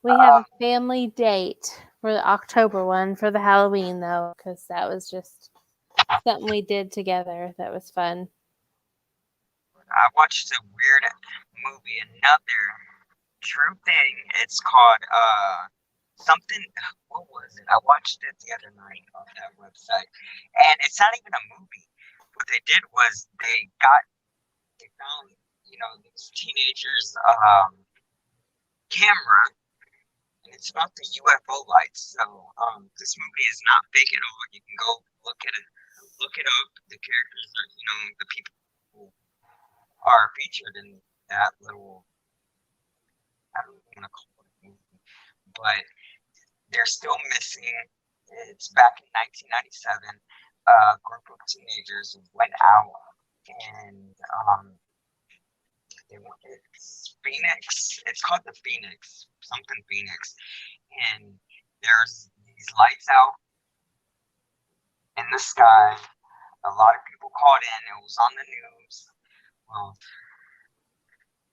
Speaker 2: we have a family date for the October one for the Halloween though, because that was just something we did together that was fun.
Speaker 1: I watched a weird movie, another true thing. It's called something. What was it? I watched it the other night on that website, and it's not even a movie. What they did was they found these teenagers camera, and it's about the UFO lights. So this movie is not fake at all. You can go look it up. The characters are the people who are featured in that little, I don't want to call it a movie, but they're still missing. It's back in 1997. A group of teenagers went out and it's Phoenix. It's called the Phoenix, something Phoenix. And there's these lights out in the sky. A lot of people called in. It was on the news. Well,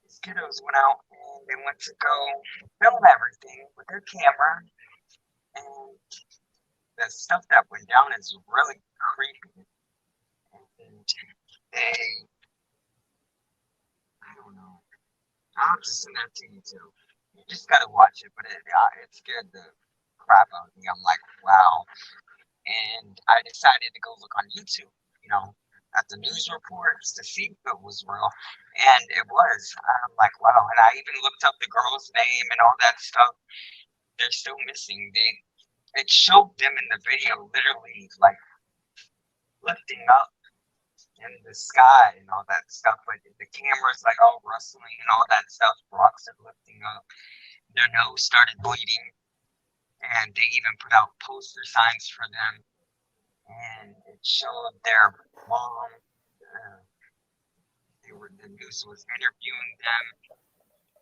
Speaker 1: these kiddos went out and they went to go film everything with their camera. And the stuff that went down is really creepy. And I don't know. I'll have to send that to you too. You just gotta watch it, but it scared the crap out of me. I'm like, wow. And I decided to go look on YouTube, at the news reports to see if it was real. And it was. I'm like, wow. And I even looked up the girl's name and all that stuff. They're still missing. It showed them in the video literally like lifting up in the sky and all that stuff, but the camera's like all rustling and all that stuff. Rocks are lifting up. Their nose started bleeding, and they even put out poster signs for them. And it showed their mom. The news was interviewing them.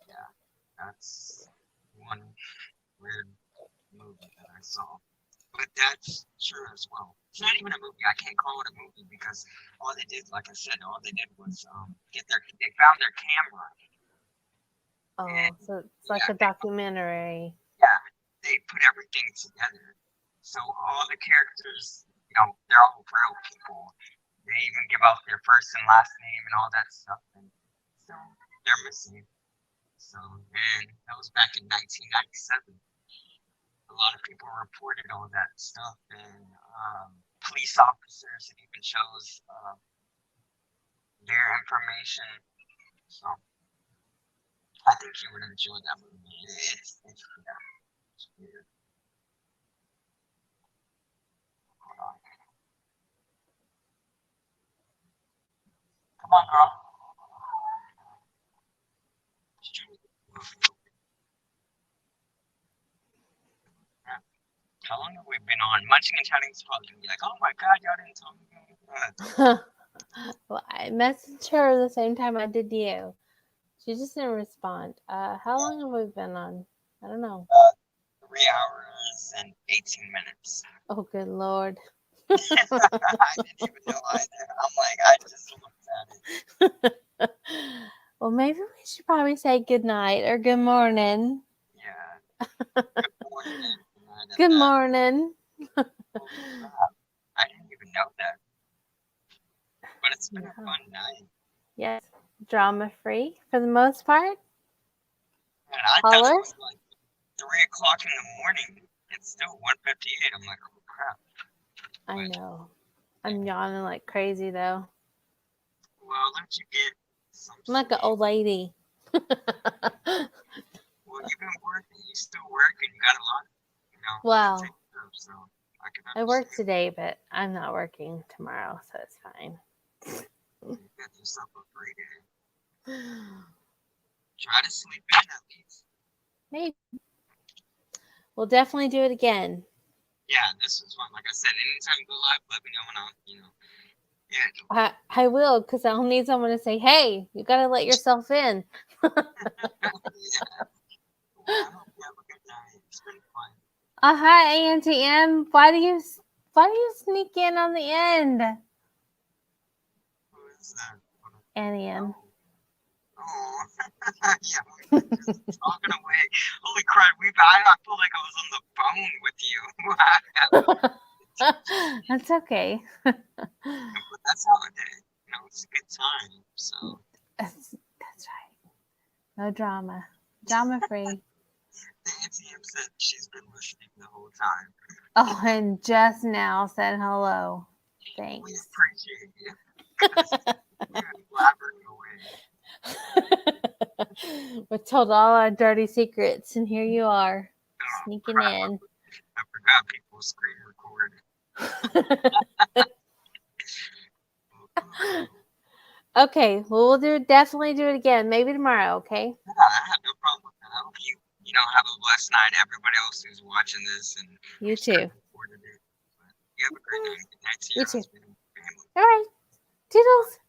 Speaker 1: Yeah, that's one weird movie that I saw. But that's true as well. It's not even a movie. I can't call it a movie because all they did, like I said, all they did was they found their camera
Speaker 2: Oh, so it's like
Speaker 1: Yeah,
Speaker 2: a documentary.
Speaker 1: they put everything together. So all the characters, they're all real people. They even give out their first and last name and all that stuff. And so they're missing. So, and that was back in 1997. A lot of people reported all that stuff, and police officers, it even shows their information. So I think you would enjoy that movie. It's weird. Hold on. Come on, girl. How long have we been on? Munching and Chatting is probably gonna be like, oh my god, y'all didn't tell me.
Speaker 2: Well, I messaged her the same time I did you. She just didn't respond. How long have we been on? I don't know.
Speaker 1: 3 hours and 18 minutes.
Speaker 2: Oh, good Lord.
Speaker 1: I didn't even know either. I'm like, I just looked at it.
Speaker 2: Well, maybe we should probably say good night or good morning.
Speaker 1: Yeah. Good morning.
Speaker 2: Good morning.
Speaker 1: I didn't even know that. But it's been a fun night.
Speaker 2: Yes. Drama free for the most part.
Speaker 1: And I thought it was like 3 o'clock in the morning. It's still 1:58. I'm like, oh crap.
Speaker 2: I know. I'm yawning like crazy though.
Speaker 1: Well, I'll let you get some
Speaker 2: I'm like an old lady.
Speaker 1: Well, you've been working. You still working. You got a lot,
Speaker 2: Wow.
Speaker 1: to take care of, so
Speaker 2: I work today, but I'm not working tomorrow, so it's fine.
Speaker 1: You got yourself a free day. Try to sleep in at least.
Speaker 2: Maybe. We'll definitely do it again.
Speaker 1: Yeah, this was fun. Like I said, anytime you go live, let me know and I'll, yeah.
Speaker 2: I will, because I'll need someone to say, hey, you got to let yourself in.
Speaker 1: Yeah. Well, I hope you have a good night. It's been fun.
Speaker 2: Hi, Auntie M. Why do you sneak in on the end?
Speaker 1: Who is that?
Speaker 2: Annie M.
Speaker 1: Oh, yeah, we were just talking away. Holy crap, I feel like I was on the phone with you.
Speaker 2: That's okay.
Speaker 1: But that's how it is. It's a good time. So
Speaker 2: That's right. No drama. Drama free.
Speaker 1: Nancy M said she's been listening the whole time.
Speaker 2: Oh, and just now said hello.
Speaker 1: We
Speaker 2: Thanks.
Speaker 1: appreciate you. You're blabbering away.
Speaker 2: We told all our dirty secrets, and here you are, sneaking in.
Speaker 1: I forgot people screen record.
Speaker 2: Okay, well, we'll definitely do it again. Maybe tomorrow, okay?
Speaker 1: Yeah, I have no problem with that. I hope you have a blessed night. Everybody else who's watching this, and
Speaker 2: You too.
Speaker 1: You have a great night. Good night to your husband and family.
Speaker 2: All right. Toodles.